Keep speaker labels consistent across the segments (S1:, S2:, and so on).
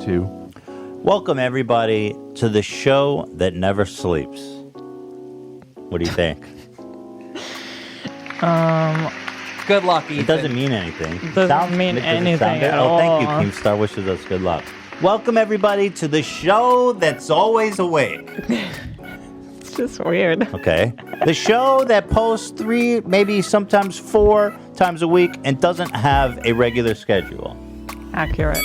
S1: 2.
S2: Welcome, everybody, to the show that never sleeps. What do you think?
S3: Good luck, Ethan.
S2: It doesn't mean anything.
S3: It doesn't mean anything at all.
S2: Oh, thank you, Keemstar. Wishes us good luck. Welcome, everybody, to the show that's always awake.
S3: It's just weird.
S2: Okay. The show that posts 3, maybe sometimes 4 times a week and doesn't have a regular schedule.
S3: Accurate.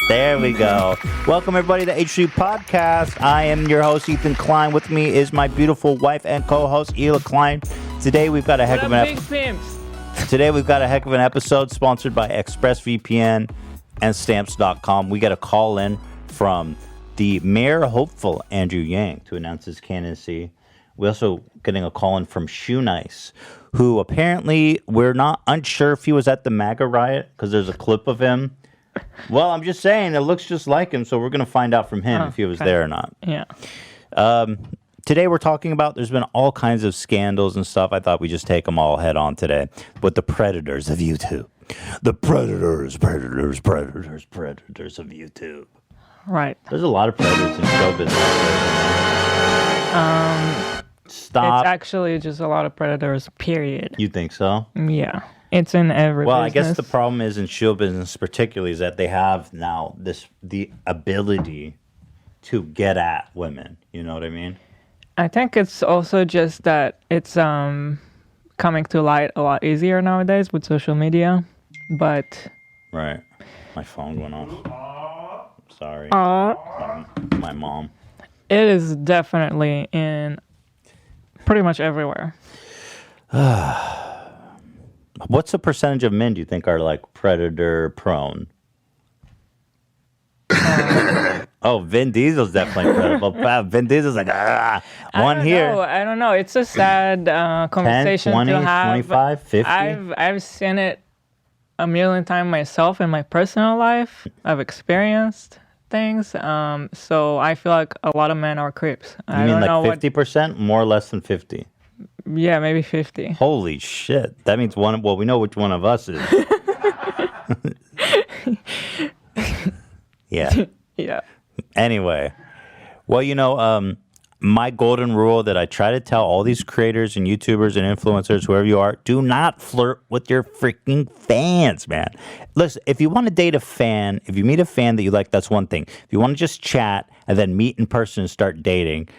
S2: There we go. Welcome, everybody, to H3 Podcast. I am your host, Ethan Klein. With me is my beautiful wife and co-host, Hila Klein. Today, we've got a heck of an episode. Today, we've got a heck of an episode sponsored by ExpressVPN and Stamps.com. We got a call in from the mayor hopeful, Andrew Yang, to announce his candidacy. We're also getting a call in from Shoe Nice, who apparently we're not unsure if he was at the MAGA riot because there's a clip of him. Well, I'm just saying, it looks just like him, so we're going to find out from him if he was there or not.
S3: Yeah.
S2: Today we're talking about, there's been all kinds of scandals and stuff. I thought we'd just take them all head on today with the predators of YouTube. The predators of YouTube.
S3: Right.
S2: There's a lot of predators in show business. Stop.
S3: It's actually just a lot of predators, period.
S2: You think so?
S3: Yeah. It's in every
S2: Well,
S3: business.
S2: I guess the problem is in show business particularly is that they have now the ability to get at women. You know what I mean?
S3: I think it's also just that it's coming to light a lot easier nowadays with social media. But
S2: right. My phone went off. Sorry. My mom.
S3: It is definitely in pretty much everywhere.
S2: What's the percentage of men do you think are like predator prone? Oh, Vin Diesel's definitely predator. Vin Diesel's like, one here.
S3: I don't know. It's a sad 10,
S2: conversation
S3: 20,
S2: to have. 25, 50?
S3: I've seen it a million times myself in my personal life. I've experienced things. So I feel like a lot of men are creeps.
S2: You mean like 50%? More or less than 50?
S3: Yeah, maybe 50.
S2: Holy shit. That means one. Well, we know which one of us is. Yeah.
S3: Yeah.
S2: Anyway. Well, you know, my golden rule that I try to tell all these creators and YouTubers and influencers, whoever you are, do not flirt with your freaking fans, man. Listen, if you want to date a fan, if you meet a fan that you like, that's one thing. If you want to just chat and then meet in person and start dating,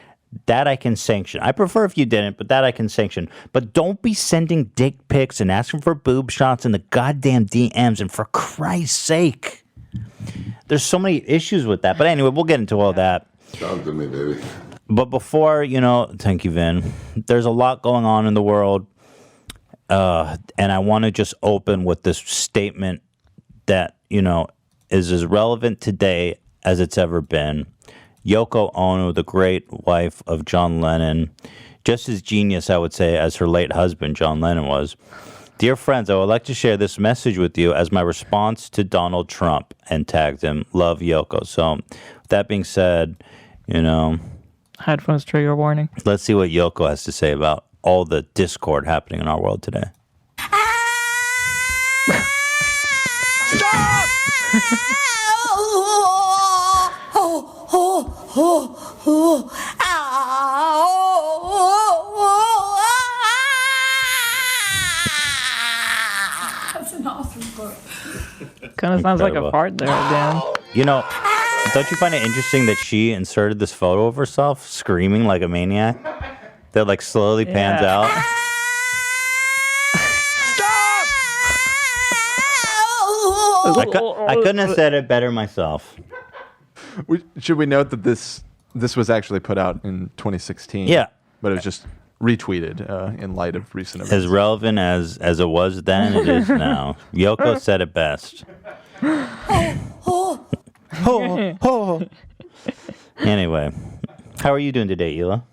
S2: that I can sanction. I prefer if you didn't, but that I can sanction. But don't be sending dick pics and asking for boob shots in the goddamn DMs. And for Christ's sake, there's so many issues with that. But anyway, we'll get into all that.
S4: Talk to me, baby.
S2: But before, thank you, Vin. There's a lot going on in the world. And I want to just open with this statement that, is as relevant today as it's ever been. Yoko Ono, the great wife of John Lennon, just as genius, I would say, as her late husband, John Lennon, was. Dear friends, I would like to share this message with you as my response to Donald Trump, and tagged him, love Yoko. So, with that being said,
S3: Headphones trigger warning.
S2: Let's see what Yoko has to say about all the discord happening in our world today.
S5: Stop! That's an awesome quote.
S3: Kind of sounds like a fart there, Dan.
S2: Don't you find it interesting that she inserted this photo of herself screaming like a maniac that like slowly pans out?
S3: Stop!
S2: I couldn't have said it better myself.
S1: Should we note that this was actually put out in 2016?
S2: Yeah.
S1: But it was just retweeted in light of recent events.
S2: As relevant as it was then, it is now. Yoko said it best. Anyway, how are you doing today, Hila?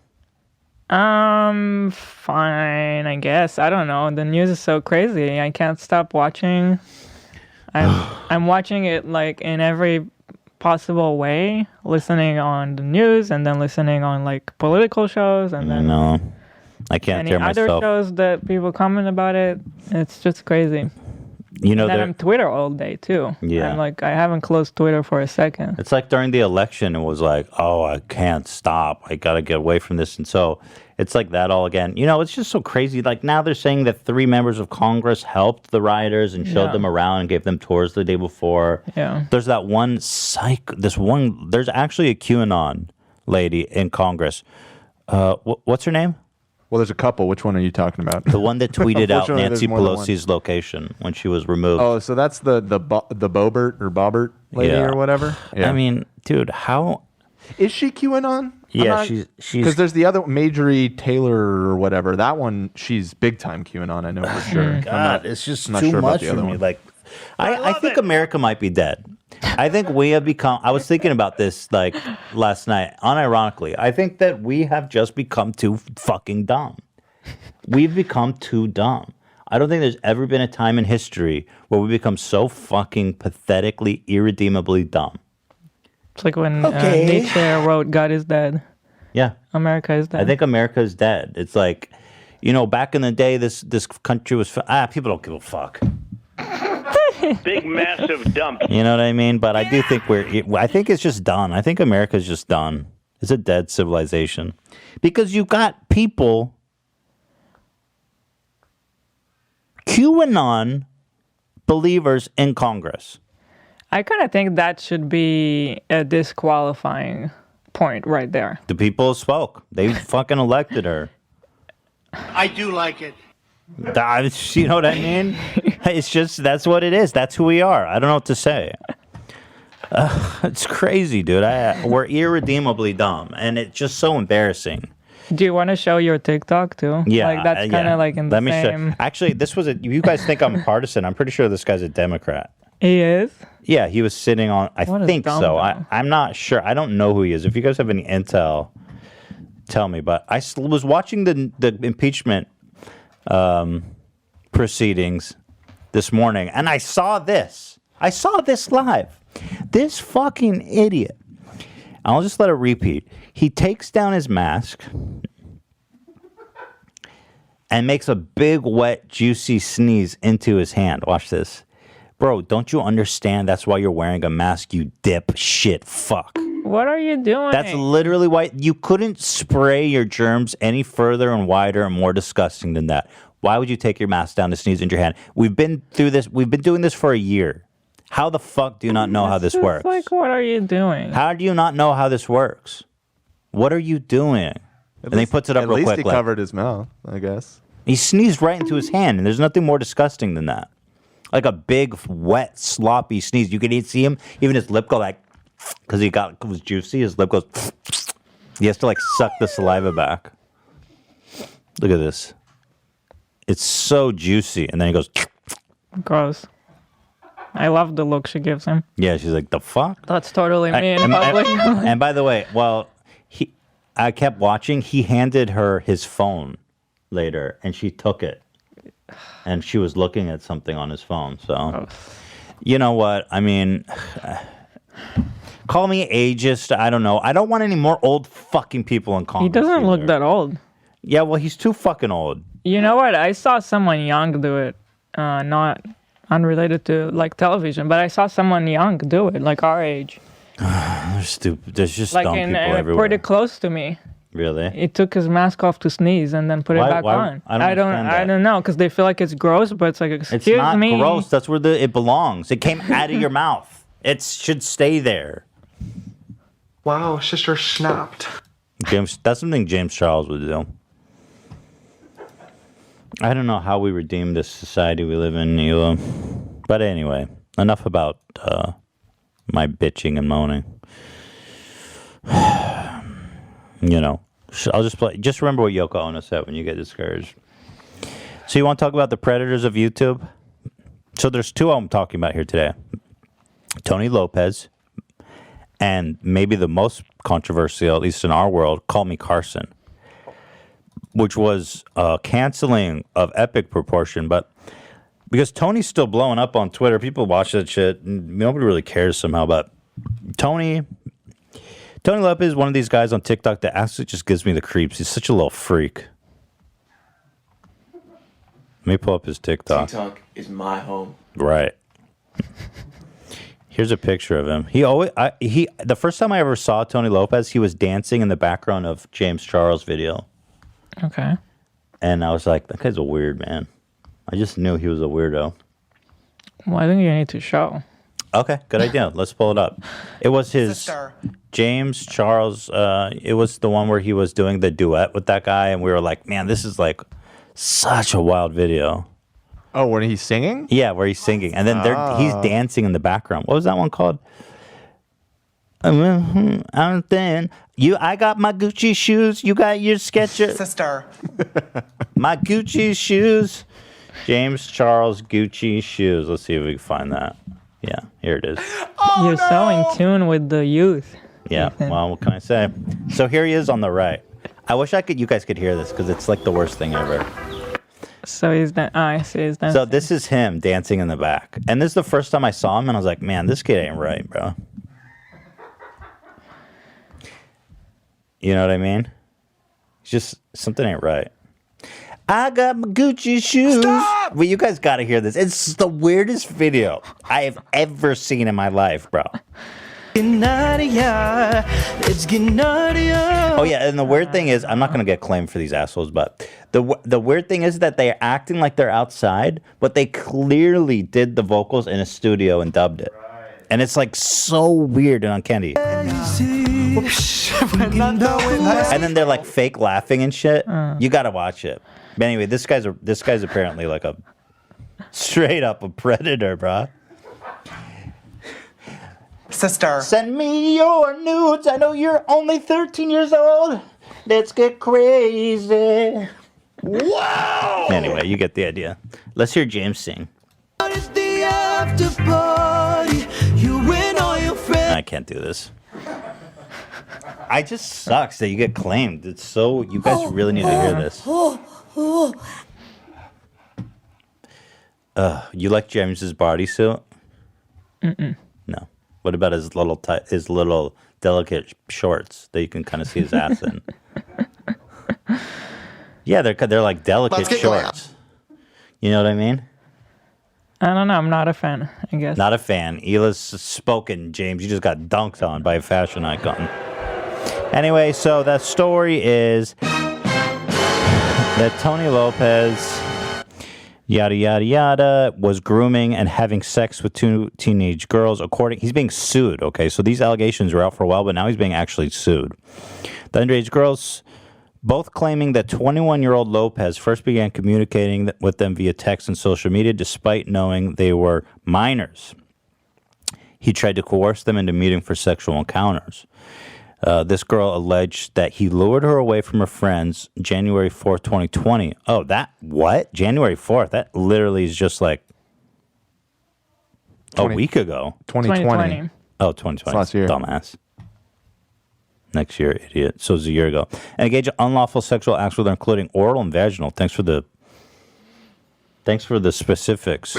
S3: Fine, I guess. I don't know. The news is so crazy. I can't stop watching. I'm watching it like in every possible way, listening on the news and then listening on like political shows and then
S2: I can't
S3: any
S2: tear
S3: other
S2: myself.
S3: shows that people comment about it. It's just crazy.
S2: You know,
S3: and then I'm Twitter all day too.
S2: Yeah.
S3: I'm like, I haven't closed Twitter for a second.
S2: it's like during the election, it was like, oh, I can't stop. I got to get away from this. And so it's like that all again. You know, it's just so crazy. Like now they're saying that 3 members of Congress helped the rioters and showed them around and gave them tours the day before.
S3: Yeah.
S2: There's that one there's actually a QAnon lady in Congress. What's her name?
S1: Well, there's a couple. Which one are you talking about?
S2: The one that tweeted out
S1: Unfortunately,
S2: Nancy
S1: there's more than one.
S2: Pelosi's location when she was removed.
S1: Oh, so that's the Bobert or Bobbert lady
S2: Yeah.
S1: or whatever. Yeah.
S2: I mean, dude, how?
S1: is she QAnon?
S2: Yeah, she's
S1: because there's the other Majorie Taylor or whatever. That one, she's big time QAnon. I know for sure.
S2: God, it's just
S1: I'm not
S2: too
S1: sure about
S2: much
S1: the
S2: for
S1: other
S2: me.
S1: one.
S2: Like, I think America might be dead. I think we have become. I was thinking about this like last night. Unironically, I think that we have just become too fucking dumb. We've become too dumb. I don't think there's ever been a time in history where we become so fucking pathetically, irredeemably dumb.
S3: It's like when Nietzsche wrote, "God is dead.
S2: Yeah,
S3: America is dead."
S2: I think America is dead. It's like, you know, back in the day, this country was people don't give a fuck.
S4: Big, massive dump.
S2: You know what I mean? But I do think I think it's just done. I think America's just done. It's a dead civilization. Because you got people, QAnon believers in Congress.
S3: I kind of think that should be a disqualifying point right there.
S2: The people spoke. They fucking elected her.
S6: I do like it.
S2: You know what I mean? It's just, that's what it is. That's who we are. I don't know what to say. It's crazy, dude. We're irredeemably dumb, and it's just so embarrassing.
S3: Do you want to show your TikTok too?
S2: Yeah,
S3: like that's kind of like in the
S2: Let me
S3: same.
S2: show. Actually, this was you guys think I'm partisan? I'm pretty sure this guy's a Democrat.
S3: He is.
S2: Yeah, he was sitting on. I
S3: What a
S2: think so.
S3: dumbbell.
S2: I'm not sure. I don't know who he is. If you guys have any intel, tell me. But I was watching the impeachment proceedings this morning, and I saw this. I saw this live. This fucking idiot. I'll just let it repeat. He takes down his mask and makes a big, wet, juicy sneeze into his hand. Watch this. Bro, don't you understand that's why you're wearing a mask, you dip shit fuck?
S3: What are you doing?
S2: That's literally why you couldn't spray your germs any further and wider and more disgusting than that. Why would you take your mask down to sneeze into your hand? We've been through this. We've been doing this for a year. How the fuck do you not know how this
S3: It's
S2: works?
S3: like, what are you doing?
S2: How do you not know how this works? What are you doing? And he puts it up
S1: At
S2: real
S1: least
S2: quick.
S1: he
S2: like,
S1: covered his mouth, I guess.
S2: he sneezed right into his hand, and there's nothing more disgusting than that. Like a big, wet, sloppy sneeze. You can see him, even his lip go like, because it was juicy. His lip goes. He has to like suck the saliva back. Look at this. It's so juicy, and then he goes.
S3: Gross. I love the look she gives him.
S2: Yeah, she's like, the fuck?
S3: That's totally me in
S2: And-
S3: public.
S2: And by the way, I kept watching. He handed her his phone later, and she took it. And she was looking at something on his phone. So, you know what? I mean, call me ageist. I don't know. I don't want any more old fucking people in Congress.
S3: He doesn't look
S2: either.
S3: that old.
S2: Yeah, well, he's too fucking old.
S3: You know what? I saw someone young do it. Not unrelated to like television, but I saw someone young do it, like our age.
S2: They're stupid. There's just
S3: Like
S2: dumb
S3: in
S2: people everywhere.
S3: pretty close to me.
S2: Really?
S3: He took his mask off to sneeze and then put
S2: Why-
S3: it back
S2: why-
S3: on.
S2: I don't understand that.
S3: I don't know, because they feel like it's gross, but it's like, excuse
S2: It's not
S3: me.
S2: gross. That's where it belongs. It came out of your mouth. It should stay there.
S6: Wow, sister snapped.
S2: That's something James Charles would do. I don't know how we redeem this society we live in, Ela. But anyway, enough about my bitching and moaning. You know, I'll just play. Just remember what Yoko Ono said when you get discouraged. So you want to talk about the predators of YouTube? So there's two I'm talking about here today. Tony Lopez, and maybe the most controversial, at least in our world, Call Me Carson, which was canceling of epic proportion. But because Tony's still blowing up on Twitter, people watch that shit, and nobody really cares somehow. But Tony Lopez is one of these guys on TikTok that actually just gives me the creeps. He's such a little freak. Let me pull up his TikTok.
S7: TikTok is my home.
S2: Right. Here's a picture of him. The first time I ever saw Tony Lopez, he was dancing in the background of James Charles' video.
S3: Okay.
S2: And I was like, that guy's a weird man. I just knew he was a weirdo.
S3: Well, I think you need to show.
S2: Okay, good idea. Let's pull it up. It was his
S6: Sister.
S2: James Charles. It was the one where he was doing the duet with that guy, and we were like, man, this is like such a wild video.
S1: Oh, when he's singing?
S2: Yeah, where he's singing, and then he's dancing in the background. What was that one called? I'm thin. I got my Gucci shoes. You got your Skechers.
S6: Sister.
S2: My Gucci shoes. James Charles Gucci shoes. Let's see if we can find that. Yeah, here it is.
S3: You're so in tune with the youth.
S2: Yeah,
S3: Ethan.
S2: well, what can I say? So here he is on the right. I wish you guys could hear this because it's like the worst thing ever.
S3: So he's I see he's dancing.
S2: So this is him dancing in the back. And this is the first time I saw him, and I was like, man, this kid ain't right, bro. You know what I mean? It's just, something ain't right. I got my Gucci shoes. Stop! Well, you guys got to hear this. It's the weirdest video I have ever seen in my life, bro.
S7: It's getting naughtier.
S2: Oh yeah, and the weird thing is, I'm not gonna get claimed for these assholes, but the weird thing is that they're acting like they're outside, but they clearly did the vocals in a studio and dubbed it, and it's like so weird and uncanny. And then they're like fake laughing and shit. You gotta watch it. But anyway, this guy's apparently like a straight up a predator, bro.
S6: Sister.
S2: Send me your nudes. I know you're only 13 years old. Let's get crazy. Wow. Anyway, you get the idea. Let's hear James sing.
S7: It's the after party. You and all your friends.
S2: I can't do this. I just sucks that you get claimed. It's so, you guys really need to hear this. You like James's bodysuit? No. What about his little delicate shorts that you can kind of see his ass in? Yeah, they're like delicate shorts. You know what I mean?
S3: I don't know. I'm not a fan, I guess.
S2: Not a fan. Hila's spoken, James. You just got dunked on by a fashion icon. Anyway, so that story is that Tony Lopez, yada, yada, yada, was grooming and having sex with 2 teenage girls. He's being sued, okay? So these allegations were out for a while, but now he's being actually sued. The underage girls, both claiming that 21-year-old Lopez first began communicating with them via text and social media despite knowing they were minors. He tried to coerce them into meeting for sexual encounters. This girl alleged that he lured her away from her friends January 4th, 2020. Oh, what? January 4th? That literally is just like a week ago.
S1: 2020.
S2: Oh, 2020.
S1: Last year.
S2: Dumbass. Next year, idiot. So it was a year ago. And engaged in unlawful sexual acts with her, including oral and vaginal. Thanks for the specifics.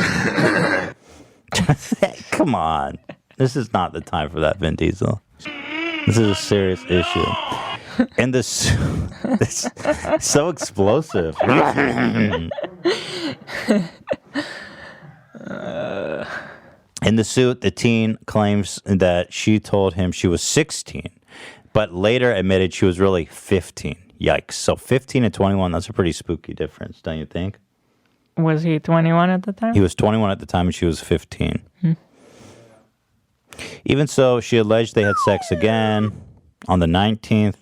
S2: Come on. This is not the time for that, Vin Diesel. This is a serious issue. And this it's so explosive. In the suit, the teen claims that she told him she was 16, but later admitted she was really 15. Yikes. So 15 and 21, that's a pretty spooky difference, don't you think?
S3: Was he 21 at the time?
S2: He was 21 at the time and she was 15. Even so, she alleged they had sex again on the 19th.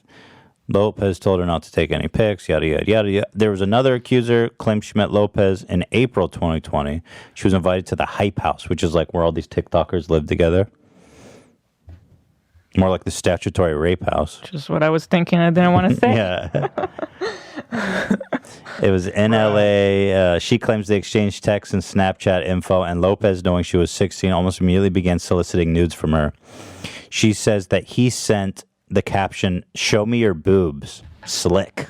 S2: Lopez told her not to take any pics, yada, yada, yada. There was another accuser, claimed she met Lopez in April 2020. She was invited to the Hype House, which is like where all these TikTokers live together. More like the statutory rape house.
S3: Just what I was thinking I didn't want to say.
S2: Yeah. It was in L.A. She claims they exchanged texts and Snapchat info, and Lopez, knowing she was 16, almost immediately began soliciting nudes from her. She says that he sent the caption, "Show me your boobs, slick,"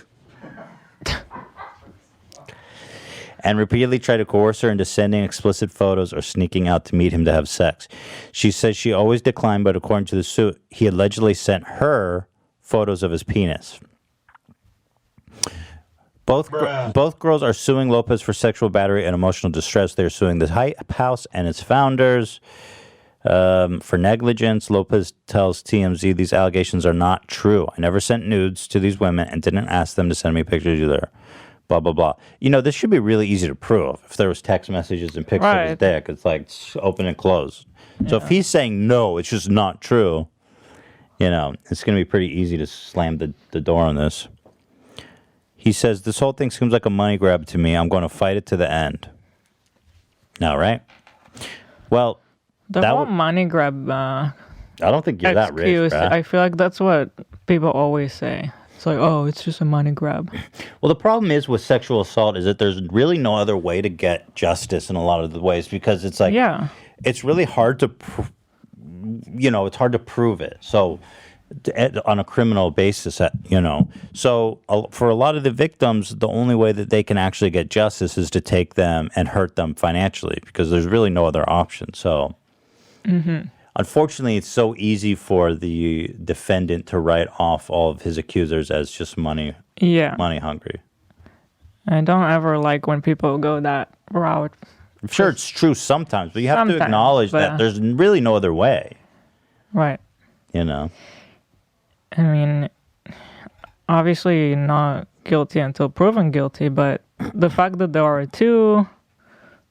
S2: and repeatedly tried to coerce her into sending explicit photos or sneaking out to meet him to have sex. She says she always declined, but according to the suit, he allegedly sent her photos of his penis. Both girls are suing Lopez for sexual battery and emotional distress. They're suing the Hype House and its founders for negligence. Lopez tells TMZ these allegations are not true. I never sent nudes to these women and didn't ask them to send me pictures either. Blah, blah, blah. This should be really easy to prove. If there was text messages and pictures of his dick, it's like open and close. So if he's saying no, it's just not true, it's going to be pretty easy to slam the door on this. He says, this whole thing seems like a money grab to me. I'm going to fight it to the end. No, right? Well,
S3: the whole money grab
S2: I don't think you're that rich, bruh.
S3: I feel like that's what people always say. It's like, oh, it's just a money grab.
S2: Well, the problem is with sexual assault is that there's really no other way to get justice in a lot of the ways because it's like, it's really hard to, it's hard to prove it. So on a criminal basis, So for a lot of the victims, the only way that they can actually get justice is to take them and hurt them financially because there's really no other option. So unfortunately, it's so easy for the defendant to write off all of his accusers as just money hungry.
S3: I don't ever like when people go that route.
S2: I'm sure it's true sometimes, but you have to acknowledge that there's really no other way.
S3: Right. I mean, obviously not guilty until proven guilty, but the fact that there are 2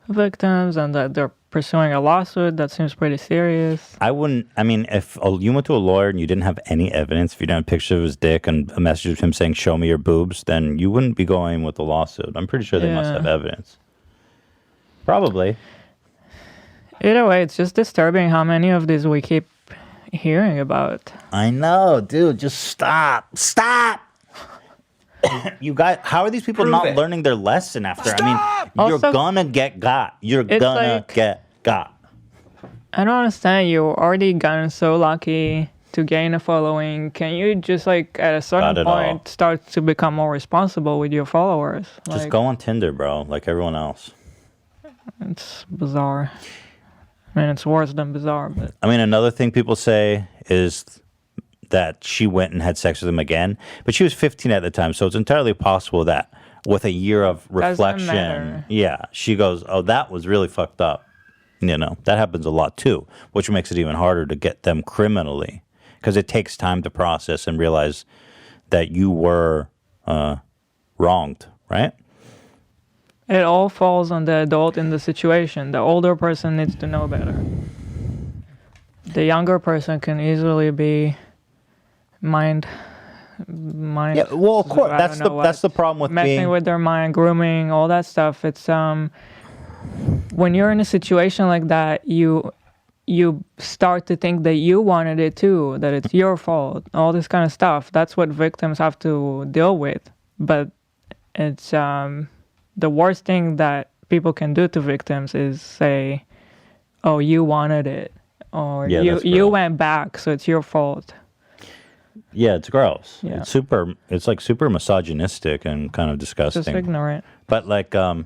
S3: victims and that they're pursuing a lawsuit, that seems pretty serious.
S2: If you went to a lawyer and you didn't have any evidence, if you didn't have a picture of his dick and a message of him saying, show me your boobs, then you wouldn't be going with the lawsuit. I'm pretty sure they must have evidence. Probably.
S3: Either way, it's just disturbing how many of these we keep hearing about.
S2: I know, dude. Just stop. How are these people not learning their lesson after? You're gonna get got. You're gonna get got.
S3: I don't understand. You've already gotten so lucky to gain a following. Can you just at a certain point start to become more responsible with your followers?
S2: Just go on Tinder, bro, like everyone else.
S3: It's bizarre. It's worse than bizarre, but
S2: another thing people say is that she went and had sex with him again, but she was 15 at the time, so it's entirely possible that with a year of reflection, she goes, oh, that was really fucked up. That happens a lot too, which makes it even harder to get them criminally because it takes time to process and realize that you were wronged, right?
S3: It all falls on the adult in the situation. The older person needs to know better. The younger person can easily be mind.
S2: Yeah, well, of course, that's the problem with
S3: messing with their mind, grooming, all that stuff. It's when you're in a situation like that, you start to think that you wanted it too, that it's your fault, all this kind of stuff. That's what victims have to deal with. But it's the worst thing that people can do to victims is say, "Oh, you wanted it," or "You went back, so it's your fault."
S2: Yeah, it's gross.
S3: Yeah.
S2: It's like super misogynistic and kind of disgusting.
S3: Just ignorant.
S2: But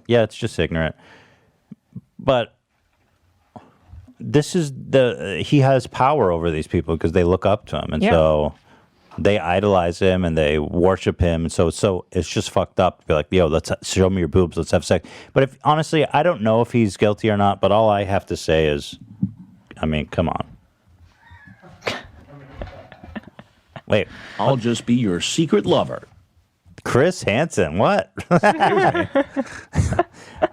S2: it's just ignorant. But this is he has power over these people because they look up to him, and so they idolize him and they worship him, and so it's just fucked up to be like, yo, let's show me your boobs, let's have sex. But honestly, I don't know if he's guilty or not. But all I have to say is, come on. Wait,
S8: I'll just be your secret lover.
S2: Chris Hansen, what?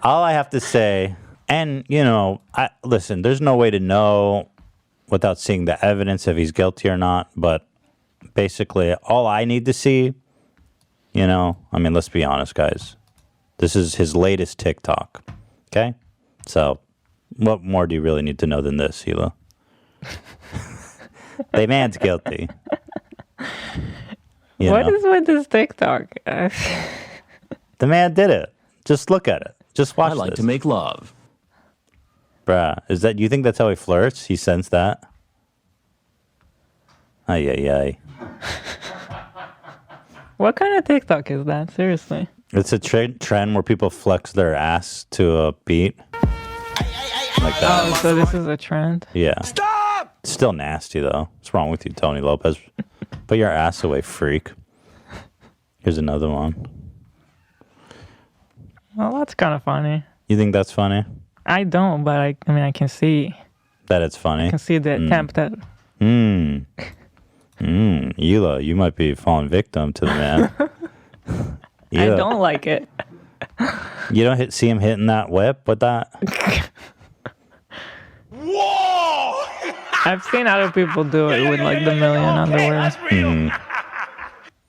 S2: All I have to say, and listen, there's no way to know without seeing the evidence if he's guilty or not, but basically all I need to see, let's be honest, guys. This is his latest TikTok, okay? So what more do you really need to know than this, Hila? The man's guilty.
S3: What is with this TikTok?
S2: The man did it. Just look at it. Just watch this.
S8: I like to make love.
S2: Bruh, you think that's how he flirts? He sends that? Ay, ay, ay.
S3: What kind of TikTok is that? Seriously.
S2: It's a trend where people flex their ass to a beat. Like that.
S3: Oh, so this is a trend?
S2: Yeah. Stop! It's still nasty, though. What's wrong with you, Tony Lopez? Put your ass away, freak. Here's another one.
S3: Well, that's kind of funny.
S2: You think that's funny?
S3: I don't, but I mean, I can see
S2: That it's funny?
S3: the attempt at.
S2: Hila, you might be falling victim to the man.
S3: I don't like it.
S2: You don't see him hitting that whip with that?
S4: Whoa!
S3: I've seen other people do it with like the million underwear.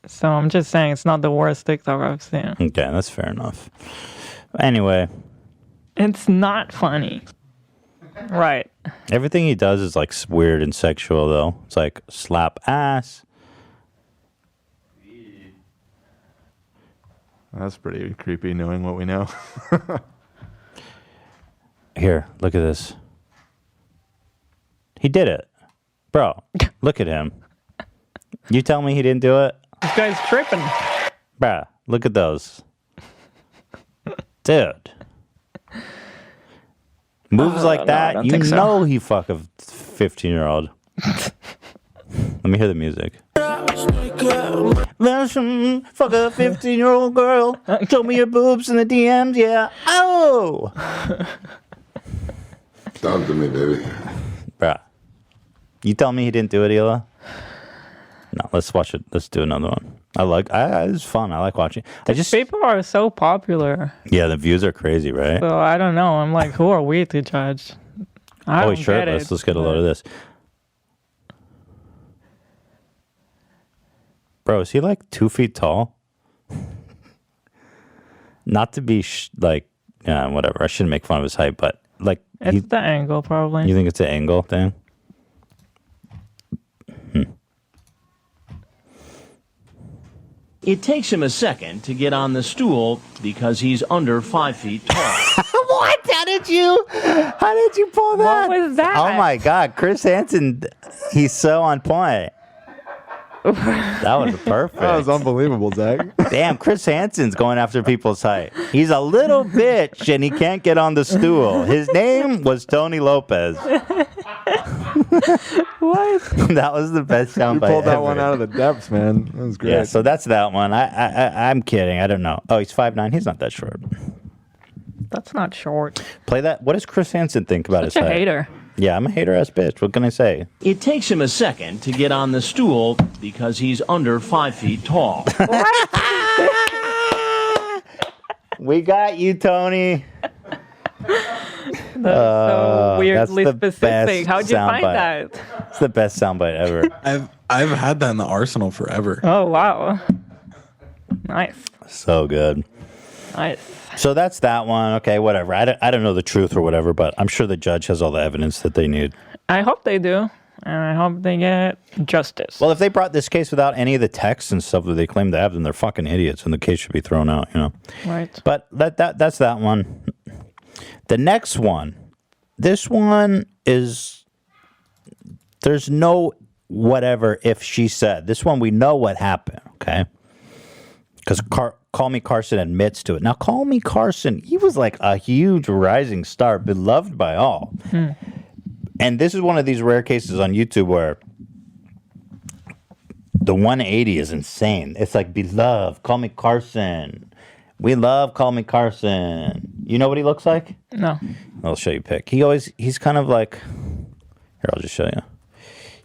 S3: So I'm just saying it's not the worst TikTok I've seen.
S2: Okay, that's fair enough. Anyway.
S3: It's not funny. Right.
S2: Everything he does is like weird and sexual though. It's like slap ass.
S1: That's pretty creepy knowing what we know.
S2: Here, look at this. He did it. Bro, look at him. You tell me he didn't do it?
S3: This guy's tripping.
S2: Bruh, look at those. Dude. Moves like that, you know he fuck a 15-year-old. Let me hear the music. Fuck a 15-year-old girl. Show me your boobs in the DMs, yeah. Oh!
S9: Talk to me, baby.
S2: Bruh. You tell me he didn't do it, Hila? No, let's watch it. Let's do another one. It's fun. I like watching.
S3: People are so popular.
S2: Yeah, the views are crazy, right?
S3: So I don't know. I'm like, who are we to judge? I don't get it.
S2: Let's get a load of this. Bro, is he like 2 feet tall? Not to be whatever. I shouldn't make fun of his height, but like
S3: it's the angle, probably.
S2: You think it's an angle thing?
S8: It takes him a second to get on the stool because he's under 5 feet tall.
S2: What? How did you pull that?
S3: What was that?
S2: Oh my God, Chris Hansen, he's so on point. That was perfect.
S1: That was unbelievable, Zach.
S2: Damn, Chris Hansen's going after people's height. He's a little bitch and he can't get on the stool. His name was Tony Lopez.
S3: What?
S2: That was the best soundbite.
S1: You pulled that
S2: ever.
S1: one out of the depths, man. That was great.
S2: Yeah, so that's that one. I'm kidding. I don't know. Oh, he's 5'9". He's not that short.
S3: That's not short.
S2: Play that. What does Chris Hansen think about his height?
S3: Such a hater.
S2: Yeah, I'm a hater-ass bitch. What can I say?
S8: It takes him a second to get on the stool because he's under 5 feet tall.
S2: We got you, Tony.
S3: That's so weirdly
S2: that's the
S3: specific.
S2: best
S3: How'd you find
S2: soundbite.
S3: that?
S2: It's the best soundbite ever.
S10: I've had that in the arsenal forever.
S3: Oh, wow. Nice.
S2: So good.
S3: Nice.
S2: So that's that one. Okay, whatever. I don't know the truth or whatever, but I'm sure the judge has all the evidence that they need.
S3: I hope they do. And I hope they get justice.
S2: Well, if they brought this case without any of the texts and stuff that they claim to have, then they're fucking idiots and the case should be thrown out, you know?
S3: Right.
S2: But that's that one. The next one. This one is... There's no whatever if she said. This one, we know what happened, okay? Because Call Me Carson admits to it. Now, Call Me Carson, he was like a huge rising star, beloved by all. And this is one of these rare cases on YouTube where the 180 is insane. It's like, beloved, Call Me Carson. We love Call Me Carson. You know what he looks like?
S3: No.
S2: I'll show you a pic. He's kind of like, here, I'll just show you.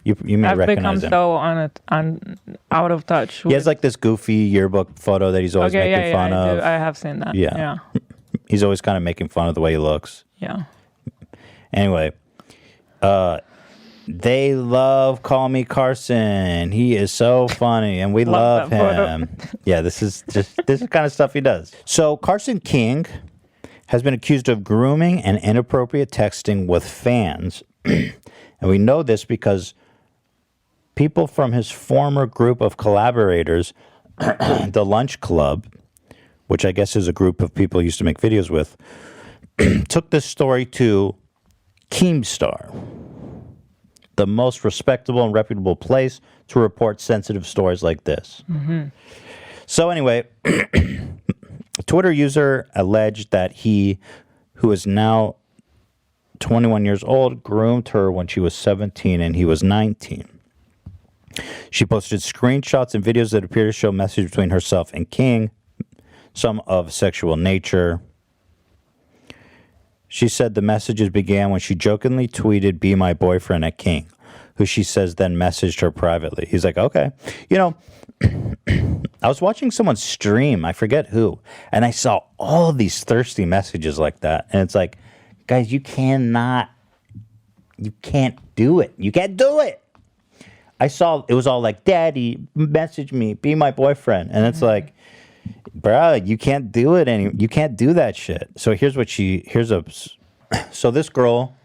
S2: You may
S3: I've
S2: recognize
S3: become
S2: him.
S3: so out of touch.
S2: He has like this goofy yearbook photo that he's always making fun of.
S3: I have seen that. Yeah.
S2: He's always kind of making fun of the way he looks.
S3: Yeah.
S2: Anyway, they love Call Me Carson. He is so funny, and we love him. Yeah, this is the kind of stuff he does. So Carson King has been accused of grooming and inappropriate texting with fans. And we know this because people from his former group of collaborators, the Lunch Club, which I guess is a group of people he used to make videos with, took this story to Keemstar, the most respectable and reputable place to report sensitive stories like this. So anyway, a Twitter user alleged that he, who is now 21 years old, groomed her when she was 17 and he was 19. She posted screenshots and videos that appear to show a message between herself and King, some of sexual nature. She said the messages began when she jokingly tweeted, "Be my boyfriend" at King, who she says then messaged her privately. He's like, okay. You know, I was watching someone stream, I forget who, and I saw all of these thirsty messages like that. And it's like, guys, you can't do it. You can't do it. I saw it was all like, "Daddy, message me, be my boyfriend." And it's like, bruh, you can't do it you can't do that shit. So so this girl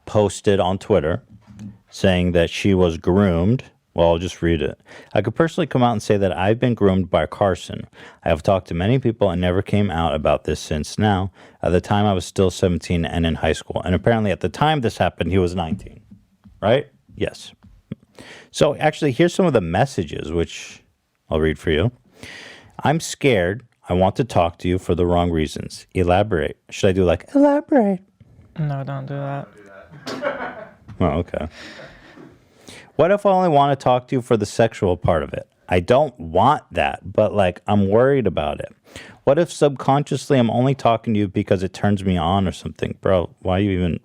S2: posted on Twitter saying that she was groomed. Well, I'll just read it. "I could personally come out and say that I've been groomed by Carson. I have talked to many people and never came out about this since now. At the time, I was still 17 and in high school. And apparently at the time this happened, he was 19. Right? Yes. So actually, here's some of the messages, which I'll read for you. "I'm scared. I want to talk to you for the wrong reasons. Elaborate." Should I do like, elaborate?
S3: No, don't do that.
S2: Oh, okay. "What if I only want to talk to you for the sexual part of it? I don't want that, but like I'm worried about it. What if subconsciously I'm only talking to you because it turns me on or something?" Bro, why you even...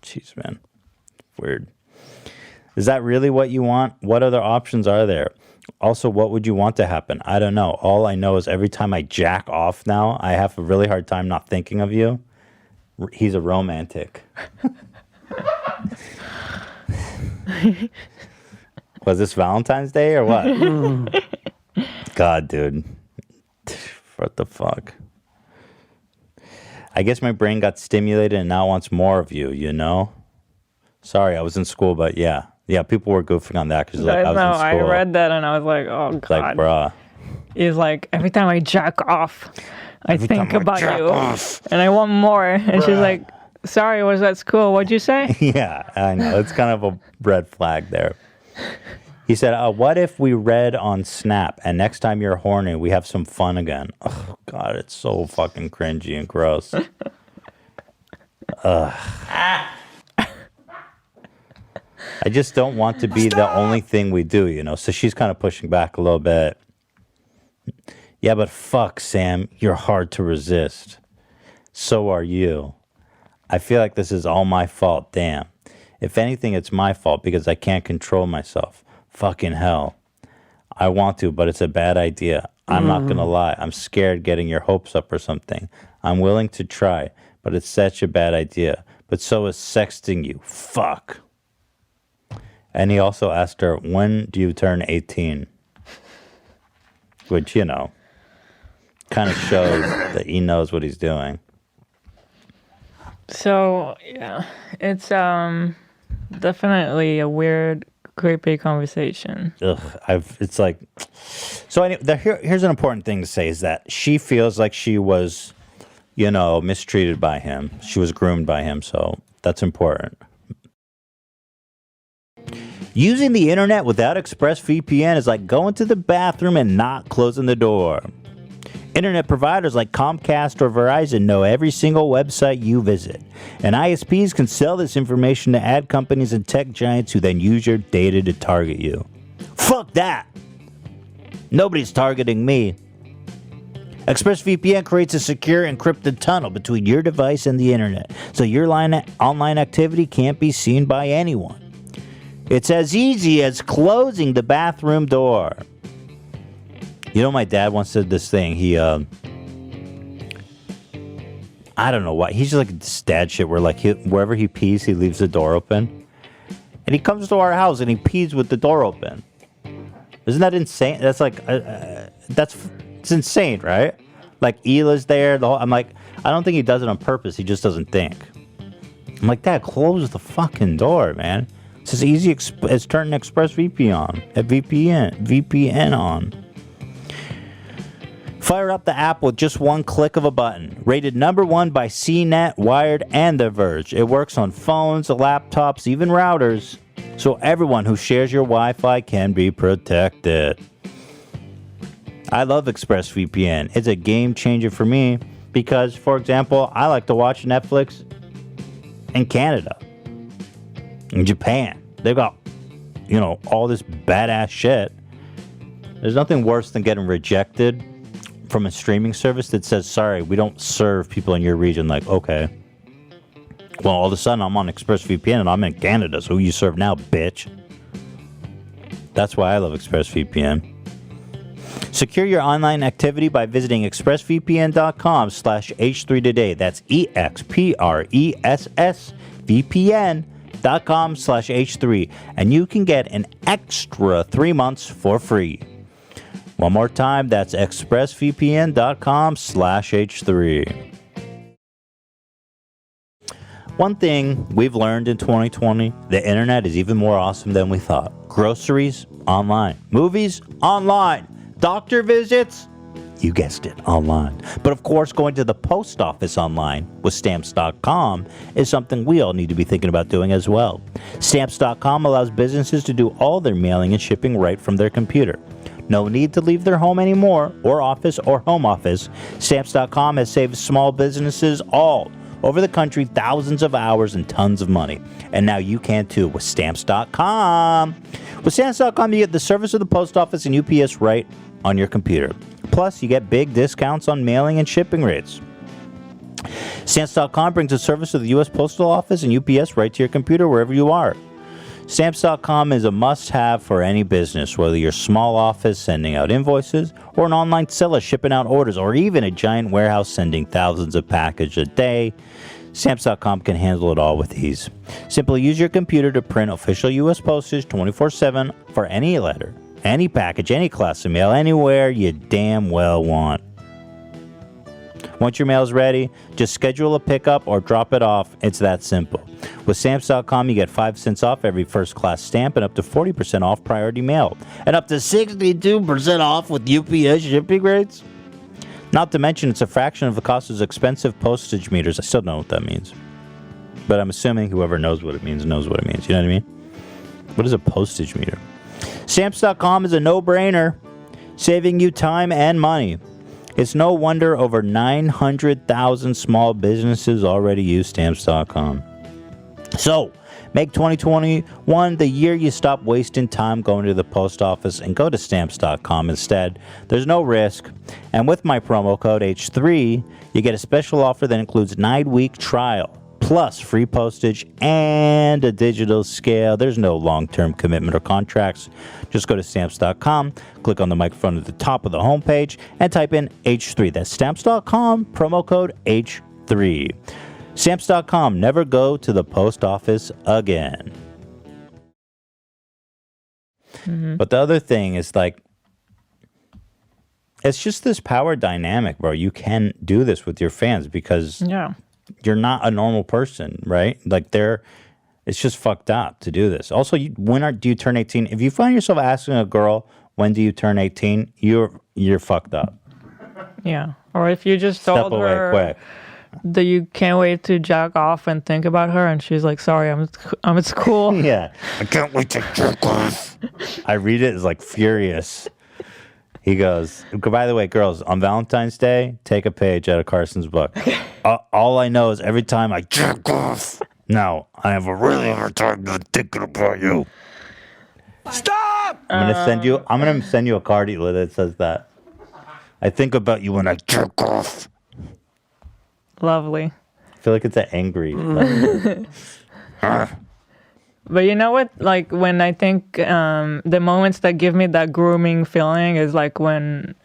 S2: Jeez, man. Weird. "Is that really what you want? What other options are there? Also, what would you want to happen? I don't know. All I know is every time I jack off now, I have a really hard time not thinking of you." He's a romantic. Was this Valentine's Day or what? God, dude. What the fuck? "I guess my brain got stimulated and now wants more of you, you know? Sorry, I was in school, but yeah. Yeah, people were goofing on that because like, I was in school.
S3: I read that and I was like, oh, God.
S2: Like, bruh.
S3: He's like, every time I jack off, I think about you. And I want more. And she's like, sorry, I was at school. What'd you say?
S2: Yeah, I know. It's kind of a red flag there. He said, "What if we read on Snap and next time you're horny, we have some fun again?" Oh, God, it's so fucking cringy and gross. Ugh. I just don't want to be the only thing we do, you know? So she's kind of pushing back a little bit. "Yeah, but fuck, Sam, you're hard to resist. So are you. I feel like this is all my fault, damn. If anything, it's my fault because I can't control myself. Fucking hell. I want to, but it's a bad idea. I'm not gonna lie. I'm scared getting your hopes up or something. I'm willing to try, but it's such a bad idea. But so is sexting you. Fuck." And he also asked her, "When do you turn 18? Which, you know, kind of shows that he knows what he's doing.
S3: So, yeah, it's definitely a weird, creepy conversation.
S2: Ugh, it's like, so anyway, here's an important thing to say is that she feels like she was, you know, mistreated by him. She was groomed by him, so that's important. Using the internet without ExpressVPN is like going to the bathroom and not closing the door. Internet providers like Comcast or Verizon know every single website you visit, and ISPs can sell this information to ad companies and tech giants who then use your data to target you. Fuck that! Nobody's targeting me. ExpressVPN creates a secure encrypted tunnel between your device and the internet, so your online activity can't be seen by anyone. It's as easy as closing the bathroom door. You know, my dad once did this thing. He, I don't know why. He's just like this dad shit where, like, wherever he pees, he leaves the door open. And he comes to our house and he pees with the door open. Isn't that insane? That's like, it's insane, right? Like, Ela's there. I'm like, I don't think he does it on purpose. He just doesn't think. I'm like, Dad, close the fucking door, man. It's as easy as turning ExpressVPN on. VPN on. Fire up the app with just one click of a button. Rated #1 by CNET, Wired, and The Verge. It works on phones, laptops, even routers, so everyone who shares your Wi-Fi can be protected. I love ExpressVPN. It's a game changer for me because, for example, I like to watch Netflix in Canada. In Japan. They've got, you know, all this badass shit. There's nothing worse than getting rejected from a streaming service that says, sorry, we don't serve people in your region. Like, okay. Well, all of a sudden, I'm on ExpressVPN, and I'm in Canada, so who you serve now, bitch? That's why I love ExpressVPN. Secure your online activity by visiting expressvpn.com/H3 today. That's expressvpn.com/H3. And you can get an extra 3 months for free. One more time, that's expressvpn.com/H3. One thing we've learned in 2020, the internet is even more awesome than we thought. Groceries, online. Movies, online. Doctor visits, you guessed it, online. But of course, going to the post office online with Stamps.com is something we all need to be thinking about doing as well. Stamps.com allows businesses to do all their mailing and shipping right from their computer. No need to leave their home anymore, or office, or home office. Stamps.com has saved small businesses all over the country thousands of hours and tons of money. And now you can too with Stamps.com. With Stamps.com, you get the service of the post office and UPS right on your computer. Plus, you get big discounts on mailing and shipping rates. Stamps.com brings the service of the U.S. Postal Office and UPS right to your computer wherever you are. Stamps.com is a must-have for any business, whether you're a small office sending out invoices, or an online seller shipping out orders, or even a giant warehouse sending thousands of packages a day. Stamps.com can handle it all with ease. Simply use your computer to print official U.S. postage 24/7 for any letter, any package, any class of mail, anywhere you damn well want. Once your mail's ready, just schedule a pickup or drop it off. It's that simple. With Stamps.com, you get 5 cents off every first-class stamp and up to 40% off priority mail. And up to 62% off with UPS shipping rates. Not to mention, it's a fraction of the cost of expensive postage meters. I still don't know what that means. But I'm assuming whoever knows what it means knows what it means. You know what I mean? What is a postage meter? Stamps.com is a no-brainer, saving you time and money. It's no wonder over 900,000 small businesses already use Stamps.com. So, make 2021 the year you stop wasting time going to the post office and go to Stamps.com instead. There's no risk. And with my promo code H3, you get a special offer that includes 9-week trial, plus free postage and a digital scale. There's no long-term commitment or contracts. Just go to Stamps.com, click on the microphone at the top of the homepage, and type in H3. That's Stamps.com, promo code H3. Stamps.com, never go to the post office again. Mm-hmm. But the other thing is, like, it's just this power dynamic, bro. You can do this with your fans because you're not a normal person, right? Like, it's just fucked up to do this. Also, when do you turn 18? If you find yourself asking a girl, when do you turn 18, you're fucked up.
S3: Yeah. Or if you just told her
S2: quick.
S3: that you can't wait to jack off and think about her, and she's like, sorry, I'm at school.
S2: Yeah. I can't wait to jerk off. I read it as like furious. He goes, by the way, girls, on Valentine's Day, take a page out of Carson's book. All I know is every time I jerk off, now I have a really hard time not thinking about you. Stop! I'm gonna send you a card that says that. I think about you when I jerk off.
S3: Lovely.
S2: I feel like it's an angry.
S3: But you know what? Like, when I think the moments that give me that grooming feeling is like when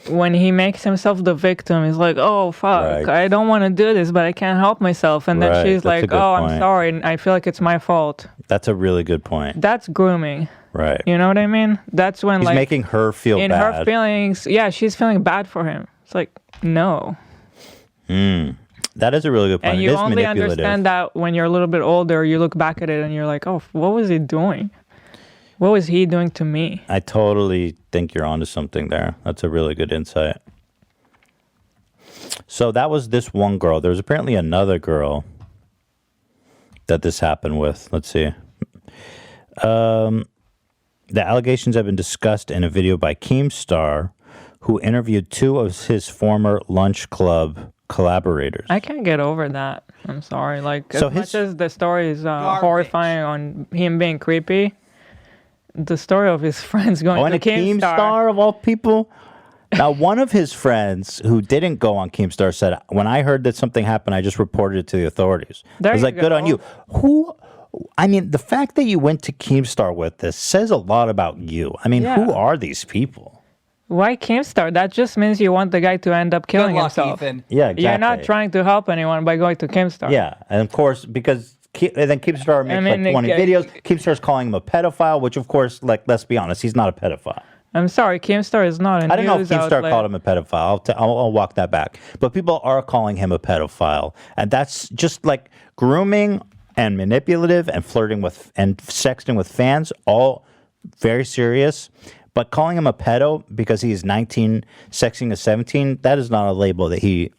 S3: he makes himself the victim. He's like, oh, fuck, right. I don't want to do this, but I can't help myself. And then she's like, oh, I'm sorry, and I feel like it's my fault.
S2: That's a really good point.
S3: That's grooming.
S2: Right.
S3: You know what I mean? That's when,
S2: he's
S3: like,
S2: making her feel bad.
S3: In her feelings, yeah, she's feeling bad for him. It's like, no.
S2: That is a really good point.
S3: And you only understand that when you're a little bit older. You look back at it and you're like, oh, what was he doing? What was he doing to me?
S2: I totally think you're onto something there. That's a really good insight. So that was this one girl. There was apparently another girl that this happened with. Let's see. The allegations have been discussed in a video by Keemstar, who interviewed 2 of his former lunch club collaborators.
S3: I can't get over that. I'm sorry. Like, as much as the story is horrifying on him being creepy, the story of his friends going to
S2: Keemstar of all people. Now, one of his friends who didn't go on Keemstar said, when I heard that something happened, I just reported it to the authorities.
S3: There
S2: I was
S3: you
S2: like, good on
S3: go.
S2: you. I mean, the fact that you went to Keemstar with this says a lot about you. I mean,
S3: Yeah.
S2: who are these people?
S3: Why Keemstar? That just means you want the guy to end up killing
S9: Good luck,
S3: himself.
S9: Ethan.
S2: Yeah, exactly.
S3: You're not trying to help anyone by going to Keemstar.
S2: Yeah, and of course, because and then Keemstar makes
S3: mean,
S2: like 20
S3: it-
S2: videos. Keemstar's calling him a pedophile, which of course, like, let's be honest, he's not a pedophile.
S3: I'm sorry, Keemstar is not a
S2: I don't know if
S3: news
S2: Keemstar
S3: outlet.
S2: called him a pedophile. I'll walk that back. But people are calling him a pedophile. And that's just like grooming and manipulative and flirting with and sexting with fans, all very serious. But calling him a pedo because he's 19, sexing a 17, that is not a label that he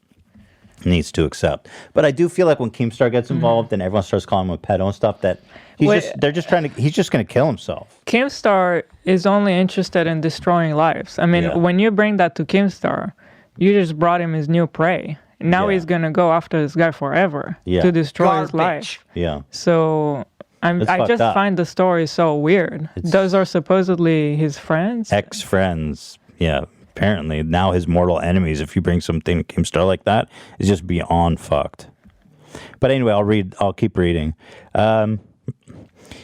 S2: needs to accept. But I do feel like when Keemstar gets involved and everyone starts calling him a pedo and stuff, that he's just going to kill himself.
S3: Keemstar is only interested in destroying lives. I mean,
S2: Yeah.
S3: when you bring that to Keemstar, you just brought him his new prey. Now
S2: Yeah.
S3: he's gonna go after this guy forever
S2: Yeah.
S3: to destroy his
S9: Garbage.
S3: life.
S2: Yeah.
S3: So
S2: It's
S3: I
S2: fucked
S3: just
S2: up.
S3: find the story so weird. Those are supposedly his friends.
S2: Ex-friends. Yeah. Apparently, now his mortal enemies, if you bring something to Keemstar like that, is just beyond fucked. But anyway, I'll keep reading.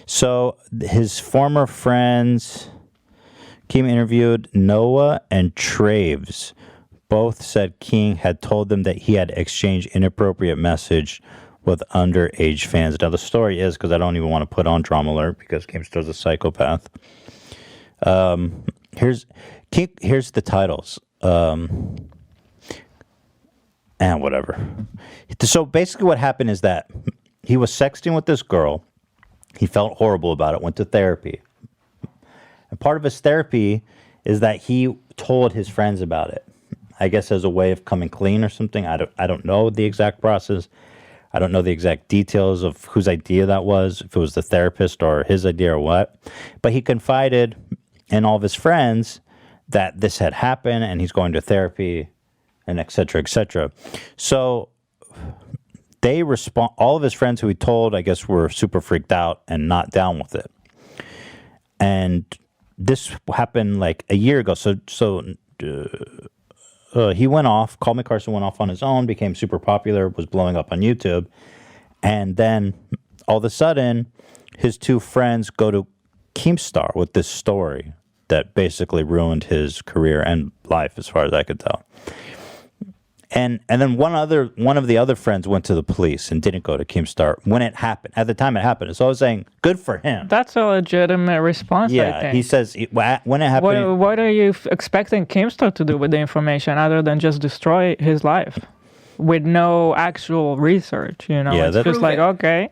S2: So his former friends, Keem interviewed Noah and Traves. Both said King had told them that he had exchanged inappropriate message with underage fans. Now the story is, because I don't even want to put on Drama Alert because Keemstar's a psychopath. Here's the titles. And whatever. So basically what happened is that he was sexting with this girl. He felt horrible about it, went to therapy. And part of his therapy is that he told his friends about it. I guess as a way of coming clean or something. I don't know the exact process. I don't know the exact details of whose idea that was, if it was the therapist or his idea or what. But he confided in all of his friends that this had happened and he's going to therapy and et cetera, et cetera. So they all of his friends who he told, I guess, were super freaked out and not down with it. And this happened like a year ago. He went off, Call Me Carson went off on his own, became super popular, was blowing up on YouTube. And then all of a sudden, his two friends go to Keemstar with this story that basically ruined his career and life, as far as I could tell. And then one of the other friends went to the police and didn't go to Keemstar when it happened. At the time it happened. So I was saying, good for him.
S3: That's a legitimate response, I
S2: Yeah,
S3: think.
S2: he says when it happened.
S3: What are you expecting Keemstar to do with the information other than just destroy his life with no actual research? You know,
S2: Yeah,
S3: it's
S2: that-
S3: just like, okay.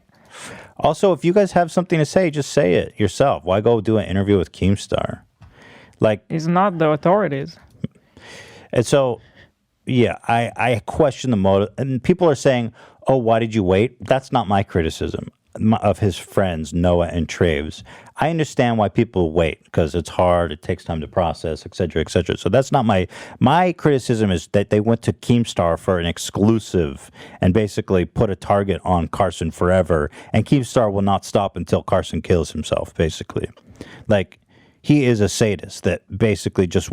S2: Also, if you guys have something to say, just say it yourself. Why go do an interview with Keemstar? Like,
S3: He's not the authorities.
S2: and so, yeah, I question the motive. And people are saying, oh, why did you wait? That's not my criticism of his friends, Noah and Traves. I understand why people wait because it's hard. It takes time to process, et cetera, et cetera. So that's not my criticism is that they went to Keemstar for an exclusive and basically put a target on Carson forever. And Keemstar will not stop until Carson kills himself, basically. Like, he is a sadist that basically just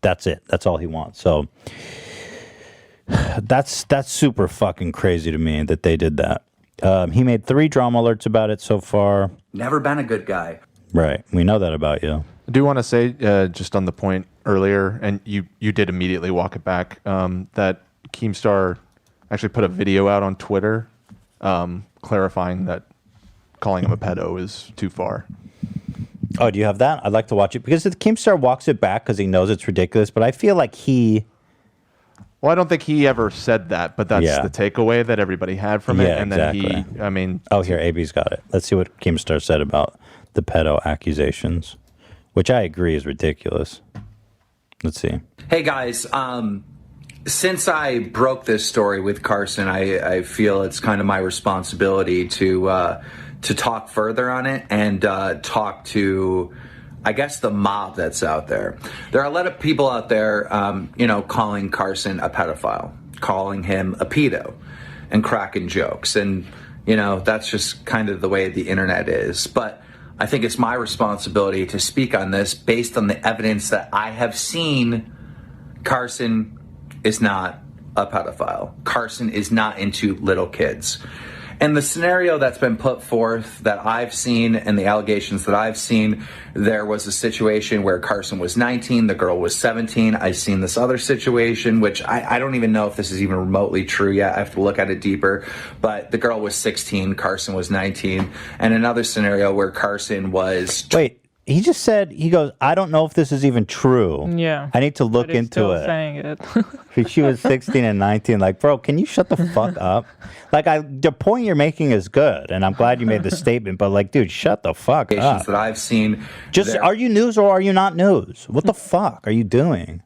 S2: that's it. That's all he wants. So that's super fucking crazy to me that they did that. He made 3 drama alerts about it so far.
S11: Never been a good guy.
S2: Right. We know that about you.
S1: I do want to say, just on the point earlier, and you did immediately walk it back, that Keemstar actually put a video out on Twitter clarifying that calling him a pedo is too far.
S2: Oh, do you have that? I'd like to watch it because the Keemstar walks it back because he knows it's ridiculous, but I feel like
S1: Well, I don't think he ever said that, but that's
S2: Yeah.
S1: the takeaway that everybody had from it.
S2: Yeah,
S1: And
S2: exactly.
S1: then
S2: Oh, here, AB's got it. Let's see what Keemstar said about the pedo accusations, which I agree is ridiculous. Let's see.
S11: Hey guys, since I broke this story with Carson, I feel it's kind of my responsibility to talk further on it and talk to, I guess, the mob that's out there. There are a lot of people out there, calling Carson a pedophile, calling him a pedo, and cracking jokes. And, that's just kind of the way the internet is. But I think it's my responsibility to speak on this based on the evidence that I have seen Carson is not a pedophile. Carson is not into little kids. And the scenario that's been put forth that I've seen and the allegations that I've seen, there was a situation where Carson was 19, the girl was 17. I've seen this other situation, which I don't even know if this is even remotely true yet. I have to look at it deeper. But the girl was 16, Carson was 19. And another scenario where Carson was...
S2: Wait. He just said, he goes, I don't know if this is even true.
S3: Yeah.
S2: I need to look
S3: But he's
S2: into
S3: still
S2: it.
S3: saying it.
S2: She was 16 and 19. Like, bro, can you shut the fuck up? Like, the point you're making is good, and I'm glad you made the statement, but like, dude, shut the fuck up.
S11: That I've seen.
S2: Just, are you news or are you not news? What the fuck are you doing?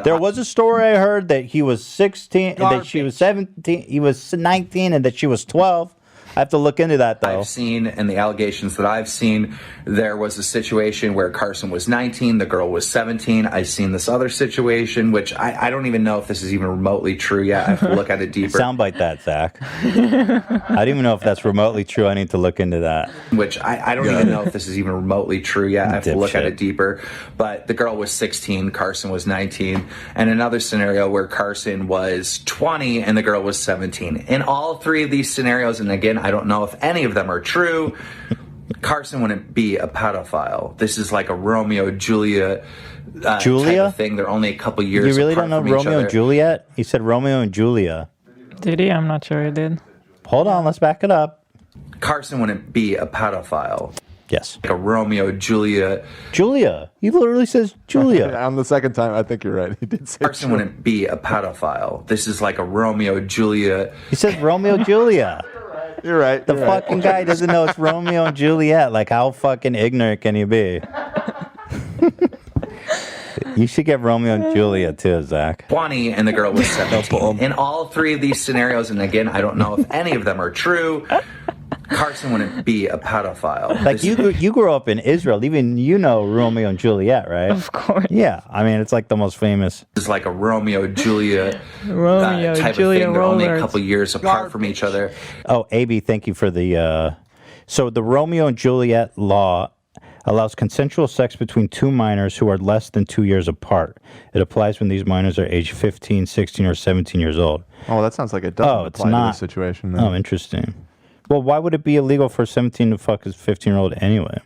S2: There was a story I heard that he was 16, that she was 17, he was 19, and that she was 12. I have to look into that, though.
S11: I've seen, and the allegations that I've seen, there was a situation where Carson was 19, the girl was 17. I've seen this other situation, which I don't even know if this is even remotely true yet. I have to look at it deeper.
S2: Soundbite that, Zach. I don't even know if that's remotely true. I need to look into that.
S11: Which I don't even know if this is even remotely true yet. I have to look at it deeper. But the girl was 16, Carson was 19. And another scenario where Carson was 20 and the girl was 17. In all three of these scenarios, and again, I don't know if any of them are true, Carson wouldn't be a pedophile. This is like a Romeo Juliet type of thing. They're only a couple years apart.
S2: You really don't know
S11: from each
S2: Romeo
S11: other.
S2: and Juliet? He said Romeo and Julia.
S3: Did he? I'm not sure he did.
S2: Hold on, let's back it up.
S11: Carson wouldn't be a pedophile.
S2: Yes.
S11: Like a Romeo Juliet.
S2: Julia. He literally says Julia.
S1: On the second time, I think you're right. He did say
S11: Carson wouldn't be a pedophile. This is like a Romeo Juliet.
S2: He says Romeo Julia.
S1: You're right.
S2: The fucking guy doesn't know it's Romeo and Juliet. Like, how fucking ignorant can you be? You should get Romeo and Juliet too, Zach.
S11: 20 and the girl was 17. In all three of these scenarios, and again, I don't know if any of them are true, Carson wouldn't be a pedophile.
S2: Like, you grew up in Israel. Even you know Romeo and Juliet, right?
S3: Of course.
S2: Yeah. I mean, it's like the most famous.
S11: It's like a Romeo Juliet
S3: Romeo
S11: type
S3: Julia
S11: of thing. They're only a
S3: rollers.
S11: couple years apart from each other.
S2: Oh, AB, thank you for the... So the Romeo and Juliet law allows consensual sex between two minors who are less than 2 years apart. It applies when these minors are age 15, 16, or 17 years old.
S1: Oh, that sounds like it doesn't
S2: it's
S1: apply
S2: not.
S1: to this situation.
S2: Oh, interesting. Well, why would it be illegal for a 17 to fuck his 15-year-old anyway?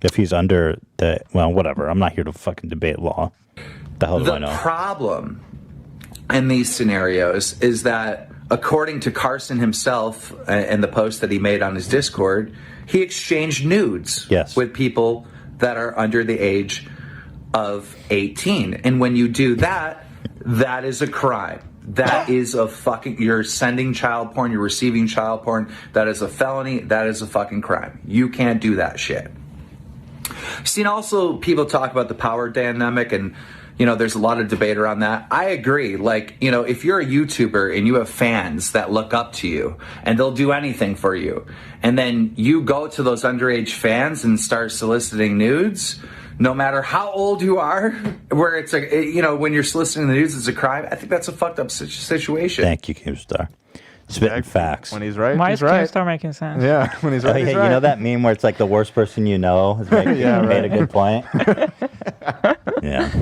S2: If he's under the... Well, whatever. I'm not here to fucking debate law. The hell do I know?
S11: The problem in these scenarios is that, according to Carson himself and the post that he made on his Discord, he exchanged nudes with people that are under the age of 18. And when you do that, that is a crime. That is a fucking... You're sending child porn. You're receiving child porn. That is a felony. That is a fucking crime. You can't do that shit. Seen also people talk about the power dynamic, and there's a lot of debate around that. I agree. Like, if you're a YouTuber and you have fans that look up to you and they'll do anything for you, and then you go to those underage fans and start soliciting nudes, no matter how old you are, where it's when you're soliciting the nudes, it's a crime. I think that's a fucked up situation.
S2: Thank you, Keemstar. Spitting facts.
S1: When he's right,
S3: Why
S1: he's
S3: is
S1: right.
S3: Keemstar making sense?
S1: Yeah, when he's right,
S2: Oh,
S1: he's
S2: yeah,
S1: right.
S2: you know that meme where it's like the worst person you know has made a good point? Yeah.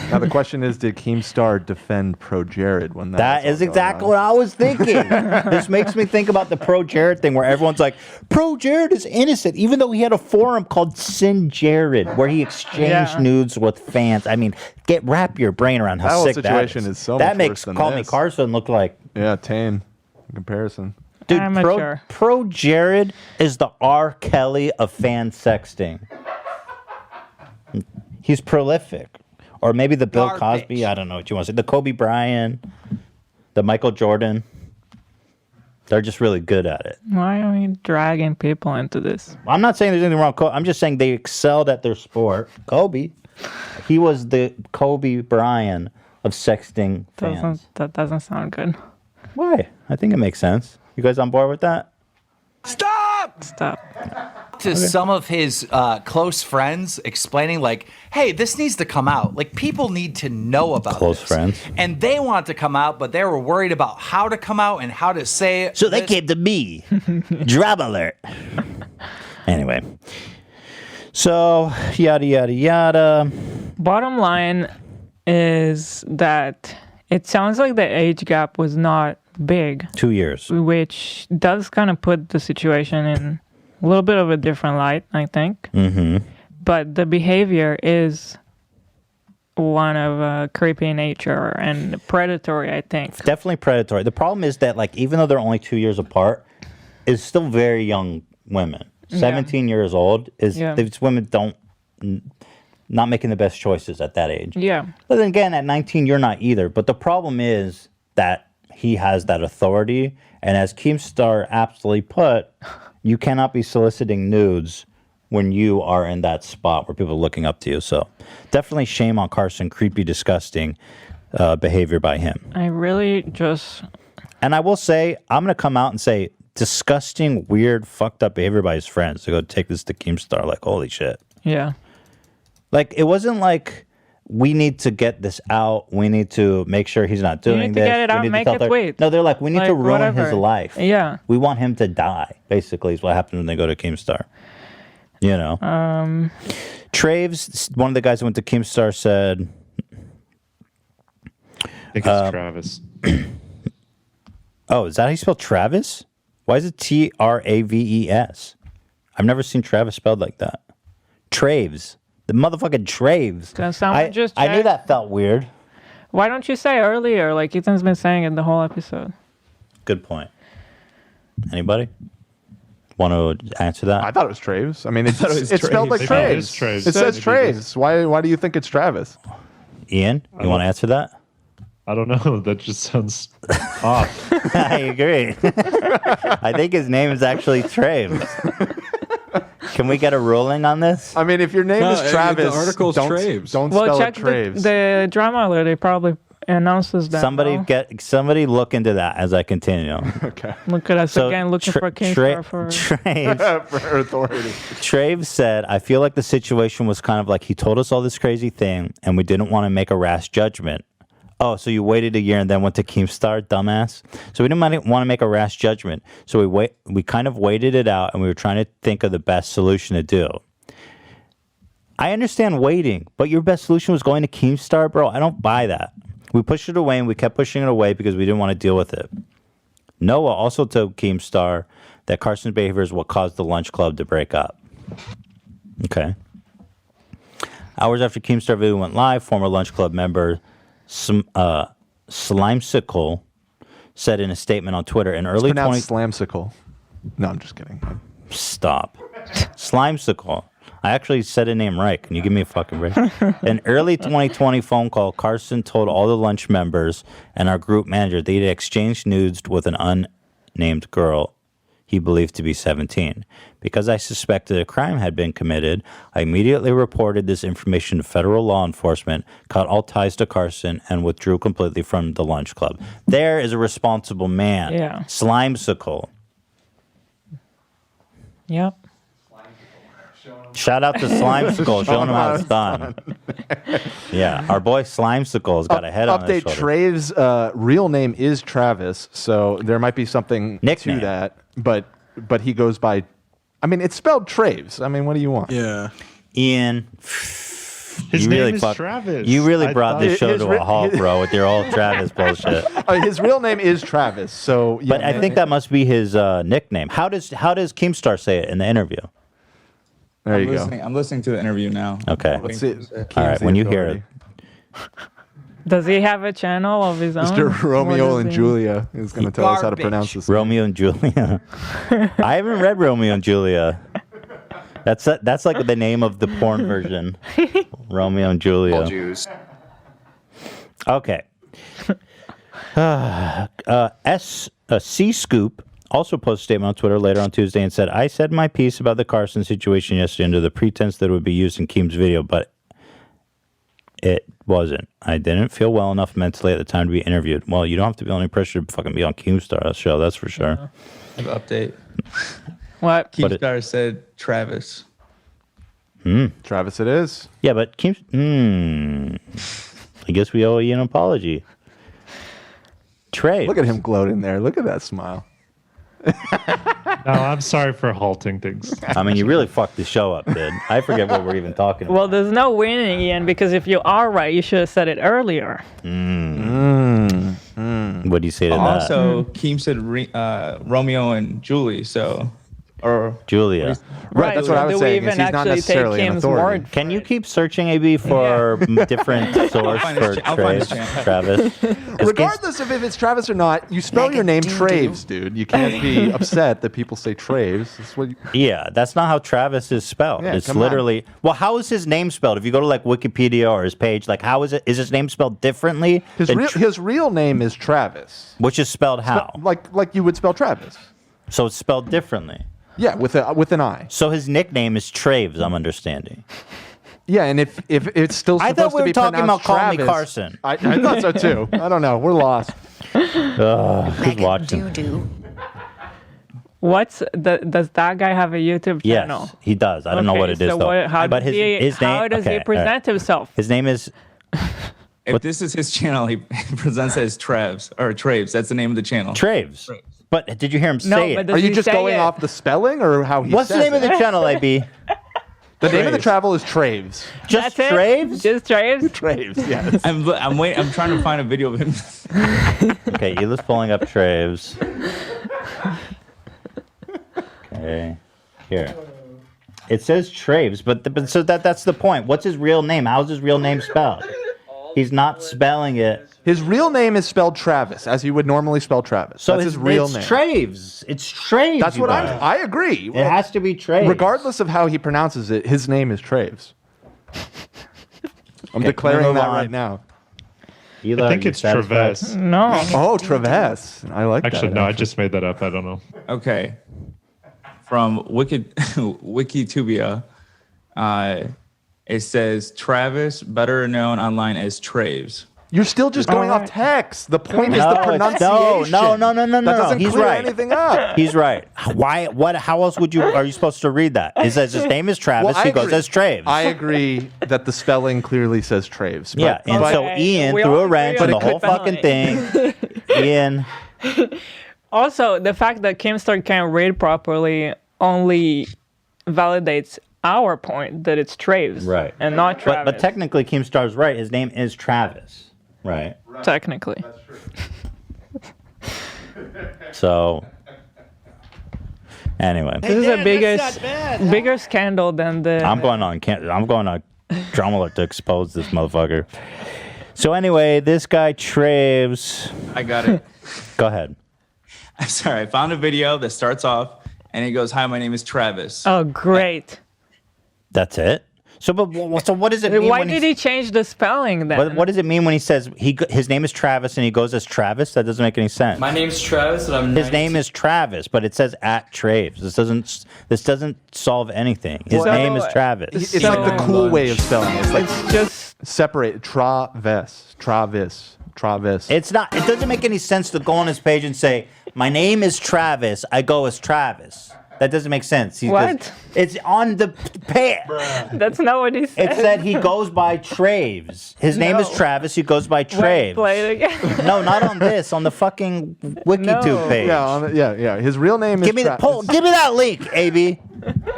S1: Now the question is, did Keemstar defend Pro Jared when
S2: That is exactly what I was thinking. This makes me think about the Pro Jared thing where everyone's like, Pro Jared is innocent, even though he had a forum called Sin Jared where he exchanged nudes with fans. I mean, wrap your brain around how
S1: That whole
S2: sick
S1: situation
S2: that
S1: is so
S2: that
S1: much
S2: makes
S1: worse than
S2: Call Me
S1: this.
S2: Carson look like...
S1: Yeah, tame in comparison.
S2: Dude,
S3: Amateur.
S2: Pro Jared is the R. Kelly of fan sexting. He's prolific. Or maybe the Bill Cosby, I don't know what you want to say. The Kobe Bryant, the Michael Jordan. They're just really good at it.
S3: Why are we dragging people into this?
S2: I'm not saying there's anything wrong with Kobe. I'm just saying they excelled at their sport. Kobe, he was the Kobe Bryant of sexting fans.
S3: That doesn't sound good.
S2: Why? I think it makes sense. You guys on board with that?
S3: Stop.
S9: To some of his close friends, explaining like, hey, this needs to come out. Like, people need to know about
S2: Close
S9: this.
S2: friends.
S9: And they want it to come out, but they were worried about how to come out and how to say it.
S2: So they came to me. Drama alert. Anyway. So, yada, yada, yada.
S3: Bottom line, is that it sounds like the age gap was not big.
S2: 2 years.
S3: Which does kind of put the situation in a little bit of a different light, I think.
S2: Mm-hmm.
S3: But the behavior is one of creepy nature and predatory, I think.
S2: It's definitely predatory. The problem is that, like, even though they're only 2 years apart, it's still very young women. 17 years old these women not making the best choices at that age.
S3: Yeah.
S2: But then again, at 19, you're not either. But the problem is that he has that authority, and as Keemstar aptly put, you cannot be soliciting nudes when you are in that spot where people are looking up to you. So definitely shame on Carson. Creepy, disgusting behavior by him.
S3: I really just...
S2: And I will say, I'm going to come out and say, disgusting, weird, fucked up behavior by his friends to go take this to Keemstar. Like, holy shit.
S3: Yeah.
S2: Like, it wasn't like, we need to get this out. We need to make sure he's not doing this.
S3: You need to get it out, make it tweet.
S2: No, they're like, we need to ruin his life.
S3: Yeah.
S2: We want him to die, basically, is what happens when they go to Keemstar. You know? Traves, one of the guys who went to Keemstar, said...
S12: I think it's Travis.
S2: Oh, is that how you spell Travis? Why is it Traves? I've never seen Travis spelled like that. Traves. The motherfucking Traves.
S3: Can someone just
S2: I knew
S3: check?
S2: that felt weird.
S3: Why don't you say earlier? Like Ethan's been saying it the whole episode.
S2: Good point. Anybody want to answer that?
S1: I thought it was Traves. I mean, it's
S12: Traves.
S1: spelled like
S12: Maybe it is
S1: Traves.
S12: Traves.
S1: It says
S12: Maybe it
S1: Traves. Why do you think it's Travis?
S2: Ian, you want to answer that?
S12: I don't know. That just sounds off.
S2: I agree. I think his name is actually Traves. Can we get a ruling on this?
S1: I mean, if your name is Travis,
S10: the article's
S1: don't
S10: Traves.
S1: spell
S3: check
S1: it Traves.
S3: the drama alert. They probably announces that.
S2: Somebody look into that as I continue.
S1: Okay.
S3: Look at us again, looking for a Keemstar for
S2: Traves.
S1: for authority.
S2: Traves said, I feel like the situation was kind of like he told us all this crazy thing and we didn't want to make a rash judgment. Oh, so you waited a year and then went to Keemstar, dumbass? So we didn't want to make a rash judgment. So we kind of waited it out and we were trying to think of the best solution to do. I understand waiting, but your best solution was going to Keemstar, bro. I don't buy that. We pushed it away and we kept pushing it away because we didn't want to deal with it. Noah also told Keemstar that Carson's behavior is what caused the lunch club to break up. Okay. Hours after Keemstar video went live, former lunch club member Slimesicle said in a statement on Twitter in early 20...
S1: Slamsicle. No, I'm just kidding.
S2: Stop. Slimesicle. I actually said a name right. Can you give me a fucking break? An early 2020 phone call, Carson told all the lunch members and our group manager that he had exchanged nudes with an unnamed girl he believed to be 17. Because I suspected a crime had been committed, I immediately reported this information to federal law enforcement, cut all ties to Carson, and withdrew completely from the lunch club. There is a responsible man.
S3: Yeah.
S2: Slimesicle.
S3: Yep.
S2: Shout out to Slimesicle, showing him how it's done. Yeah, our boy Slimesicle's got a head on his
S1: Update:
S2: shoulder.
S1: Traves' real name is Travis, so there might be something
S2: Nickname.
S1: to that. But he goes by. I mean, it's spelled Traves. I mean, what do you want?
S10: Yeah.
S2: Ian,
S12: His name is Travis.
S2: You really
S12: I
S2: brought this show to a halt, bro, with your old Travis bullshit.
S1: His real name is Travis, so. Yeah,
S2: But I think that must be his nickname. How does Keemstar say it in the interview?
S1: There you
S10: go. I'm listening to the interview now.
S2: Okay.
S1: Let's see.
S2: All right, when you hear it.
S3: Does he have a channel of his own?
S1: Mr. Romeo
S3: What
S1: and
S3: is he?
S1: Julia is going to tell us how to pronounce this.
S2: Romeo and Julia. I haven't read Romeo and Julia. That's like the name of the porn version. Romeo and Julia.
S11: All Jews.
S2: Okay. C Scoop also posted a statement on Twitter later on Tuesday and said, I said my piece about the Carson situation yesterday under the pretense that it would be used in Keem's video, but it wasn't. I didn't feel well enough mentally at the time to be interviewed. Well, you don't have to be under pressure to fucking be on Keemstar's show, that's for sure.
S13: I have an update.
S3: What?
S13: Keemstar said Travis.
S1: Travis it is.
S2: Yeah, but I guess we owe you an apology. Trey.
S1: Look at him gloating there. Look at that smile.
S12: No, I'm sorry for halting things.
S2: I mean, you really fucked the show up, dude. I forget what we're even talking about.
S3: Well, there's no winning, Ian, because if you are right, you should have said it earlier.
S2: What do you say to that?
S13: Also, Keem said Romeo and Julie, so or
S2: Julia.
S1: Right, that's what I was
S3: do we
S1: saying.
S3: even
S1: Is he's not
S3: actually take
S1: necessarily an
S3: Kim's
S1: authority.
S3: word?
S2: Can you keep searching, AB, for different source for
S13: I'll find his
S2: Travis?
S1: Regardless of if it's Travis or not, you spell your name Traves, dude. You can't be upset that people say Traves. That's what
S2: Yeah, that's not how Travis is spelled.
S1: Yeah,
S2: It's
S1: come on.
S2: literally well, how is his name spelled? If you go to like Wikipedia or his page, like how is it? Is his name spelled differently?
S1: his real name is Travis.
S2: Which is spelled how?
S1: Like you would spell Travis.
S2: So it's spelled differently.
S1: Yeah, with an I.
S2: So his nickname is Traves, I'm understanding.
S1: Yeah, and if it's still
S2: I
S1: supposed
S2: thought we
S1: to
S2: were
S1: be
S2: talking about
S1: pronounced
S2: Call Me
S1: Travis,
S2: Carson.
S1: I thought so too. I don't know. We're lost.
S2: Who's watching?
S3: Does that guy have a YouTube channel?
S2: Yes, he does. I don't know what it is
S3: so
S2: though.
S3: how
S2: but his name.
S3: how does
S2: okay,
S3: he present himself?
S2: His name is.
S13: if this is his channel, he presents as Traves. That's the name of the channel.
S2: Traves. But did you hear him say it?
S1: Are you just going off the spelling or how he
S2: What's the
S1: says
S2: name of the
S1: it?
S2: channel, AB?
S1: The name of the travel is Traves.
S2: Just
S3: That's
S2: Traves?
S3: It? Just Traves?
S1: Traves, yes.
S13: I'm waiting. I'm trying to find a video of him.
S2: Okay, Hila's pulling up Traves. Okay, here. It says Traves, but so that's the point. What's his real name? How's his real name spelled? He's not spelling it.
S1: His real name is spelled Travis, as you would normally spell Travis.
S2: So
S1: that's his real name.
S2: It's Traves. It's Traves.
S1: That's what I agree.
S2: It has to be Traves.
S1: Regardless of how he pronounces it, his name is Traves. I'm declaring
S2: move
S1: that
S2: on.
S1: right now.
S2: Hila,
S12: I think
S2: you
S12: it's
S2: satisfied?
S12: Travis.
S3: No.
S1: Oh, Traves. I like
S12: Actually,
S1: that.
S12: no, I just made that up. I don't know.
S13: Okay. From Wikitubia, it says Travis, better known online as Traves.
S1: You're still just going off text. The point is the pronunciation.
S2: No.
S1: That doesn't
S2: He's
S1: clear
S2: right.
S1: anything up.
S2: He's right. Why? What? How else are you supposed to read that? It says his name is Travis.
S1: Well, I
S2: he goes
S1: agree.
S2: as Traves.
S1: I agree that the spelling clearly says Traves.
S2: Yeah, and so Ian
S3: We
S2: threw
S3: all
S2: a wrench
S3: agree
S2: on
S3: on
S2: the whole
S3: the
S2: fucking thing. Ian.
S3: Also, the fact that Kimstar can't read properly only validates our point that it's Traves,
S2: Right.
S3: and not Travis.
S2: But technically, Keemstar's right. His name is Travis. Right.
S3: Technically.
S2: So. Anyway.
S3: This is a bigger scandal than the.
S2: I'm going on Drama to expose this motherfucker. So anyway, this guy Traves.
S13: I got it.
S2: Go ahead.
S13: I'm sorry. I found a video that starts off and he goes, "Hi, my name is Travis."
S3: Oh, great.
S2: That's it. So, so what does it mean?
S3: Why did he change the spelling then?
S2: What does it mean when he says his name is Travis and he goes as Travis? That doesn't make any sense.
S14: My name's Travis, and I'm
S2: His name is Travis, but it says at Traves. This doesn't solve anything. His name is Travis.
S1: It's like the cool way of spelling it. It's like
S3: It's just
S1: separate. Travis.
S2: It's not. It doesn't make any sense to go on his page and say, "My name is Travis. I go as Travis." That doesn't make sense.
S3: What?
S2: It's on the page.
S3: That's not what he said.
S2: It said he goes by Traves. His name is
S3: No.
S2: Travis. He goes by
S3: Wait,
S2: Traves.
S3: play it again.
S2: No, not on this. On the fucking WikiTube
S3: No.
S2: page.
S1: Yeah. His real name is
S2: Give me give me that link, AB.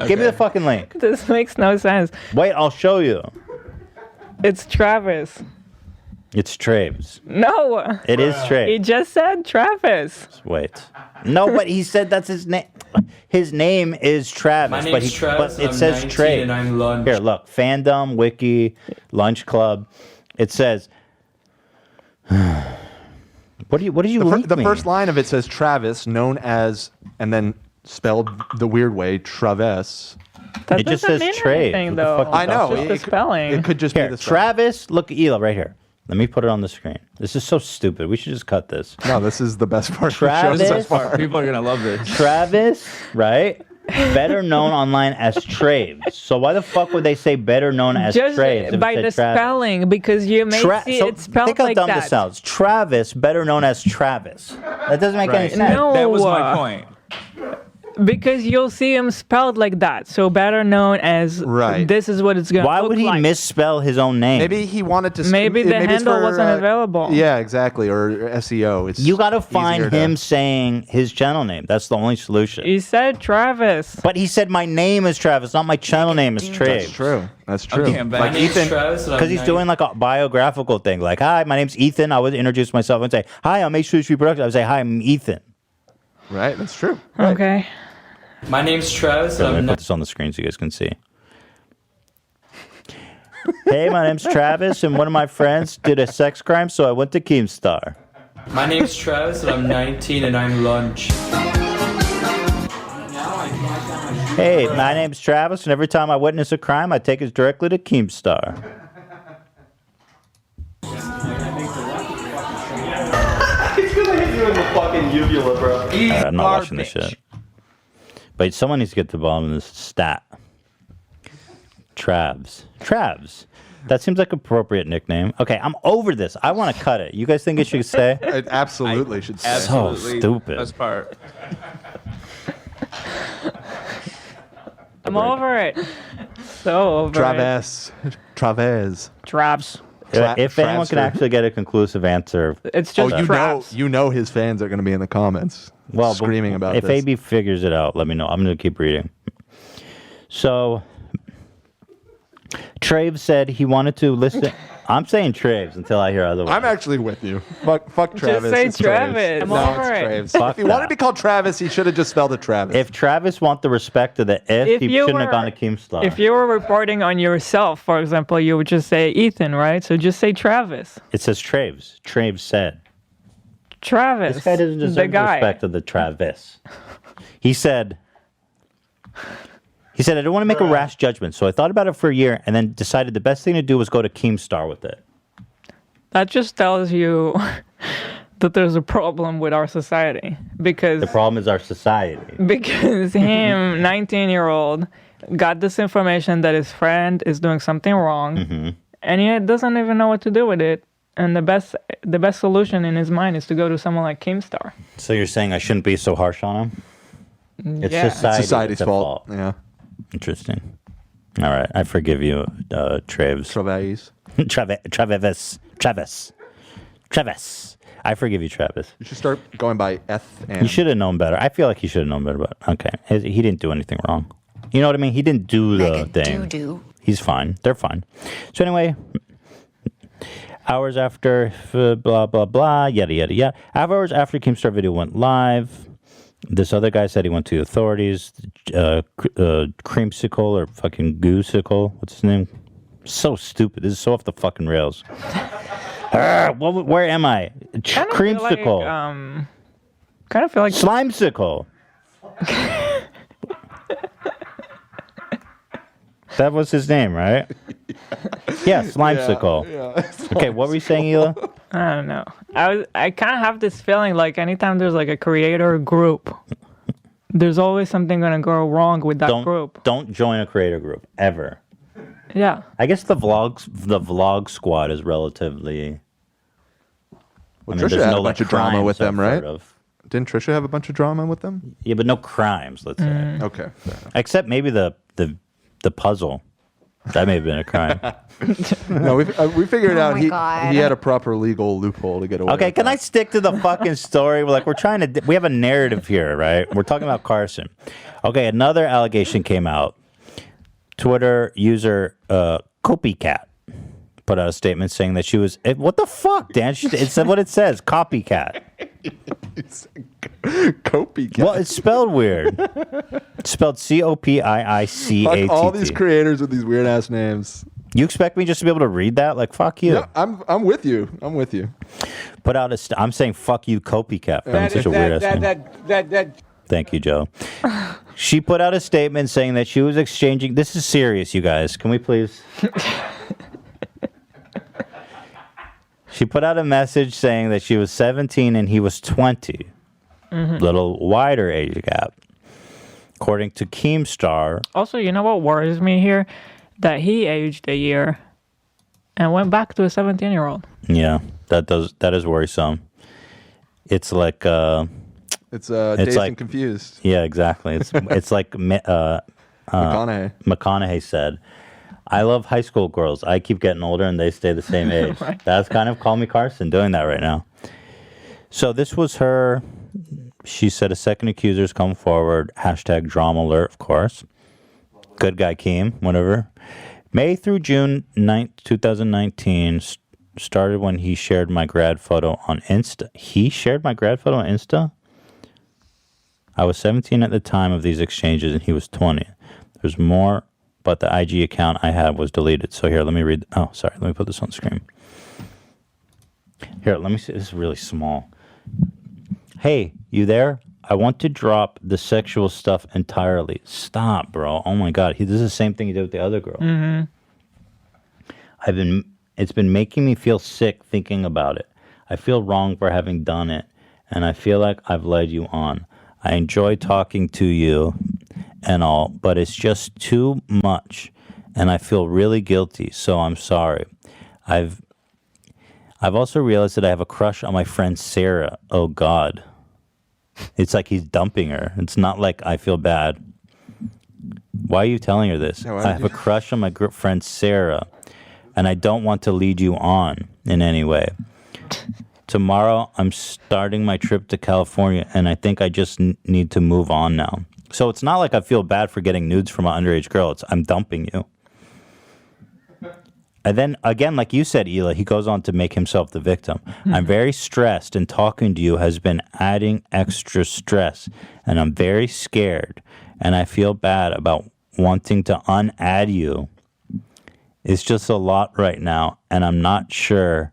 S2: Give me the fucking link.
S3: This makes no sense.
S2: Wait, I'll show you.
S3: It's Travis.
S2: It's Traves.
S3: No.
S2: It is Traves.
S3: He just said Travis.
S2: Wait. No, but he said that's his name. His name is Travis,
S14: My
S2: but
S14: name's Travis,
S2: but it
S14: I'm
S2: says
S14: 19
S2: Traves.
S14: and I'm Lunch.
S2: Here, look, Fandom, Wiki, Lunch Club. It says. What did you link
S1: The
S2: me?
S1: first line of it says Travis, known as, and then spelled the weird way, Travis.
S3: That
S2: It just
S3: doesn't
S2: says
S3: mean
S2: Traves.
S3: anything,
S2: What the
S3: though.
S2: fuck is
S1: I know.
S3: It's just the spelling.
S1: It could just
S2: Here,
S1: be the spelling.
S2: Travis. Look at Ela right here. Let me put it on the screen. This is so stupid. We should just cut this.
S1: No, this is the best part
S2: Travis.
S1: of the show so far.
S13: People are gonna love this.
S2: Travis, right? Better known online as Traves. So why the fuck would they say better known as
S3: Just
S2: Traves? if it
S3: by
S2: said
S3: the
S2: Travis?
S3: spelling, because you may see
S2: So
S3: it spelled
S2: think how
S3: like
S2: dumb
S3: that.
S2: this sounds. Travis, better known as Travis. That doesn't make any sense.
S3: No.
S13: That was my point.
S3: Because you'll see him spelled like that, so better known as this is what it's going to look like.
S2: Why would he misspell his own name?
S1: Maybe he wanted to.
S3: Maybe the handle wasn't available.
S1: Yeah, exactly. Or SEO. It's
S2: you got to find
S1: easier
S2: him saying his channel name. That's the only solution.
S3: He said Travis.
S2: But he said my name is Travis, not my channel name is Travis.
S1: That's true. That's true.
S13: Okay, I'm back.
S1: Like
S13: My name's
S1: Ethan,
S2: because he's doing like a biographical thing. Like, hi, my name's Ethan. I would introduce myself and say, hi, I'm H3 Production. I would say, hi, I'm Ethan.
S1: Right. That's true.
S3: Okay.
S14: My name's Travis.
S2: Let me put this on the screen so you guys can see. Hey, my name's Travis, and one of my friends did a sex crime, so I went to Keemstar.
S14: My name's Travis, and I'm 19, and I'm lunch.
S2: Hey, my name's Travis, and every time I witness a crime, I take it directly to Keemstar.
S15: He's gonna hit you in the fucking uvula, bro.
S2: I'm not watching this shit. But someone needs to get to the bottom of this stat. Travs. That seems like an appropriate nickname. Okay, I'm over this. I want to cut it. You guys think it should say?
S1: It absolutely should say.
S2: So stupid.
S13: Best part.
S3: I'm over it. So over
S1: Travis.
S3: Travs.
S2: If anyone can actually get a conclusive answer.
S3: It's just
S1: you know his fans are going to be in the comments screaming about
S2: if
S1: this.
S2: AB figures it out, let me know. I'm going to keep reading. So, Traves said he wanted to listen. I'm saying Traves until I hear otherwise.
S1: I'm actually with you. Fuck Travis.
S3: say
S1: It's
S3: Travis. I'm
S1: No,
S3: over
S1: it's
S3: it.
S1: Traves.
S2: Fuck
S1: If he wanted
S2: that.
S1: to be called Travis, he should have just spelled it Travis.
S2: If Travis want the respect of the if he shouldn't have gone to Keemstar.
S3: If you were reporting on yourself, for example, you would just say Ethan, right? So just say Travis.
S2: It says Traves. Traves said.
S3: Travis.
S2: This guy doesn't
S3: the
S2: deserve the
S3: guy.
S2: respect of the Travis. He said, I didn't want to make a rash judgment, so I thought about it for a year and then decided the best thing to do was go to Keemstar with it.
S3: That just tells you that there's a problem with our society because
S2: The problem is our society.
S3: because him, 19-year-old, got this information that his friend is doing something wrong,
S2: Mm-hmm.
S3: and he doesn't even know what to do with it. And the best solution in his mind is to go to someone like Keemstar.
S2: So you're saying I shouldn't be so harsh on him? It's
S3: Yeah.
S2: society.
S1: Society's
S2: it's a
S1: fault. Yeah.
S2: Interesting. All right, I forgive you, Traves. Travis. I forgive you, Travis.
S1: You should start going by F and.
S2: You should have known better. I feel like he should have known better, but okay. He didn't do anything wrong. You know what I mean? He didn't do the thing. He's fine. They're fine. So anyway, hours after blah, blah, blah, yada, yada, yada. Hours after Keemstar video went live, this other guy said he went to the authorities. Creamsicle or fucking Goosicle. What's his name? So stupid. This is so off the fucking rails. Where am I? Creamsicle.
S3: Kind of feel like
S2: Slimesicle. That was his name, right? Yeah, Slimesicle.
S1: Yeah.
S2: Okay, what were you saying, Hila?
S3: I don't know. I kind of have this feeling like anytime there's like a creator group, there's always something gonna go wrong with that group.
S2: Don't join a creator group ever.
S3: Yeah.
S2: I guess the vlog squad is relatively.
S1: Well, Trisha had a bunch of drama with them, right?
S2: Of.
S1: Didn't Trisha have a bunch of drama with them?
S2: Yeah, but no crimes. Let's say.
S1: Okay. Fair enough.
S2: Except maybe the puzzle. That may have been a crime.
S1: No, we figured out
S5: my God.
S1: he had a proper legal loophole to get away.
S2: Okay,
S1: with
S2: can
S1: that.
S2: I stick to the fucking story? We're trying to. We have a narrative here, right? We're talking about Carson. Okay, another allegation came out. Twitter user Copycat put out a statement saying that she was. What the fuck, Dan? It said what it says. Copycat.
S1: Copycat.
S2: Well, it's spelled weird. It's spelled COPIICAT.
S1: Fuck all these creators with these weird ass names.
S2: You expect me just to be able to read that? Like, fuck you.
S1: Yeah, I'm with you. I'm with you.
S2: Put out a. I'm saying fuck you, Copycat. For having such a weird ass name. Thank you, Joe. She put out a statement saying that she was exchanging. This is serious, you guys. Can we please? She put out a message saying that she was 17 and he was 20. Little wider age gap. According to Keemstar.
S3: Also, you know what worries me here? That he aged a year and went back to a 17-year-old.
S2: Yeah, that is worrisome. It's like
S1: It's Dazed
S2: like,
S1: and Confused.
S2: Yeah, exactly. It's like McConaughey said, I love high school girls. I keep getting older and they stay the same age.
S3: Right.
S2: That's kind of Call Me Carson doing that right now. So this was her. She said a second accuser's come forward. Hashtag drama alert, of course. Good guy Keem, whatever. May through June 9th, 2019 started when he shared my grad photo on Insta. He shared my grad photo on Insta? I was 17 at the time of these exchanges and he was 20. There's more, but the IG account I had was deleted. So here, let me read. Oh, sorry. Let me put this on screen. Here, let me see. This is really small. Hey, you there? I want to drop the sexual stuff entirely. Stop, bro. Oh my God. This is the same thing he did with the other girl.
S3: Mm-hmm.
S2: It's been making me feel sick thinking about it. I feel wrong for having done it, and I feel like I've led you on. I enjoy talking to you and all, but it's just too much, and I feel really guilty, so I'm sorry. I've also realized that I have a crush on my friend Sarah. Oh, God. It's like he's dumping her. It's not like I feel bad. Why are you telling her this? I have a crush on my friend Sarah, and I don't want to lead you on in any way. Tomorrow, I'm starting my trip to California, and I think I just need to move on now. So it's not like I feel bad for getting nudes from an underage girl. It's I'm dumping you. And then, again, like you said, Hila, he goes on to make himself the victim. I'm very stressed, and talking to you has been adding extra stress, and I'm very scared, and I feel bad about wanting to unadd you. It's just a lot right now, and I'm not sure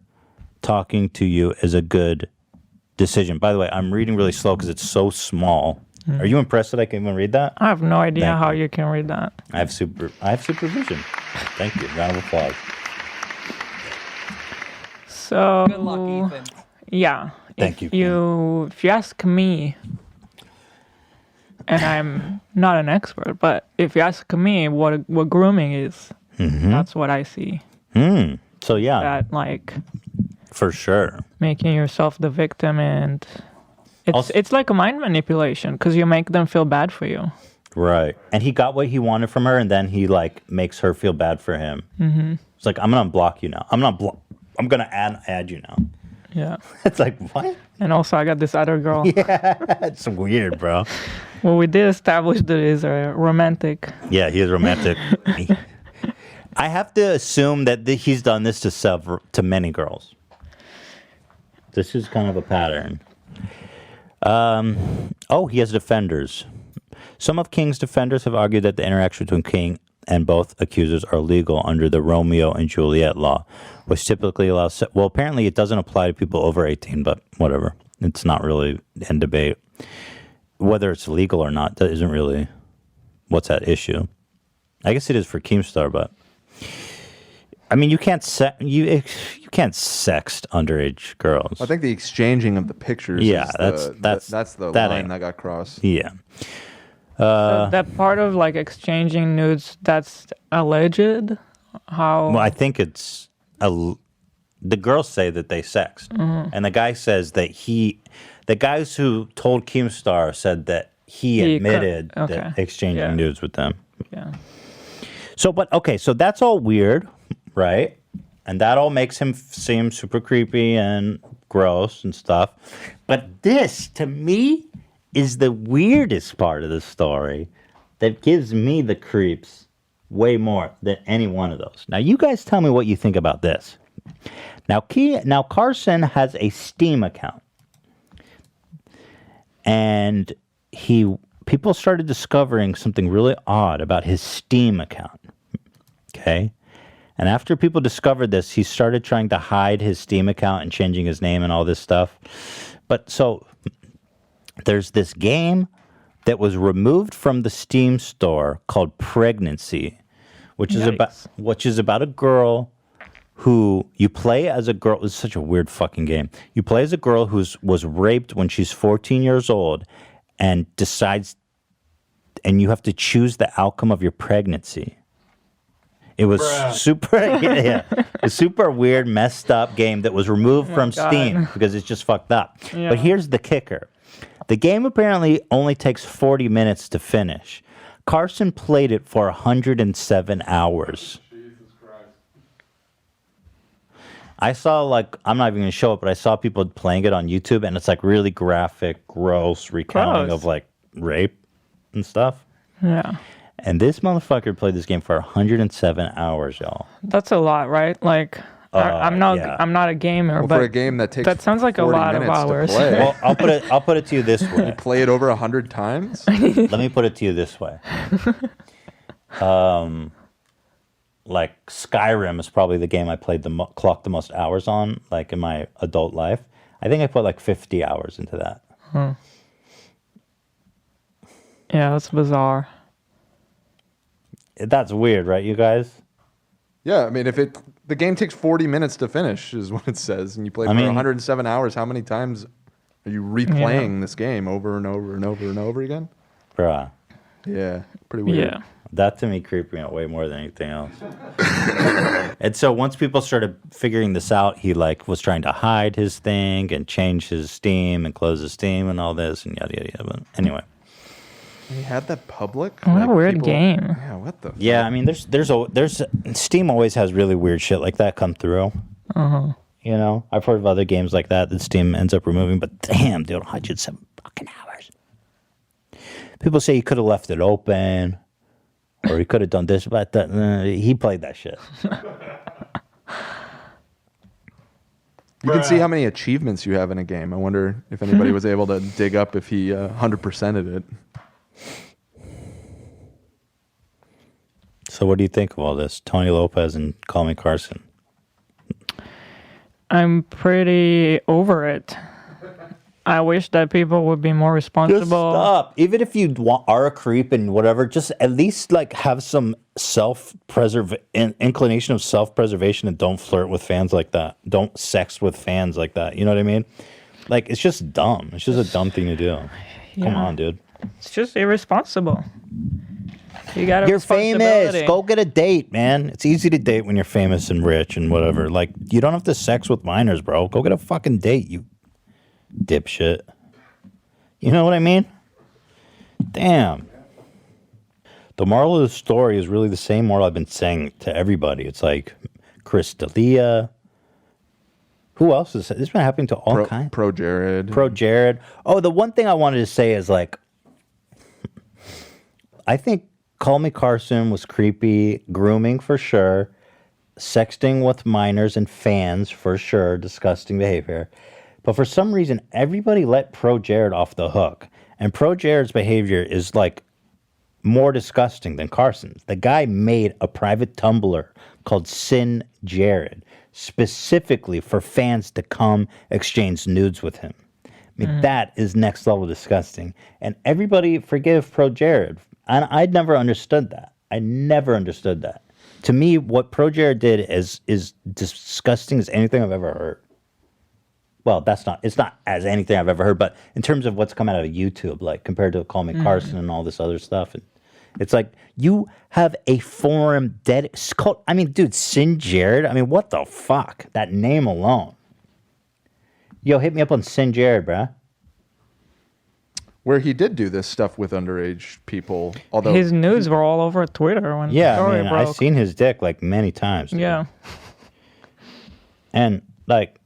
S2: talking to you is a good decision. By the way, I'm reading really slow because it's so small. Are you impressed that I can even read that?
S3: I have no idea how you can read that.
S2: I have supervision. Thank you. Round of applause.
S3: So
S9: Good luck, Ethan.
S3: Yeah.
S2: Thank
S3: If you ask me, and I'm not an expert, but if you ask me what grooming is, that's what I see.
S2: So yeah,
S3: That like
S2: for sure.
S3: making yourself the victim, and it's like a mind manipulation because you make them feel bad for you.
S2: Right. And he got what he wanted from her, and then he like makes her feel bad for him.
S3: Mm-hmm.
S2: It's like, I'm gonna block you now. I'm gonna add you now.
S3: Yeah.
S2: It's like, what?
S3: And also, I got this other girl.
S2: Yeah, it's weird, bro.
S3: Well, we did establish that he's a romantic.
S2: Yeah, he is romantic. I have to assume that he's done this to many girls. This is kind of a pattern. He has defenders. Some of King's defenders have argued that the interaction between King and both accusers are legal under the Romeo and Juliet law, which typically allows... Well, apparently it doesn't apply to people over 18, but whatever. It's not really in debate. Whether it's legal or not, that isn't really... What's that issue? I guess it is for Keemstar, but... I mean, you can't you can't sext underage girls.
S1: I think the exchanging of the pictures.
S2: Yeah,
S1: is that's the line that got crossed.
S2: Yeah.
S3: So that part of like exchanging nudes, that's alleged. How?
S2: Well, I think it's the girls say that they sexed, and the guy says that the guys who told Keemstar said that he admitted that exchanging nudes with them.
S3: Yeah.
S2: So, so that's all weird, right? And that all makes him seem super creepy and gross and stuff. But this, to me, is the weirdest part of the story that gives me the creeps way more than any one of those. Now, you guys tell me what you think about this. Now, Carson has a Steam account. And people started discovering something really odd about his Steam account. Okay? And after people discovered this, he started trying to hide his Steam account and changing his name and all this stuff. But so there's this game that was removed from the Steam store called Pregnancy, which is about a girl who you play as a girl. It's such a weird fucking game. You play as a girl was raped when she's 14 years old and and you have to choose the outcome of your pregnancy. It was a super weird, messed up game that was removed from Steam because it's just fucked up. Yeah. But here's the kicker. The game apparently only takes 40 minutes to finish. Carson played it for 107 hours. I saw, like, I'm not even going to show it, but I saw people playing it on YouTube, and it's, like, really graphic, gross recounting of, like, rape and stuff.
S3: Yeah.
S2: And this motherfucker played this game for 107 hours, y'all.
S3: That's a lot, right? Like, I'm not a gamer,
S1: Well,
S3: but
S1: for a game that takes
S3: that sounds like a
S1: 40
S3: lot of
S1: minutes to
S3: hours.
S1: play.
S2: Well, I'll put it to you this way.
S1: You play it over 100 times?
S2: Let me put it to you this way. Like Skyrim is probably the game I played clocked the most hours on, like in my adult life. I think I put like 50 hours into that.
S3: Yeah, that's bizarre.
S2: That's weird, right, you guys?
S1: Yeah, I mean, if the game takes 40 minutes to finish, is what it says, and you play for 107 hours, how many times are you replaying this game over and over and over and over again?
S2: Bruh.
S1: Yeah, pretty weird.
S3: Yeah.
S2: That to me creeped me out way more than anything else. And so once people started figuring this out, he like was trying to hide his thing and change his Steam and close his Steam and all this and yada yada yada. But anyway.
S1: He had that public?
S3: What a weird game.
S1: Yeah, what the?
S2: Yeah, I mean, there's Steam always has really weird shit like that come through.
S3: Uh-huh.
S2: You know, I've heard of other games like that Steam ends up removing, but damn, dude, 107 fucking hours. People say he could have left it open, or he could have done this, but he played that shit.
S1: You can see how many achievements you have in a game. I wonder if anybody was able to dig up if he 100%ed it.
S2: So what do you think of all this? Tony Lopez and Call Me Carson.
S3: I'm pretty over it. I wish that people would be more responsible.
S2: Just stop. Even if you are a creep and whatever, just at least like have some inclination of self-preservation and don't flirt with fans like that. Don't sex with fans like that. You know what I mean? Like, it's just dumb. It's just a dumb thing to do.
S3: Yeah.
S2: Come on, dude.
S3: It's just irresponsible. You got
S2: You're famous. Go get a date, man. It's easy to date when you're famous and rich and whatever. Like, you don't have to sex with minors, bro. Go get a fucking date, you dipshit. You know what I mean? Damn. The moral of the story is really the same moral I've been saying to everybody. It's like Chris D'Elia. Who else is this? Has been happening to all kinds.
S1: Pro Jared.
S2: Pro Jared. Oh, the one thing I wanted to say is like, I think Call Me Carson was creepy, grooming for sure, sexting with minors and fans for sure, disgusting behavior. But for some reason, everybody let Pro Jared off the hook. And Pro Jared's behavior is like more disgusting than Carson's. The guy made a private Tumblr called Sin Jared, specifically for fans to come exchange nudes with him. I mean, that is next level disgusting. And everybody forgive Pro Jared. And I'd never understood that. I never understood that. To me, what Pro Jared did is disgusting as anything I've ever heard. Well, it's not as anything I've ever heard, but in terms of what's come out of YouTube, like compared to Call Me Carson and all this other stuff. And it's like, you have a forum dude, Sin Jared. I mean, what the fuck? That name alone. Yo, hit me up on Sin Jared, bruh.
S1: Where he did do this stuff with underage people. Although
S3: his nudes were all over Twitter when the story broke.
S2: I've seen his dick like many times. Dude.
S3: Yeah.
S2: And like,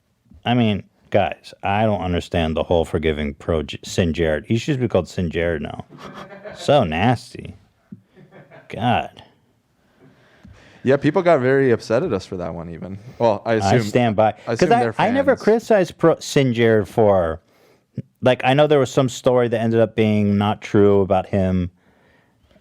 S2: I mean, guys, I don't understand the whole forgiving Sin Jared. He should be called Sin Jared now. So nasty. God.
S1: Yeah, people got very upset at us for that one even. Well, I assume.
S2: I stand by. Because I never criticized Sin Jared for... Like, I know there was some story that ended up being not true about him.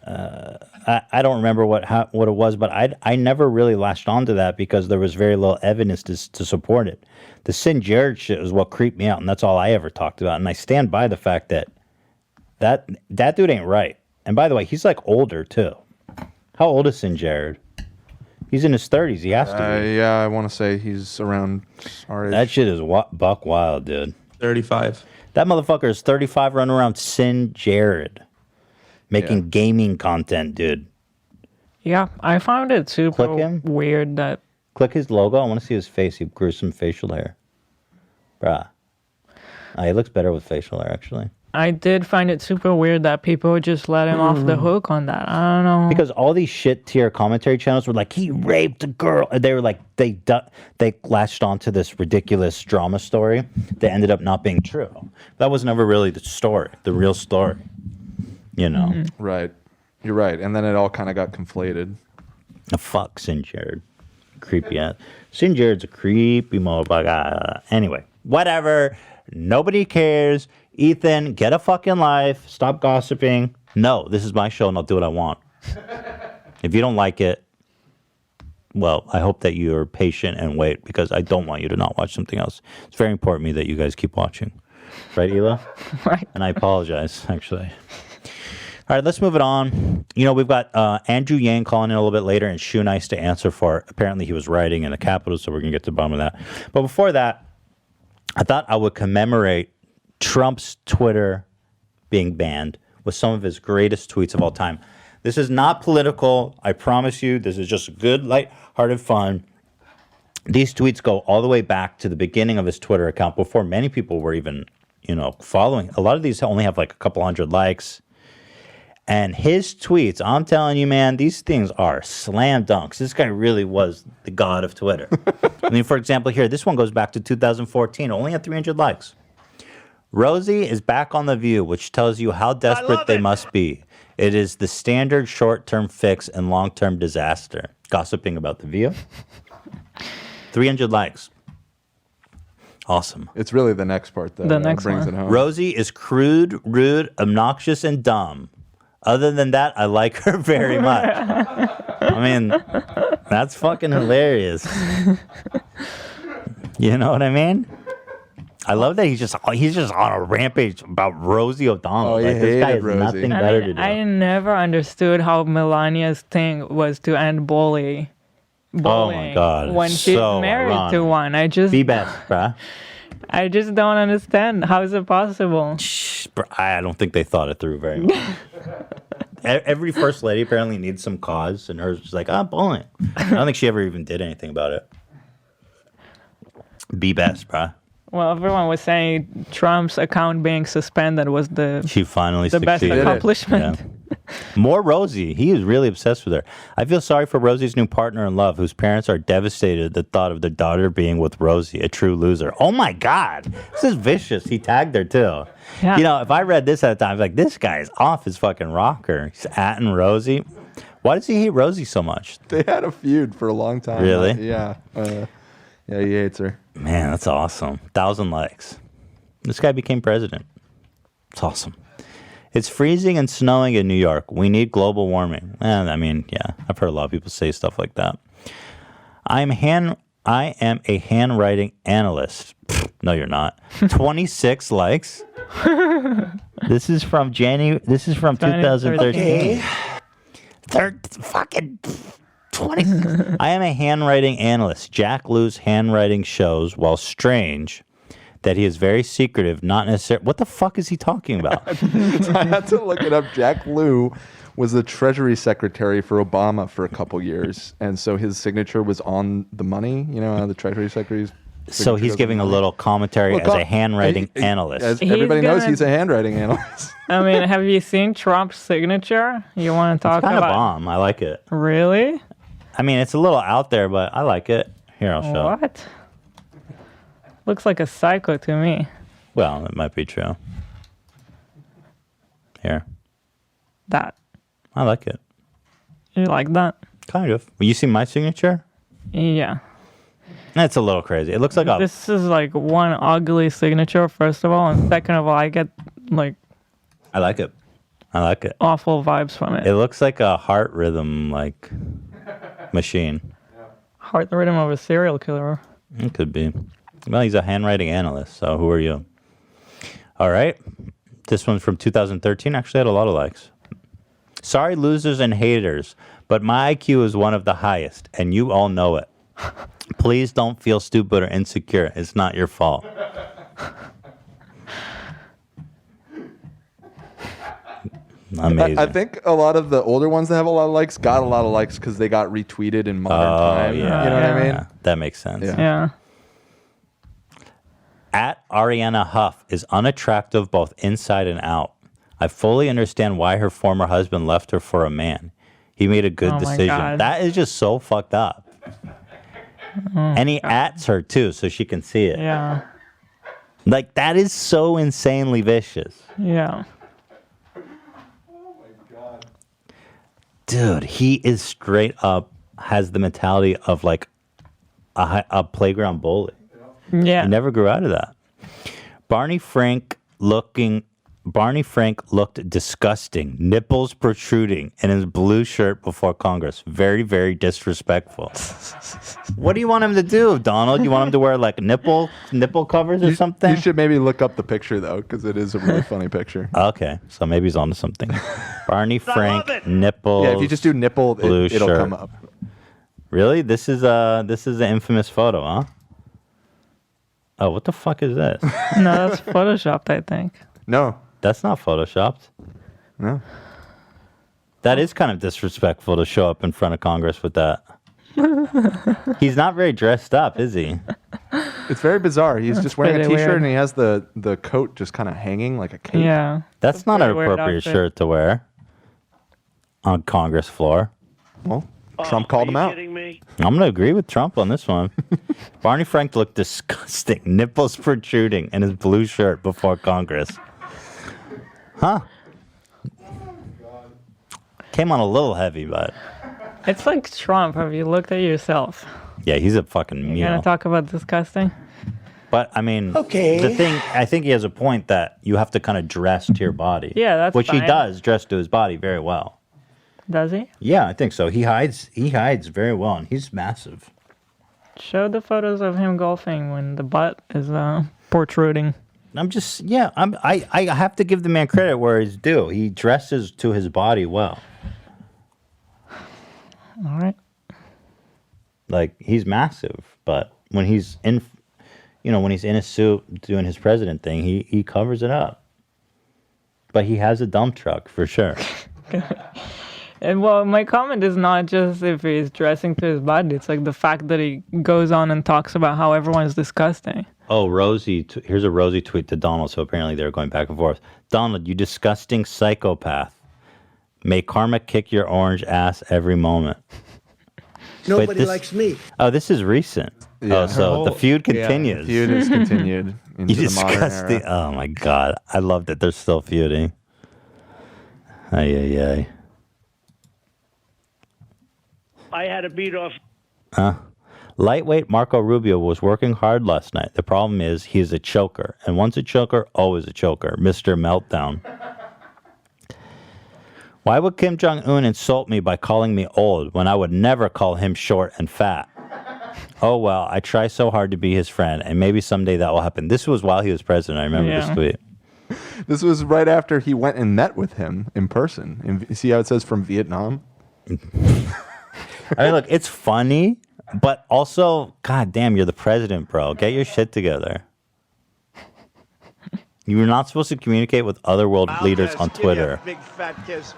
S2: I don't remember what it was, but I never really latched onto that because there was very little evidence to support it. The Sin Jared shit is what creeped me out, and that's all I ever talked about. And I stand by the fact that dude ain't right. And by the way, he's like older too. How old is Sin Jared? He's in his 30s. He has to be.
S1: Yeah, I want to say he's around our age.
S2: That shit is buck wild, dude.
S13: 35.
S2: That motherfucker is 35 running around Sin Jared. Making gaming content, dude.
S3: Yeah, I found it super weird that...
S2: Click his logo. I want to see his face. He grew some facial hair. Bruh. He looks better with facial hair, actually.
S3: I did find it super weird that people just let him off the hook on that. I don't know.
S2: Because all these shit tier commentary channels were like, he raped a girl. And they were like, they latched onto this ridiculous drama story that ended up not being true. That was never really the story, the real story. You know?
S1: Right. You're right. And then it all kind of got conflated.
S2: Fuck Sinjared. Creepy ass. Sinjared's a creepy motherfucker. Anyway, whatever. Nobody cares. Ethan, get a fucking life. Stop gossiping. No, this is my show and I'll do what I want. If you don't like it, well, I hope that you're patient and wait because I don't want you to not watch something else. It's very important to me that you guys keep watching. Right, Hila?
S3: Right.
S2: And I apologize, actually. All right, let's move it on. You know, we've got Andrew Yang calling in a little bit later and Shoe Nice to answer for. Apparently, he was writing in the Capitol, so we're going to get to the bottom of that. But before that, I thought I would commemorate Trump's Twitter being banned with some of his greatest tweets of all time. This is not political. I promise you. This is just good, light-hearted fun. These tweets go all the way back to the beginning of his Twitter account before many people were even, following. A lot of these only have like a couple hundred likes. And his tweets, I'm telling you, man, these things are slam dunks. This guy really was the god of Twitter. I mean, for example, here, this one goes back to 2014. Only had 300 likes. Rosie is back on The View, which tells you how desperate they must be. It is the standard short-term fix and long-term disaster. Gossiping about The View. 300 likes. Awesome.
S1: It's really the next part that brings it home.
S2: Rosie is crude, rude, obnoxious, and dumb. Other than that, I like her very much. I mean, that's fucking hilarious. You know what I mean? I love that he's just on a rampage about Rosie O'Donnell.
S1: Oh,
S2: like, this guy has nothing better to do.
S3: I never understood how Melania's thing was to end bullying.
S2: Oh my God.
S3: When she's married to one.
S2: Be best, bruh.
S3: I just don't understand. How is it possible?
S2: I don't think they thought it through very much. Every first lady apparently needs some cause, and hers was like, bullying. I don't think she ever even did anything about it. Be best, bruh.
S3: Well, everyone was saying Trump's account being suspended was
S2: she finally
S3: the best
S2: succeeded.
S3: accomplishment.
S2: Yeah. More Rosie. He is really obsessed with her. I feel sorry for Rosie's new partner in love, whose parents are devastated at the thought of their daughter being with Rosie, a true loser. Oh my God. This is vicious. He tagged her too.
S3: Yeah.
S2: If I read this at the time, I was like, this guy is off his fucking rocker. He's atting Rosie. Why does he hate Rosie so much?
S1: They had a feud for a long time.
S2: Really?
S1: Yeah. Yeah, he hates her.
S2: Man, that's awesome. 1,000 likes. This guy became president. It's awesome. It's freezing and snowing in New York. We need global warming. And I've heard a lot of people say stuff like that. I am a handwriting analyst. No, you're not. 26 likes. This is from January. This is from 2013. Fucking 26. I am a handwriting analyst. Jack Lou's handwriting shows, while strange, that he is very secretive, not necessarily. What the fuck is he talking about?
S1: I had to look it up. Jack Lew was the Treasury Secretary for Obama for a couple years, and so his signature was on the money. You know, the Treasury Secretary's.
S2: So he's giving a little commentary as a handwriting analyst.
S1: As everybody knows, he's a handwriting analyst.
S3: I mean, have you seen Trump's signature? You want to talk
S2: It's kind
S3: about
S2: of bomb. I like it.
S3: Really?
S2: I mean, it's a little out there, but I like it. Here, I'll show.
S3: What? Looks like a psycho to me.
S2: Well, it might be true. Here.
S3: That.
S2: I like it.
S3: You like that?
S2: Kind of. Will you see my signature?
S3: Yeah.
S2: That's a little crazy. It looks like a...
S3: This is like one ugly signature, first of all. And second of all, I get like...
S2: I like it. I like it.
S3: Awful vibes from it.
S2: It looks like a heart rhythm, like, machine.
S3: Heart rhythm of a serial killer.
S2: It could be. Well, he's a handwriting analyst, so who are you? All right. This one's from 2013. Actually had a lot of likes. Sorry, losers and haters, but my IQ is one of the highest, and you all know it. Please don't feel stupid or insecure. It's not your fault. Amazing.
S1: I think a lot of the older ones that have a lot of likes got a lot of likes because they got retweeted in modern time.
S2: Yeah.
S1: You know what I mean?
S2: Yeah. That makes sense.
S3: Yeah.
S2: At Ariana Huff is unattractive both inside and out. I fully understand why her former husband left her for a man. He made a good
S3: Oh my
S2: decision.
S3: God.
S2: That is just so fucked up. And he ats her too, so she can see it.
S3: Yeah.
S2: Like, that is so insanely vicious.
S3: Yeah.
S2: Dude, he is straight up, has the mentality of like a playground bully.
S3: Yeah.
S2: He never grew out of that. Barney Frank looked disgusting, nipples protruding in his blue shirt before Congress. Very, very disrespectful. What do you want him to do, Donald? You want him to wear like nipple covers or something?
S1: You should maybe look up the picture though, because it is a really funny picture.
S2: Okay, so maybe he's onto something. Barney Frank nipples.
S1: Yeah, if you just do nipple,
S2: blue
S1: it'll
S2: shirt.
S1: come up.
S2: Really? This is an infamous photo, huh? Oh, what the fuck is this?
S3: No, that's photoshopped, I think.
S1: No.
S2: That's not photoshopped.
S1: No.
S2: That is kind of disrespectful to show up in front of Congress with that. He's not very dressed up, is he?
S1: It's very bizarre. He's just wearing a
S3: pretty
S1: t-shirt
S3: weird.
S1: and he has the coat just kind of hanging like a cape.
S3: Yeah.
S2: That's not an
S3: pretty weird
S2: appropriate
S3: outfit.
S2: shirt to wear on Congress floor.
S1: Well, Trump called him out.
S4: Kidding me?
S2: I'm going to agree with Trump on this one. Barney Frank looked disgusting, nipples protruding in his blue shirt before Congress. Huh? Came on a little heavy, but
S3: It's like Trump. Have you looked at yourself?
S2: yeah, he's a fucking
S3: You're
S2: mule.
S3: gonna talk about disgusting?
S2: But I mean, the thing, I think he has a point that you have to kind of dress to your body.
S3: Yeah, that's
S2: which he
S3: fine.
S2: does dress to his body very well.
S3: Does he?
S2: Yeah, I think so. He hides very well, and he's massive.
S3: Show the photos of him golfing when the butt is protruding.
S2: I have to give the man credit where he's due. He dresses to his body well.
S3: All right.
S2: Like, he's massive, but when he's in a suit doing his president thing, he covers it up. But he has a dump truck for sure.
S3: And well, my comment is not just if he's dressing to his body. It's like the fact that he goes on and talks about how everyone's disgusting.
S2: Oh, Rosie, here's a Rosie tweet to Donald, so apparently they're going back and forth. Donald, you disgusting psychopath. May karma kick your orange ass every moment.
S16: Nobody likes me.
S2: Oh, this is recent.
S1: Yeah.
S2: Oh, so the feud continues.
S1: The feud is continued into
S2: You
S1: the modern
S2: disgusting.
S1: era.
S2: Oh, my God. I love that they're still feuding. Ay, ay, ay.
S4: I had to beat off.
S2: Lightweight Marco Rubio was working hard last night. The problem is he's a choker. And once a choker, always a choker. Mr. Meltdown. Why would Kim Jong-un insult me by calling me old when I would never call him short and fat? Oh, well, I try so hard to be his friend, and maybe someday that will happen. This was while he was president. I remember this tweet.
S1: This was right after he went and met with him in person. And see how it says from Vietnam?
S2: I mean, look, it's funny, but also, god damn, you're the president, bro. Get your shit together. You're not supposed to communicate with other world leaders on Twitter.
S16: Big fat kiss.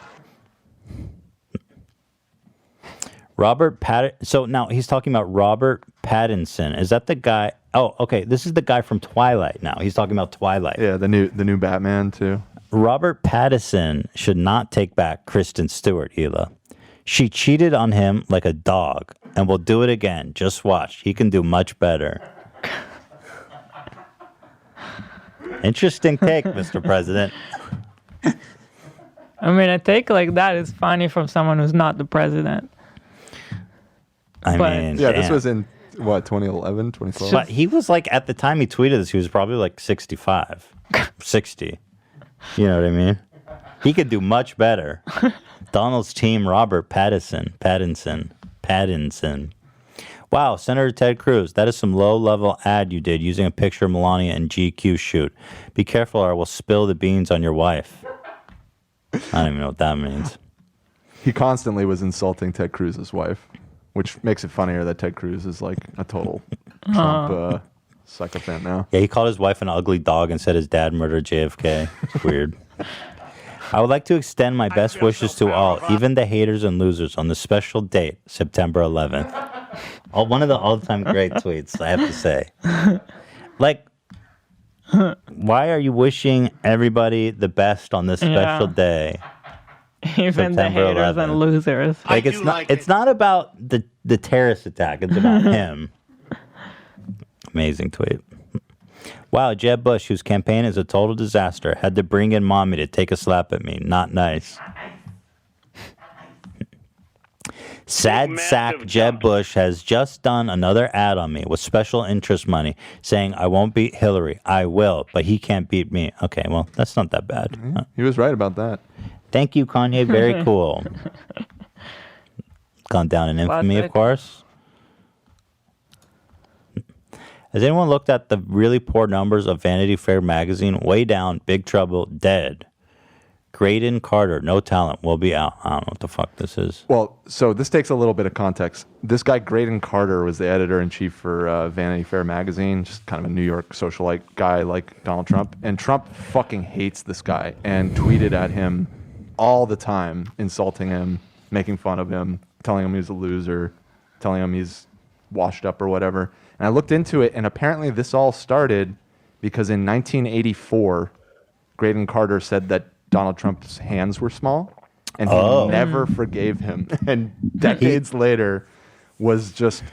S2: Robert Pattinson. So now he's talking about Robert Pattinson. Is that the guy? Oh, okay. This is the guy from Twilight now. He's talking about Twilight.
S1: Yeah, the new Batman too.
S2: Robert Pattinson should not take back Kristen Stewart, Hila. She cheated on him like a dog and will do it again. Just watch. He can do much better. Interesting take, Mr. President.
S3: I mean, a take like that is funny from someone who's not the president.
S2: I mean,
S1: yeah, this
S2: damn.
S1: was in what 2011, 2012.
S2: But he was like, at the time he tweeted this, he was probably like 65, 60. You know what I mean? He could do much better. Donald's team, Robert Pattinson. Wow, Senator Ted Cruz, that is some low-level ad you did using a picture of Melania in GQ shoot. Be careful or I will spill the beans on your wife. I don't even know what that means.
S1: He constantly was insulting Ted Cruz's wife, which makes it funnier that Ted Cruz is like a total Trump psychopath now.
S2: Yeah, he called his wife an ugly dog and said his dad murdered JFK. It's weird. I would like to extend my best wishes to all, even the haters and losers, on the special date, September 11th. One of the all-time great tweets, I have to say. Like, Why are you wishing everybody the best on this special day?
S3: Even the
S2: September
S3: haters
S2: 11th.
S3: and losers.
S2: Like it's not about the terrorist attack. It's about him. Amazing tweet. Wow, Jeb Bush, whose campaign is a total disaster, had to bring in mommy to take a slap at me. Not nice. Sad sack Jeb Bush has just done another ad on me with special interest money, saying I won't beat Hillary. I will, but he can't beat me. Okay, well, that's not that bad.
S1: He was right about that.
S2: Thank you, Kanye. Very cool. Gone down in infamy, of course. Has anyone looked at the really poor numbers of Vanity Fair magazine? Way down, Big Trouble, dead. Graydon Carter, no talent, will be out. I don't know what the fuck this is.
S1: Well, so this takes a little bit of context. This guy, Graydon Carter, was the editor-in-chief for Vanity Fair magazine, just kind of a New York socialite guy like Donald Trump. And Trump fucking hates this guy and tweeted at him all the time, insulting him, making fun of him, telling him he's a loser, telling him he's washed up or whatever. And I looked into it, and apparently this all started because in 1984, Graydon Carter said that Donald Trump's hands were small, and he never forgave him. And decades later, was just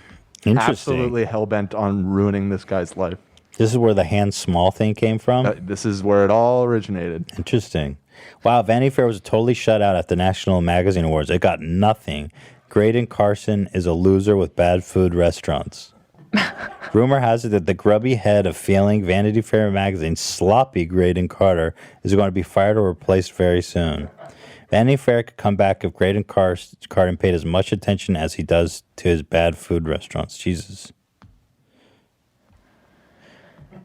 S1: absolutely hell-bent on ruining this guy's life.
S2: This is where the hands small thing came from?
S1: This is where it all originated.
S2: Interesting. Wow, Vanity Fair was totally shut out at the National Magazine Awards. It got nothing. Graydon Carson is a loser with bad food restaurants. Rumor has it that the grubby head of failing Vanity Fair magazine, sloppy Graydon Carter, is going to be fired or replaced very soon. Vanity Fair could come back if Graydon Carton paid as much attention as he does to his bad food restaurants. Jesus.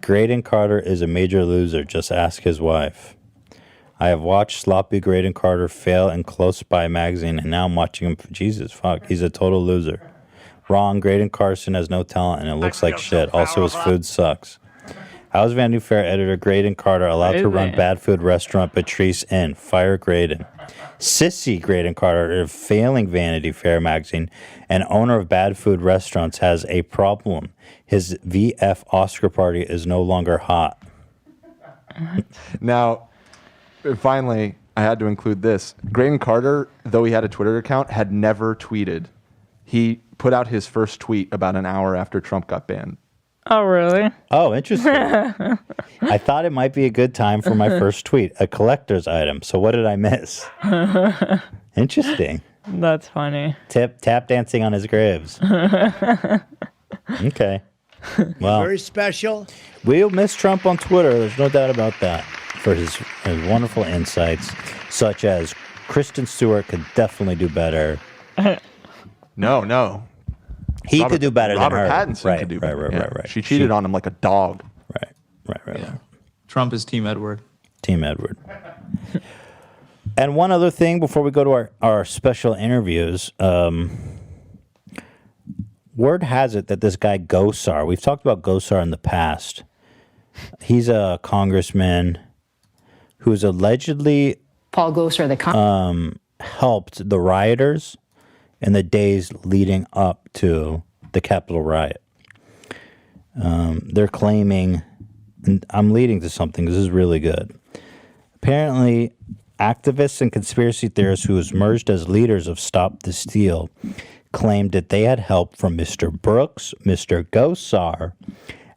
S2: Graydon Carter is a major loser. Just ask his wife. I have watched sloppy Graydon Carter fail in Close By magazine, and now I'm watching him. Jesus, fuck. He's a total loser. Wrong. Graydon Carson has no talent, and it looks like shit. Also, his food sucks. How is Vanity Fair editor Graydon Carter allowed to run bad food restaurant Patrice Inn? Fire Graydon. Sissy Graydon Carter, failing Vanity Fair magazine and owner of bad food restaurants, has a problem. His VF Oscar party is no longer hot.
S1: Now, finally, I had to include this. Graydon Carter, though he had a Twitter account, had never tweeted. He put out his first tweet about an hour after Trump got banned.
S3: Oh, really?
S2: Oh, interesting. I thought it might be a good time for my first tweet, a collector's item. So what did I miss? Interesting.
S3: That's funny.
S2: Tap dancing on his graves. Okay. Well,
S16: Very special.
S2: We'll miss Trump on Twitter. There's no doubt about that. For his wonderful insights, such as Kristen Stewart could definitely do better.
S1: No.
S2: He could do better than her.
S1: Robert Pattinson could do better.
S2: Right.
S1: She cheated on him like a dog.
S2: Right.
S13: Trump is Team Edward.
S2: Team Edward. And one other thing before we go to our special interviews. Word has it that this guy Gosar, we've talked about Gosar in the past. He's a congressman who's allegedly
S17: Paul Gosar,
S2: helped the rioters in the days leading up to the Capitol riot. They're claiming, and I'm leading to something, this is really good. Apparently, activists and conspiracy theorists who emerged as leaders of Stop the Steal claimed that they had help from Mr. Brooks, Mr. Gosar,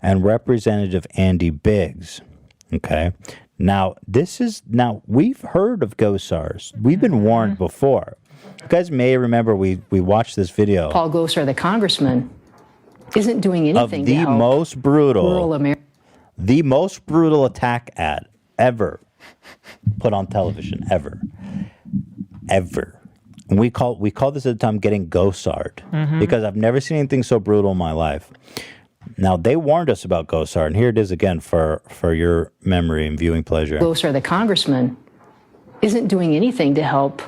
S2: and Representative Andy Biggs. Okay? Now, we've heard of Gosars. We've been warned before. You guys may remember we watched this video.
S17: Paul Gosar, the congressman, isn't doing anything
S2: of
S17: to
S2: the
S17: help
S2: most brutal,
S17: rural America.
S2: The most brutal attack ad ever put on television, ever. And we call this at the time getting Gosard, because I've never seen anything so brutal in my life. Now, they warned us about Gosar, and here it is again for your memory and viewing pleasure.
S17: Gosar, the congressman, isn't doing anything to help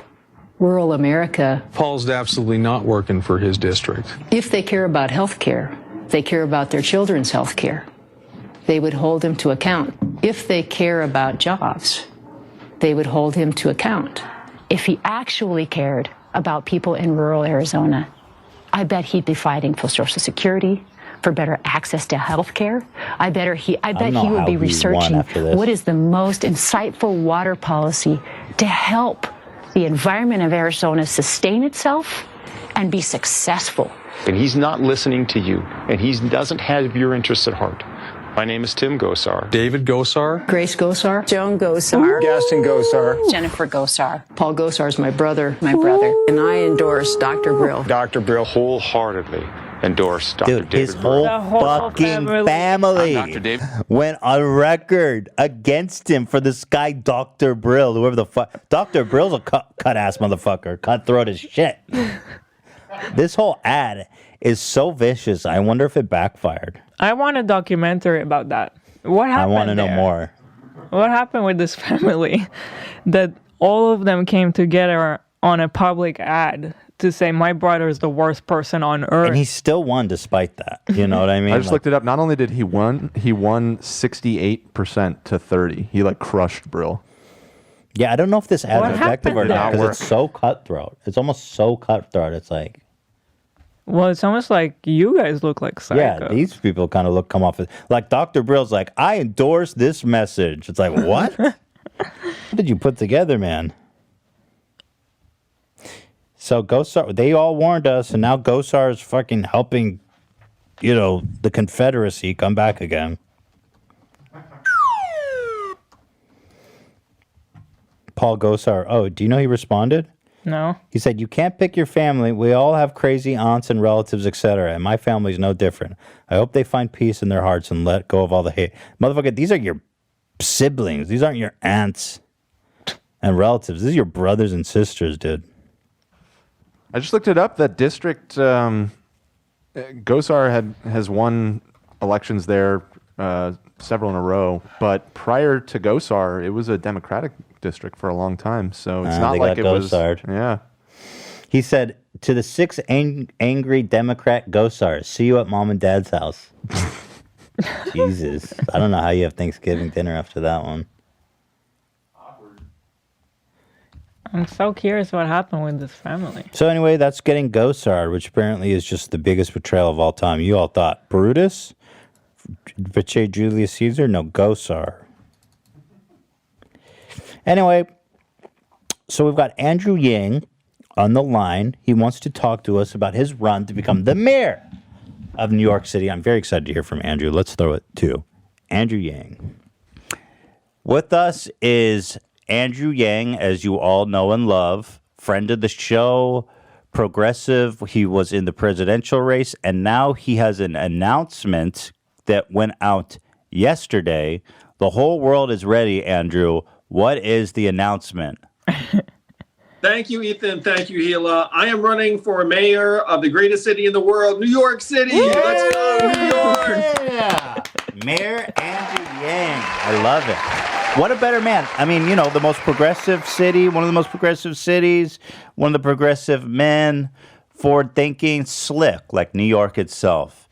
S17: rural America.
S18: Paul's absolutely not working for his district.
S17: If they care about health care, they care about their children's health care, they would hold him to account. If they care about jobs, they would hold him to account.
S19: If he actually cared about people in rural Arizona, I bet he'd be fighting for Social Security, for better access to health care. I bet he
S2: know
S19: would
S2: how
S19: be
S2: he won
S19: researching
S2: after this.
S19: what is the most insightful water policy to help the environment of Arizona sustain itself and be successful.
S18: And he's not listening to you, and he doesn't have your interests at heart. My name is Tim Gosar. David Gosar.
S17: Grace Gosar, Joan Gosar,
S18: Gaston Gosar.
S17: Jennifer Gosar. Paul Gosar is my brother, and I endorse Dr. Brill.
S18: Dr. Brill wholeheartedly endorsed Dr.
S2: Dude, his
S18: David Brill.
S2: whole fucking family
S18: Dr. Dave.
S2: went on record against him for this guy, Dr. Brill, whoever the fuck. Dr. Brill's a cut-ass motherfucker, cutthroat as shit. This whole ad is so vicious. I wonder if it backfired.
S3: I want a documentary about that. What happened?
S2: I want to know more.
S3: What happened with this family that all of them came together on a public ad to say my brother is the worst person on earth?
S2: And he still won despite that. You know what I mean?
S1: I just looked it up. Not only did he won 68% to 30. He crushed Brill.
S2: Yeah, I don't know if this ad
S3: What
S2: is effective or
S3: happened
S2: not
S3: there?
S2: because it's so cutthroat. It's almost so cutthroat. It's like,
S3: Well, it's almost like you guys look like psychos.
S2: yeah, these people kind of come off as like Dr. Brill's like, I endorse this message. It's like, what? What did you put together, man? So Gosar, they all warned us, and now Gosar is fucking helping, the Confederacy come back again. Paul Gosar, oh, do you know he responded?
S3: No.
S2: He said, you can't pick your family. We all have crazy aunts and relatives, etc. And my family's no different. I hope they find peace in their hearts and let go of all the hate. Motherfucker, these are your siblings. These aren't your aunts and relatives. These are your brothers and sisters, dude.
S1: I just looked it up. That district, Gosar has won elections there, several in a row. But prior to Gosar, it was a Democratic district for a long time. So it's not like it was. Yeah.
S2: He said to the 6 angry Democrat Gosars, see you at mom and dad's house. Jesus. I don't know how you have Thanksgiving dinner after that one.
S3: I'm so curious what happened with this family.
S2: So anyway, that's getting Gosar, which apparently is just the biggest betrayal of all time. You all thought Brutus betrayed Julius Caesar? No, Gosar. Anyway, so we've got Andrew Yang on the line. He wants to talk to us about his run to become the mayor of New York City. I'm very excited to hear from Andrew. Let's throw it to Andrew Yang. With us is Andrew Yang, as you all know and love, friend of the show, progressive. He was in the presidential race, and now he has an announcement that went out yesterday. The whole world is ready, Andrew. What is the announcement?
S15: Thank you, Ethan. Thank you, Gila. I am running for mayor of the greatest city in the world, New York City. Let's go, New York.
S2: Yeah. Mayor Andrew Yang. I love it. What a better man. I mean, the most progressive city, one of the most progressive cities, one of the progressive men, forward-thinking, slick, like New York itself.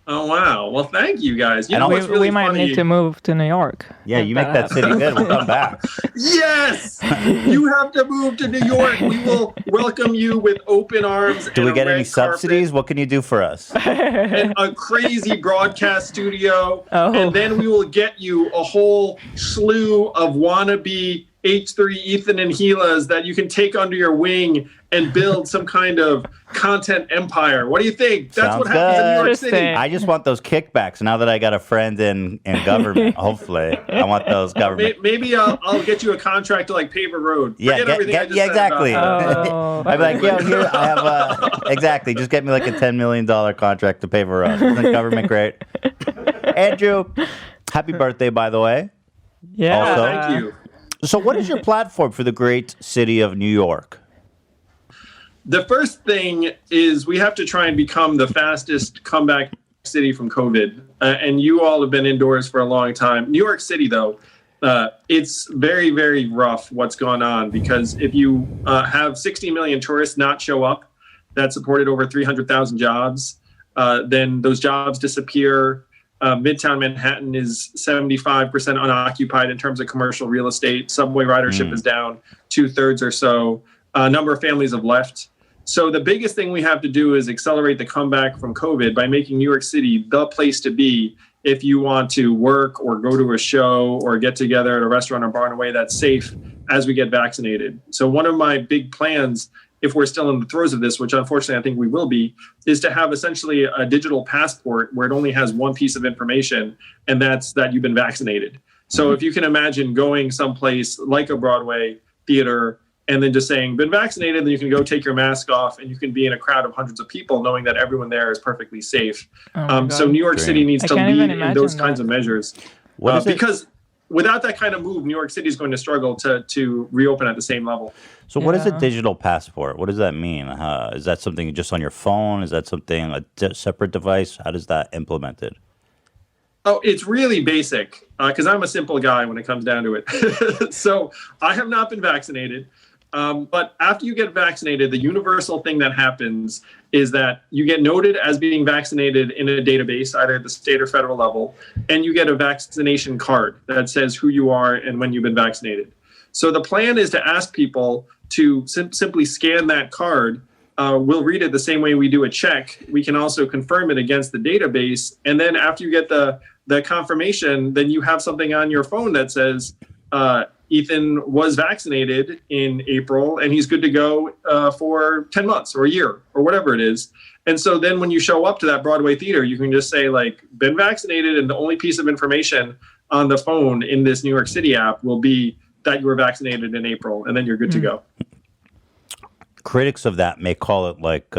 S15: Oh, wow. Well, thank you, guys. You know what's
S3: we
S15: really
S3: might
S15: funny?
S3: need to move to New York.
S2: Yeah, you make that city good. We'll come back.
S15: Yes! You have to move to New York. We will welcome you with open arms.
S2: Do we
S15: and
S2: get
S15: a
S2: any
S15: red carpet
S2: subsidies? What can you do for us?
S15: and a crazy broadcast studio. And then we will get you a whole slew of wannabe H3 Ethan and Gilas that you can take under your wing and build some kind of content empire. What do you think? That's
S2: Sounds
S15: what happens in New York
S3: Interesting.
S15: City.
S2: I just want those kickbacks now that I got a friend in government. Hopefully, I want those government.
S15: Maybe I'll get you a contract to pave a road.
S2: Yeah,
S15: Forget everything I just said
S2: exactly.
S15: about
S2: I'd be like, yo, here I have exactly. Just get me like a $10 million contract to pave a road. Isn't the government great? Andrew, happy birthday, by the way.
S3: Yeah.
S2: Also.
S15: Thank you.
S2: So, what is your platform for the great city of New York?
S15: The first thing is we have to try and become the fastest comeback city from COVID. And you all have been indoors for a long time. New York City, though, it's very, very rough what's going on, because if you have 60 million tourists not show up, that supported over 300,000 jobs, then those jobs disappear. Midtown Manhattan is 75% unoccupied in terms of commercial real estate. Subway ridership is down 2/3 or so. A number of families have left. So the biggest thing we have to do is accelerate the comeback from COVID by making New York City the place to be if you want to work or go to a show or get together at a restaurant or bar in a way that's safe as we get vaccinated. So one of my big plans, if we're still in the throes of this, which unfortunately I think we will be, is to have essentially a digital passport where it only has one piece of information, and that's that you've been vaccinated. So if you can imagine going someplace like a Broadway theater and then just saying, been vaccinated, then you can go take your mask off and you can be in a crowd of hundreds of people knowing that everyone there is perfectly safe. So New York City needs to lead in those kinds of measures. Because without that kind of move, New York City is going to struggle to reopen at the same level.
S2: So what is a digital passport? What does that mean? Is that something just on your phone? Is that something, a separate device? How does that implemented?
S15: Oh, it's really basic because I'm a simple guy when it comes down to it. So I have not been vaccinated. But after you get vaccinated, the universal thing that happens is that you get noted as being vaccinated in a database, either at the state or federal level, and you get a vaccination card that says who you are and when you've been vaccinated. So the plan is to ask people to simply scan that card. We'll read it the same way we do a check. We can also confirm it against the database. And then after you get the confirmation, then you have something on your phone that says, Ethan was vaccinated in April and he's good to go for 10 months or a year or whatever it is. And so then when you show up to that Broadway theater, you can just say like, been vaccinated. And the only piece of information on the phone in this New York City app will be that you were vaccinated in April, and then you're good to go.
S2: Critics of that may call it like,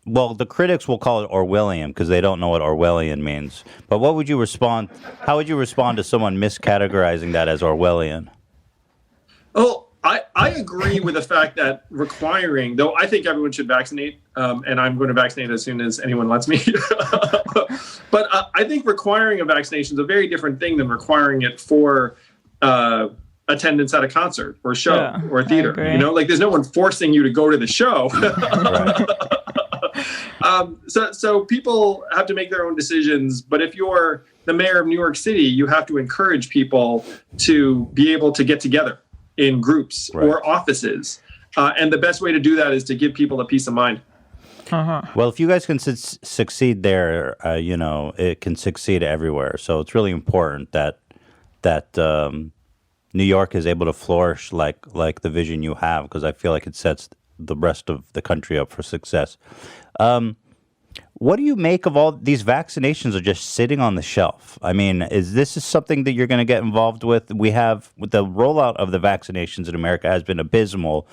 S2: well, the critics will call it Orwellian because they don't know what Orwellian means. But what would you respond? How would you respond to someone miscategorizing that as Orwellian?
S15: Oh, I agree with the fact that requiring, though I think everyone should vaccinate, and I'm going to vaccinate as soon as anyone lets me. But I think requiring a vaccination is a very different thing than requiring it for attendance at a concert or a show or a theater. You know, like there's no one forcing you to go to the show. So people have to make their own decisions. But if you're the mayor of New York City, you have to encourage people to be able to get together in groups or offices. And the best way to do that is to give people a peace of mind.
S2: Well, if you guys can succeed there, you know, it can succeed everywhere. So it's really important that New York is able to flourish like the vision you have, because I feel like it sets the rest of the country up for success. What do you make of all these vaccinations are just sitting on the shelf? I mean, is this something that you're going to get involved with? We have with the rollout of the vaccinations in America has been abysmal.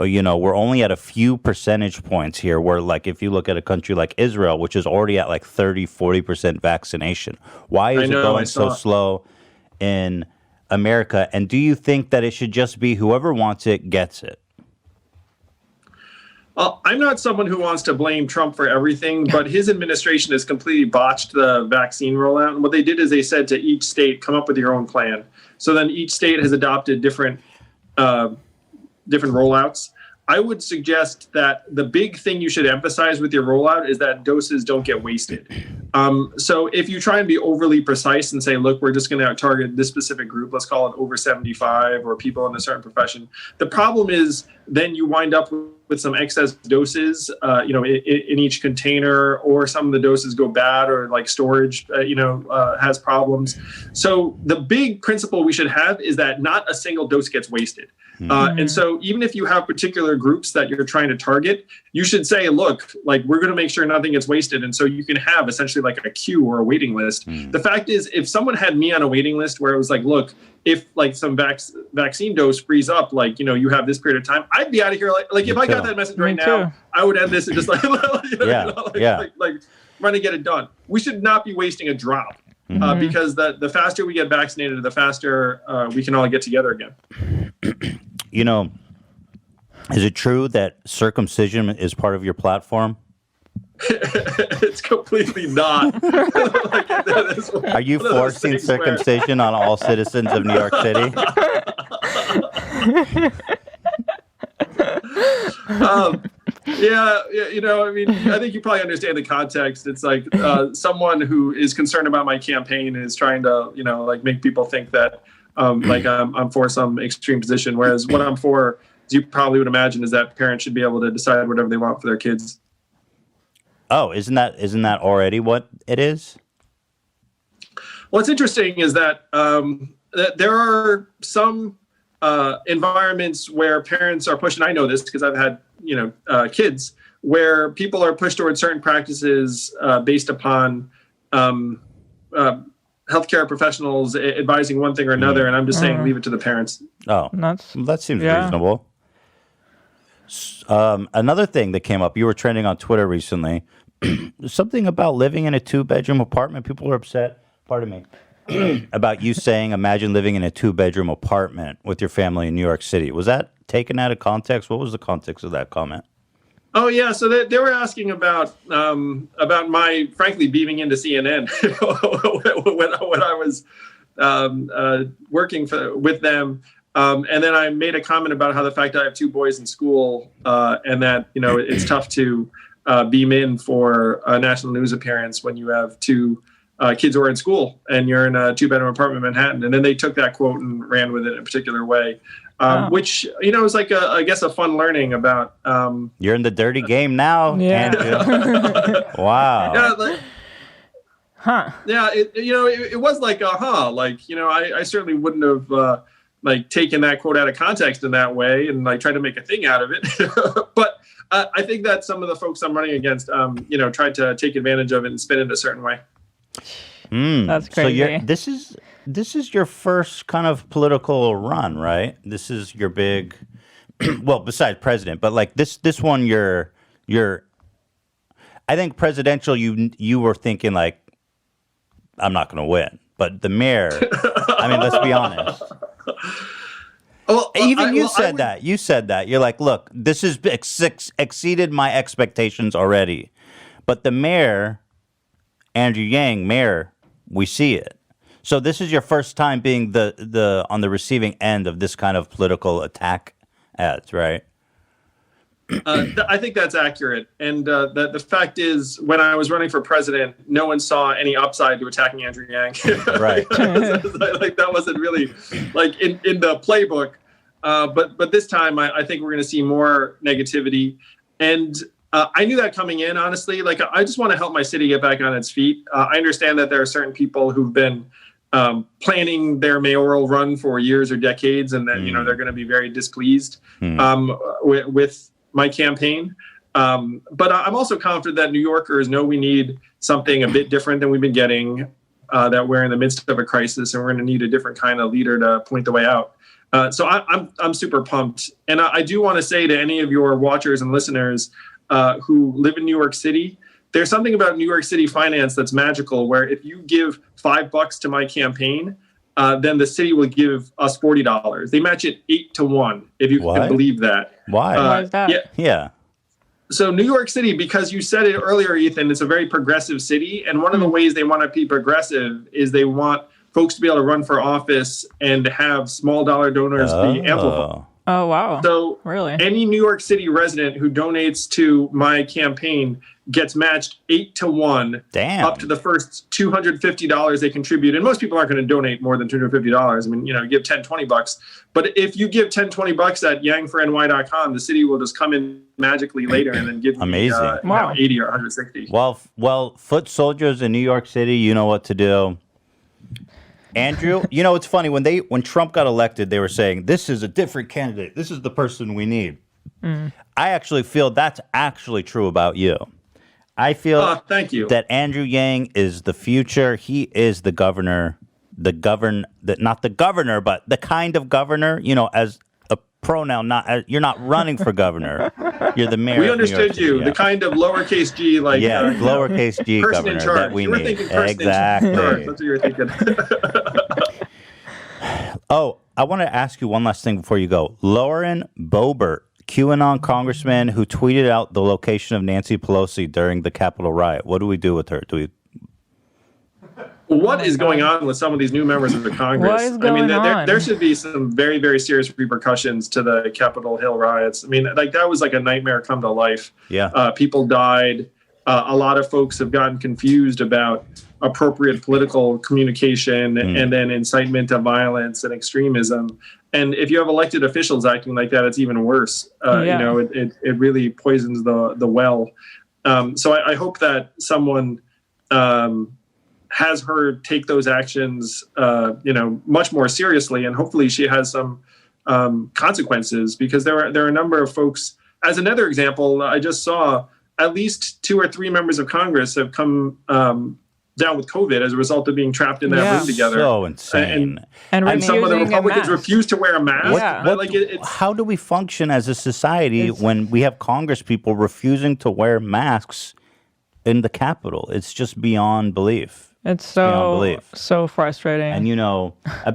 S2: You know, we're only at a few percentage points here where, like, if you look at a country like Israel, which is already at like 40% vaccination. Why is it going so slow in America? And do you think that it should just be whoever wants it gets it?
S15: I'm not someone who wants to blame Trump for everything, but his administration has completely botched the vaccine rollout. And what they did is they said to each state, come up with your own plan. So then each state has adopted different rollouts. I would suggest that the big thing you should emphasize with your rollout is that doses don't get wasted. So if you try and be overly precise and say, look, we're just going to target this specific group, let's call it over 75 or people in a certain profession. The problem is then you wind up with some excess doses, in each container, or some of the doses go bad, or like storage, has problems. So the big principle we should have is that not a single dose gets wasted. And so even if you have particular groups that you're trying to target, you should say, look, like, we're going to make sure nothing gets wasted. And so you can have essentially like a queue or a waiting list. The fact is, if someone had me on a waiting list where it was like, look, if like some vaccine dose frees up, like, you have this period of time, I'd be out of here. Like if I got that message right now, I would end this and just like, like run and get it done. We should not be wasting a drop. Because the faster we get vaccinated, the faster we can all get together again.
S2: You know, is it true that circumcision is part of your platform?
S15: It's completely not.
S2: Are you forcing circumcision on all citizens of New York City?
S15: I think you probably understand the context. It's like someone who is concerned about my campaign is trying to, make people think that I'm for some extreme position, whereas what I'm for as you probably would imagine, is that parents should be able to decide whatever they want for their kids.
S2: Oh, isn't that already what it is?
S15: What's interesting is that there are some environments where parents are pushed, and I know this because I've had kids, where people are pushed towards certain practices based upon healthcare professionals advising one thing or another, and I'm just saying leave it to the parents.
S2: Oh, that seems reasonable. Another thing that came up, you were trending on Twitter recently, something about living in a 2-bedroom apartment. People are upset, pardon me, about you saying, imagine living in a 2-bedroom apartment with your family in New York City. Was that taken out of context? What was the context of that comment?
S15: Oh yeah, so they were asking about my frankly beaming into CNN when I was working with them, and then I made a comment about how the fact I have 2 boys in school and that it's tough to beam in for a national news appearance when you have 2 kids who are in school and you're in a 2-bedroom apartment in Manhattan. And then they took that quote and ran with it in a particular way. Which is like I guess a fun learning about.
S2: You're in the dirty game now, Andrew. Wow.
S15: Yeah, Yeah, it was like I certainly wouldn't have taken that quote out of context in that way and tried to make a thing out of it. But I think that some of the folks I'm running against, tried to take advantage of it and spin it a certain way.
S3: That's crazy.
S2: So this is your first kind of political run, right? This is your big, well, besides president, but this one, you're. I think presidential, you were thinking I'm not going to win, but the mayor. I mean, let's be honest.
S15: Well,
S2: you said that. You said that. You're like, look, this has exceeded my expectations already, but the mayor, Andrew Yang, mayor, we see it. So this is your first time being the on the receiving end of this kind of political attack ads, right?
S15: I think that's accurate. And the fact is, when I was running for president, no one saw any upside to attacking Andrew Yang.
S2: Right.
S15: That wasn't really in the playbook. But this time, I think we're going to see more negativity. And I knew that coming in, honestly. I just want to help my city get back on its feet. I understand that there are certain people who've been planning their mayoral run for years or decades, and that they're going to be very displeased with my campaign. But I'm also confident that New Yorkers know we need something a bit different than we've been getting, that we're in the midst of a crisis, and we're going to need a different kind of leader to point the way out. So I'm super pumped. And I do want to say to any of your watchers and listeners who live in New York City, there's something about New York City finance that's magical, where if you give $5 to my campaign, then the city will give us $40. They match it 8-1, if you can believe that.
S2: Why?
S3: Why is that?
S2: Yeah.
S15: So New York City, because you said it earlier, Ethan, it's a very progressive city. And one of the ways they want to be progressive is they want folks to be able to run for office and have small dollar donors be amplified.
S3: Oh, wow.
S15: So
S3: really,
S15: any New York City resident who donates to my campaign gets matched 8-1.
S2: Damn.
S15: Up to the first $250 they contribute. And most people aren't going to donate more than $250. I mean, give $10, $20. But if you give $10, $20 at yangforny.com, the city will just come in magically later and then give me 80 or 160.
S2: Well, foot soldiers in New York City, you know what to do. Andrew, it's funny, when Trump got elected, they were saying, this is a different candidate. This is the person we need. I actually feel that's actually true about you. I feel
S15: thank you.
S2: that Andrew Yang is the future. He is the governor, not the governor, but the kind of governor, as a pronoun, you're not running for governor. You're the mayor.
S15: We
S2: of New York
S15: understood
S2: City,
S15: you, the kind of lowercase g,
S2: lowercase g
S15: person
S2: governor
S15: in charge.
S2: that we
S15: You were
S2: need.
S15: thinking person
S2: Exactly.
S15: in charge. That's what you were thinking.
S2: Oh, I want to ask you one last thing before you go. Lauren Boebert, QAnon congressman who tweeted out the location of Nancy Pelosi during the Capitol riot. What do we do with her?
S15: What is going on with some of these new members of the Congress?
S3: What is going on?
S15: There should be some very, very serious repercussions to the Capitol Hill riots. I mean, that was like a nightmare come to life.
S2: Yeah.
S15: People died. a lot of folks have gotten confused about appropriate political communication and then incitement to violence and extremism. And if you have elected officials acting like that, it's even worse. It really poisons the well. So I hope that someone has her take those actions, much more seriously, and hopefully she has some consequences, because there are a number of folks. As another example, I just saw at least 2 or 3 members of Congress have come down with COVID as a result of being trapped in that room together.
S2: So insane.
S15: And some of the Republicans refuse to wear a mask.
S2: How do we function as a society when we have Congress people refusing to wear masks in the Capitol? It's just beyond belief.
S3: It's so frustrating.
S2: And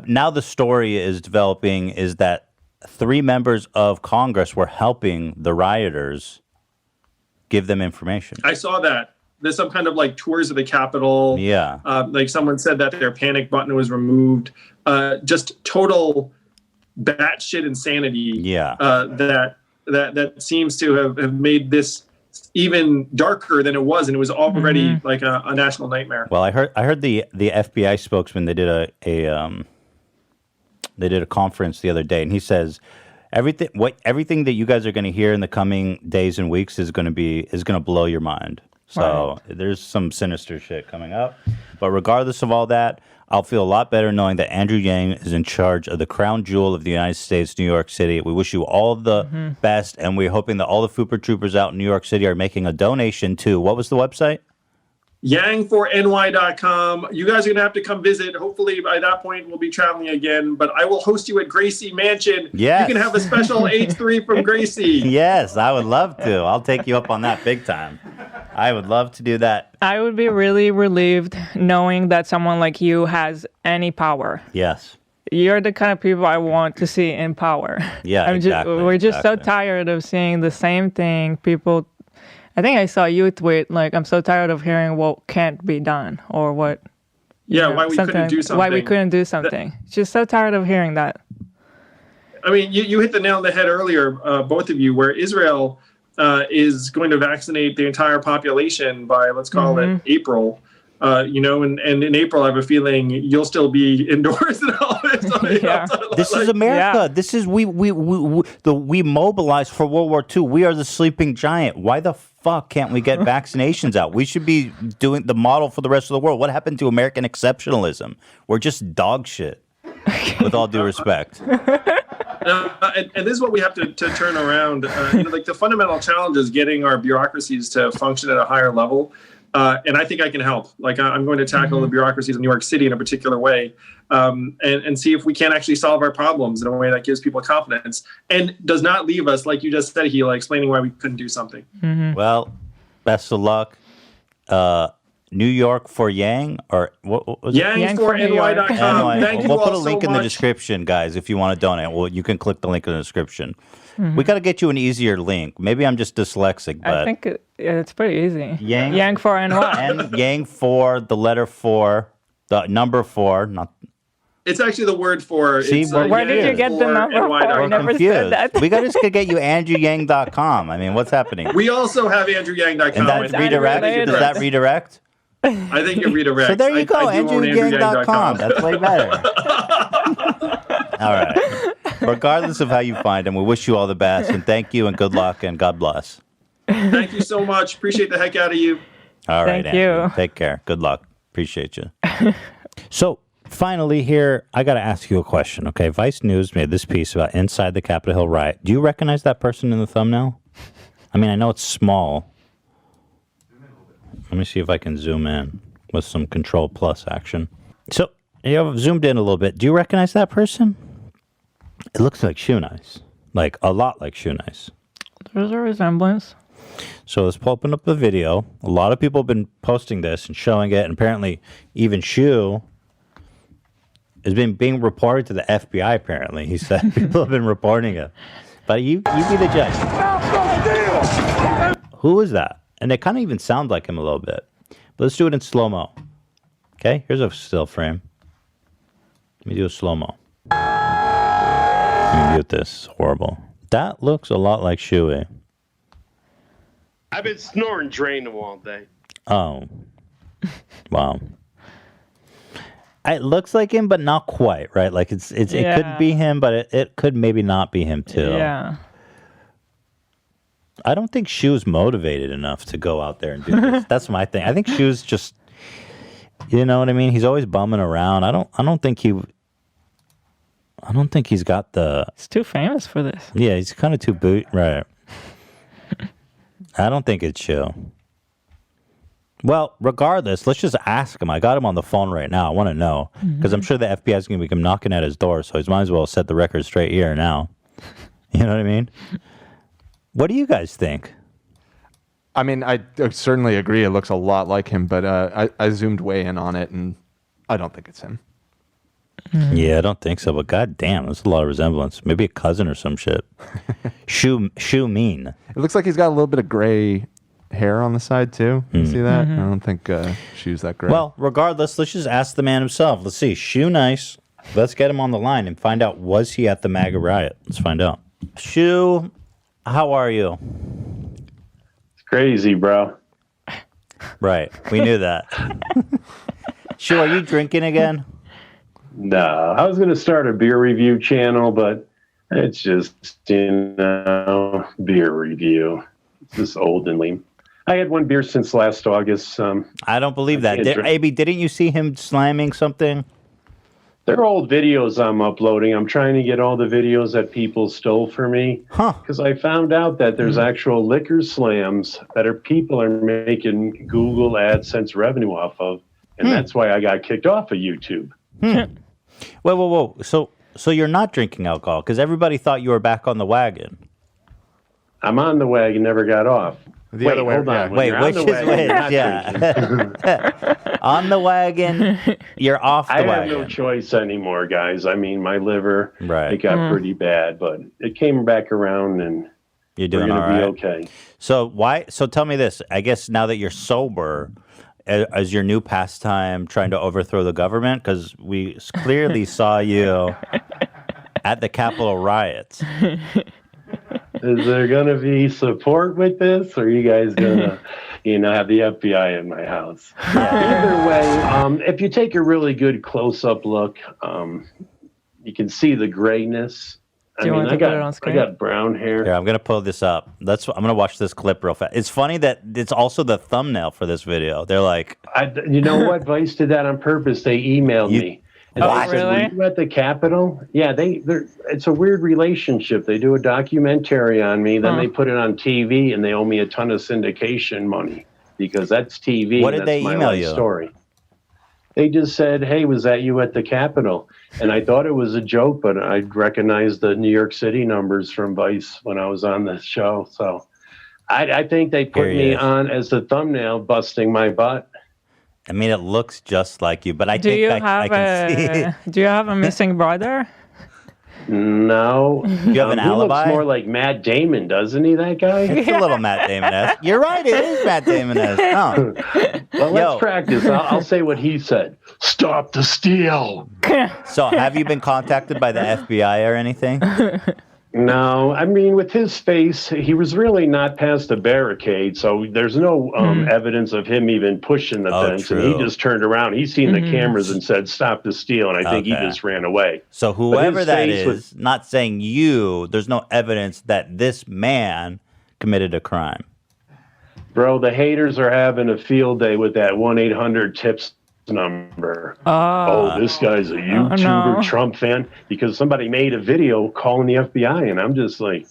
S2: now the story is developing is that 3 members of Congress were helping the rioters give them information.
S15: I saw that. There's some kind of like tours of the Capitol.
S2: Yeah.
S15: Like someone said that their panic button was removed. Just total batshit insanity.
S2: Yeah.
S15: That seems to have made this even darker than it was, and it was already like a national nightmare.
S2: Well, I heard the FBI spokesman, they did a conference the other day, and he says everything that you guys are going to hear in the coming days and weeks is going to blow your mind. So there's some sinister shit coming up. But regardless of all that, I'll feel a lot better knowing that Andrew Yang is in charge of the crown jewel of the United States, New York City. We wish you all the best, and we're hoping that all the Fooper Troopers out in New York City are making a donation to, what was the website?
S15: Yang4ny.com. You guys are going to have to come visit. Hopefully by that point we'll be traveling again, but I will host you at Gracie Mansion.
S2: Yes.
S15: You can have a special H3 from Gracie.
S2: Yes, I would love to. I'll take you up on that big time. I would love to do that.
S3: I would be really relieved knowing that someone like you has any power.
S2: Yes.
S3: You're the kind of people I want to see in power.
S2: Yeah,
S3: we're just so tired of seeing the same thing. People, I think I saw you tweet, like, I'm so tired of hearing what can't be done or what.
S15: Why we couldn't do something.
S3: Why we couldn't do something. Just so tired of hearing that.
S15: I mean, you hit the nail on the head earlier, both of you, where Israel is going to vaccinate the entire population by, let's call it April. And in April, I have a feeling you'll still be indoors and all this.
S2: This is America. Yeah. This is we mobilized for World War II. We are the sleeping giant. Why the fuck can't we get vaccinations out? We should be doing the model for the rest of the world. What happened to American exceptionalism? We're just dog shit. With all due respect.
S15: And this is what we have to turn around. Like the fundamental challenge is getting our bureaucracies to function at a higher level. And I think I can help. Like I'm going to tackle the bureaucracies in New York City in a particular way, and see if we can actually solve our problems in a way that gives people confidence and does not leave us, like you just said, Hila, explaining why we couldn't do something.
S2: Well, best of luck. New York for Yang, or what was it?
S15: Yang4ny.com. Thank you
S2: we'll
S15: all
S2: put a link
S15: so
S2: in the
S15: much.
S2: description, guys, if you want to donate. Well, you can click the link in the description. We got to get you an easier link. Maybe I'm just dyslexic, but
S3: I think it's pretty easy.
S2: Yang
S3: 4ny.
S2: Yang 4, the letter 4, the number 4, not.
S15: It's actually the word for.
S2: See,
S3: where did you get the number 4? I never said that.
S2: We got to get you AndrewYang.com. I mean, what's happening?
S15: We also have AndrewYang.com.
S2: And that redirect? Does that redirect?
S15: I think it redirects.
S2: So there you go, AndrewYang.com. That's way better. All right. Regardless of how you find him, we wish you all the best, and thank you, and good luck, and God bless.
S15: Thank you so much. Appreciate the heck out of you.
S2: All right,
S3: Thank you.
S2: Andrew. Take care. Good luck. Appreciate you. So, finally here, I got to ask you a question, okay? Vice News made this piece about inside the Capitol Hill riot. Do you recognize that person in the thumbnail? I mean, I know it's small. Let me see if I can zoom in with some Control Plus action. So, I've zoomed in a little bit. Do you recognize that person? It looks like Shoe Nice. Like, a lot like Shoe Nice.
S3: There's a resemblance.
S2: So let's open up the video. A lot of people have been posting this and showing it, and apparently even Shoe has been being reported to the FBI, apparently. He said people have been reporting it. But you be the judge. Who is that? And they kind of even sound like him a little bit. But let's do it in slow-mo. Okay, here's a still frame. Let me do a slow-mo. Let me mute this. It's horrible. That looks a lot like Shuey.
S20: I've been snoring Drano all day.
S2: Oh. Wow. It looks like him, but not quite, right? Like it could be him, but it could maybe not be him too.
S3: Yeah.
S2: I don't think Shu's motivated enough to go out there and do this. That's my thing. I think Shu's just, you know what I mean? He's always bumming around. I don't think he's got the.
S3: He's too famous for this.
S2: Yeah, he's kind of too right. I don't think it's Shu. Well, regardless, let's just ask him. I got him on the phone right now. I want to know because I'm sure the FBI is going to be knocking at his door, so he might as well set the record straight here now. You know what I mean? What do you guys think?
S1: I mean, I certainly agree. It looks a lot like him, but I zoomed way in on it, and I don't think it's him.
S2: Yeah, I don't think so. But goddamn, there's a lot of resemblance. Maybe a cousin or some shit. Shu mean.
S1: It looks like he's got a little bit of gray hair on the side too. You see that? I don't think Shu's that gray.
S2: Well, regardless, let's just ask the man himself. Let's see. Shu nice. Let's get him on the line and find out, was he at the MAGA riot? Let's find out. Shu, how are you?
S20: It's crazy, bro.
S2: Right. We knew that. Shu, are you drinking again?
S20: No, I was going to start a beer review channel, but it's just, beer review. It's just old and lame. I had one beer since last August.
S2: I don't believe that. AB, didn't you see him slamming something?
S20: They're old videos I'm uploading. I'm trying to get all the videos that people stole from me. Because I found out that there's actual liquor slams that people are making Google AdSense revenue off of. And that's why I got kicked off of YouTube.
S2: Whoa. So you're not drinking alcohol because everybody thought you were back on the wagon.
S20: I'm on the wagon, never got off.
S1: The other way.
S20: Hold on.
S2: Wait, which is which? Yeah. On the wagon, you're off the wagon.
S20: I have no choice anymore, guys. I mean, my liver, it got pretty bad, but it came back around, and
S2: you're doing
S20: all right.
S2: Be
S20: okay.
S2: So tell me this. I guess now that you're sober, as your new pastime trying to overthrow the government, because we clearly saw you at the Capitol riots.
S20: Is there going to be support with this, or are you guys going to, have the FBI in my house? Either way, if you take a really good close-up look, you can see the grayness. I got brown hair.
S2: Here, I'm going to pull this up. I'm going to watch this clip real fast. It's funny that it's also the thumbnail for this video. They're like...
S20: you know what? Vice did that on purpose. They emailed me. And they said,
S3: really?
S20: Were you at the Capitol? Yeah, it's a weird relationship. They do a documentary on me, then they put it on TV, and they owe me a ton of syndication money because that's TV.
S2: What did
S20: that's
S2: they
S20: my
S2: email
S20: life
S2: you?
S20: Story. They just said, "Hey, was that you at the Capitol?" And I thought it was a joke, but I recognized the New York City numbers from Vice when I was on the show. So I think they put me on as the thumbnail, busting my butt.
S2: I mean, it looks just like you, but I can see.
S3: Do you have a missing brother?
S20: No.
S2: You have an alibi?
S20: He looks more like Matt Damon, doesn't he, that guy?
S2: It's a little Matt Damon-esque. You're right, it is Matt Damon-esque. Oh.
S20: Well, let's practice. I'll say what he said. Stop the steal.
S2: So have you been contacted by the FBI or anything?
S20: No, I mean, with his face, he was really not past the barricade, so there's no evidence of him even pushing the fence.
S2: True.
S20: And he just turned around. He's seen the cameras and said, "Stop the steal," and I think he just ran away.
S2: So whoever that is, not saying you, there's no evidence that this man committed a crime.
S20: Bro, the haters are having a field day with that 1-800-TIPS number. This guy's a YouTuber Trump fan because somebody made a video calling the FBI, and I'm just like,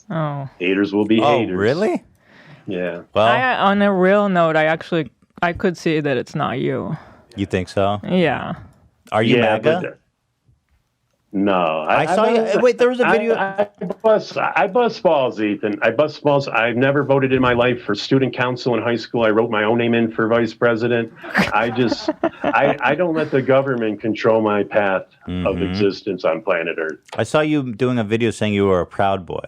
S20: haters will be haters.
S2: Oh, really?
S20: Yeah.
S2: Well,
S3: On a real note, I could see that it's not you.
S2: You think so?
S3: Yeah.
S2: Are you MAGA?
S20: No.
S2: I saw you. Wait, there was a video.
S20: I bust balls, Ethan. I bust balls. I've never voted in my life for student council in high school. I wrote my own name in for vice president. I don't let the government control my path of existence on planet Earth.
S2: I saw you doing a video saying you were a Proud Boy.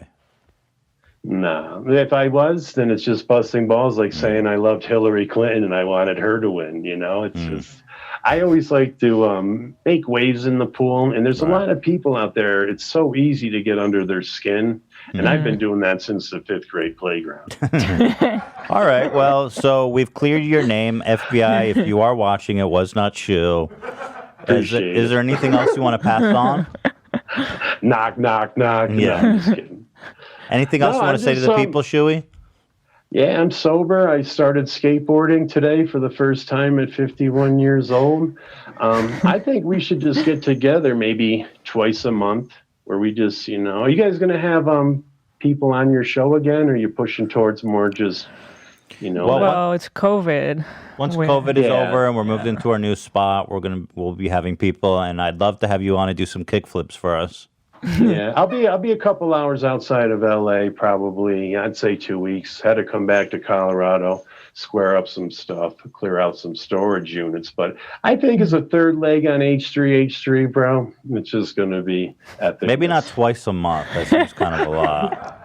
S20: No. If I was, then it's just busting balls like saying I loved Hillary Clinton and I wanted her to win. It's just... I always like to make waves in the pool, and there's a lot of people out there. It's so easy to get under their skin, and I've been doing that since the 5th grade playground.
S2: All right. Well, so we've cleared your name, FBI. If you are watching, it was not Shu. Is there anything else you want to pass on?
S20: Knock, knock, knock.
S2: Yeah.
S20: No, I'm just kidding.
S2: Anything else you want to say to the people, Shuey?
S20: Yeah, I'm sober. I started skateboarding today for the first time at 51 years old. I think we should just get together maybe twice a month where we just, are you guys going to have people on your show again, or are you pushing towards more just,
S3: Well, it's COVID.
S2: Once COVID is over and we're moved into our new spot, we'll be having people, and I'd love to have you on and do some kickflips for us.
S20: Yeah, I'll be a couple hours outside of LA, probably. I'd say 2 weeks. Had to come back to Colorado, square up some stuff, clear out some storage units. But I think as a third leg on H3, bro, it's just going to be epic.
S2: Maybe not twice a month. That seems kind of a lot.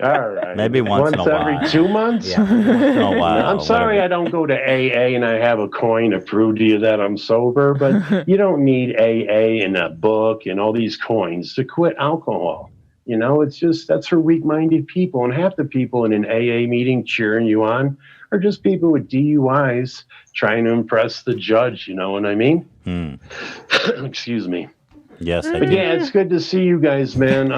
S20: All right.
S2: Maybe once in a while.
S20: Every 2 months?
S2: Yeah, once in a while.
S20: I'm sorry I don't go to AA and I have a coin to prove to you that I'm sober, but you don't need AA and a book and all these coins to quit alcohol. It's just, that's for weak-minded people. And half the people in an AA meeting cheering you on are just people with DUIs trying to impress the judge. You know what I mean? Excuse me.
S2: Yes, I
S20: but
S2: do.
S20: yeah, it's good to see you guys, man.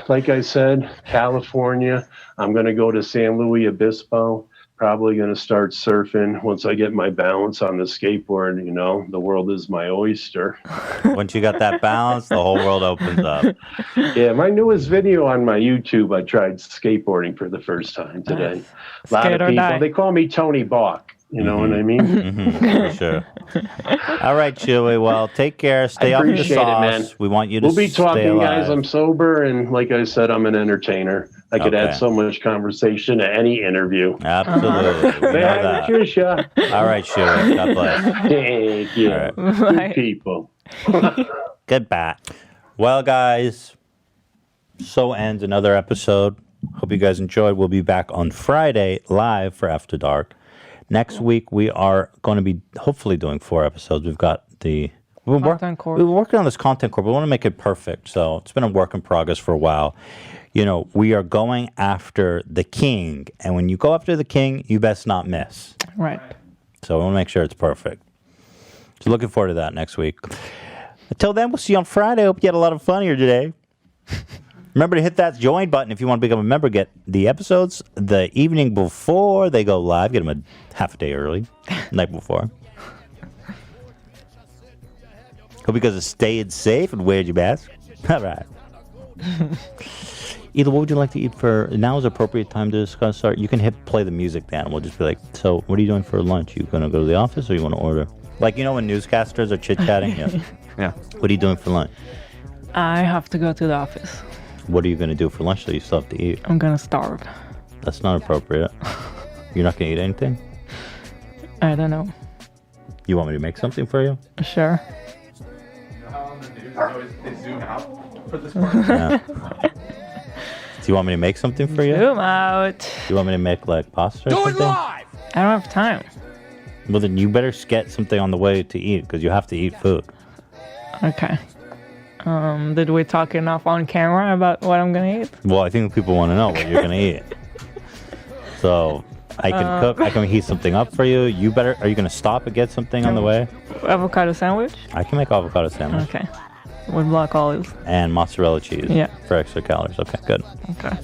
S20: Like I said, California. I'm going to go to San Luis Obispo. Probably going to start surfing once I get my balance on the skateboard. The world is my oyster.
S2: Once you got that balance, the whole world opens up.
S20: Yeah, my newest video on my YouTube, I tried skateboarding for the first time today. A lot of people, they call me Tony Balk. You know what I mean?
S2: For sure. All right, Chewy. Well, take care. Stay off the sauce.
S20: Man.
S2: We want you to
S20: We'll be
S2: stay
S20: talking,
S2: alive.
S20: guys. I'm sober, and like I said, I'm an entertainer. I could add so much conversation to any interview.
S2: Absolutely. We
S20: Say
S2: know
S20: hi to
S2: that.
S20: Trisha.
S2: All right, Chewy. God bless.
S20: Thank you.
S2: All right.
S20: Good people.
S2: Goodbye. Well, guys, so ends another episode. Hope you guys enjoyed. We'll be back on Friday live for After Dark. Next week, we are going to be hopefully doing 4 episodes. We've got we're working on this content core. We want to make it perfect. So it's been a work in progress for a while. We are going after the king. And when you go after the king, you best not miss.
S3: Right.
S2: So we want to make sure it's perfect. So looking forward to that next week. Until then, we'll see you on Friday. Hope you had a lot of fun here today. Remember to hit that join button if you want to become a member. Get the episodes the evening before they go live. Get them a half a day early, night before. Hope you guys are staying safe and wear your mask. All right. Either what would you like to eat for? Now is appropriate time to discuss. You can hit play the music, Dan. We'll just be like, so what are you doing for lunch? You going to go to the office or you want to order? Like, when newscasters are chit-chatting? Yeah.
S1: Yeah.
S2: What are you doing for lunch?
S3: I have to go to the office.
S2: What are you going to do for lunch that you still have to eat?
S3: I'm going to starve.
S2: That's not appropriate. You're not going to eat anything?
S3: I don't know.
S2: You want me to make something for you?
S3: Sure.
S1: They zoom out for this part.
S2: Yeah. Do you want me to make something for you?
S3: Zoom out.
S2: Do you want me to make like pasta or something?
S3: Do it live! I don't have time.
S2: Well, then you better get something on the way to eat because you have to eat food.
S3: Okay. Did we talk enough on camera about what I'm going to eat?
S2: Well, I think people want to know what you're going to eat. So I can cook. I can heat something up for you. Are you going to stop and get something on the way?
S3: Avocado sandwich?
S2: I can make avocado sandwich.
S3: Okay. With black olives.
S2: And mozzarella cheese.
S3: Yeah.
S2: For extra calories. Okay, good.
S3: Okay.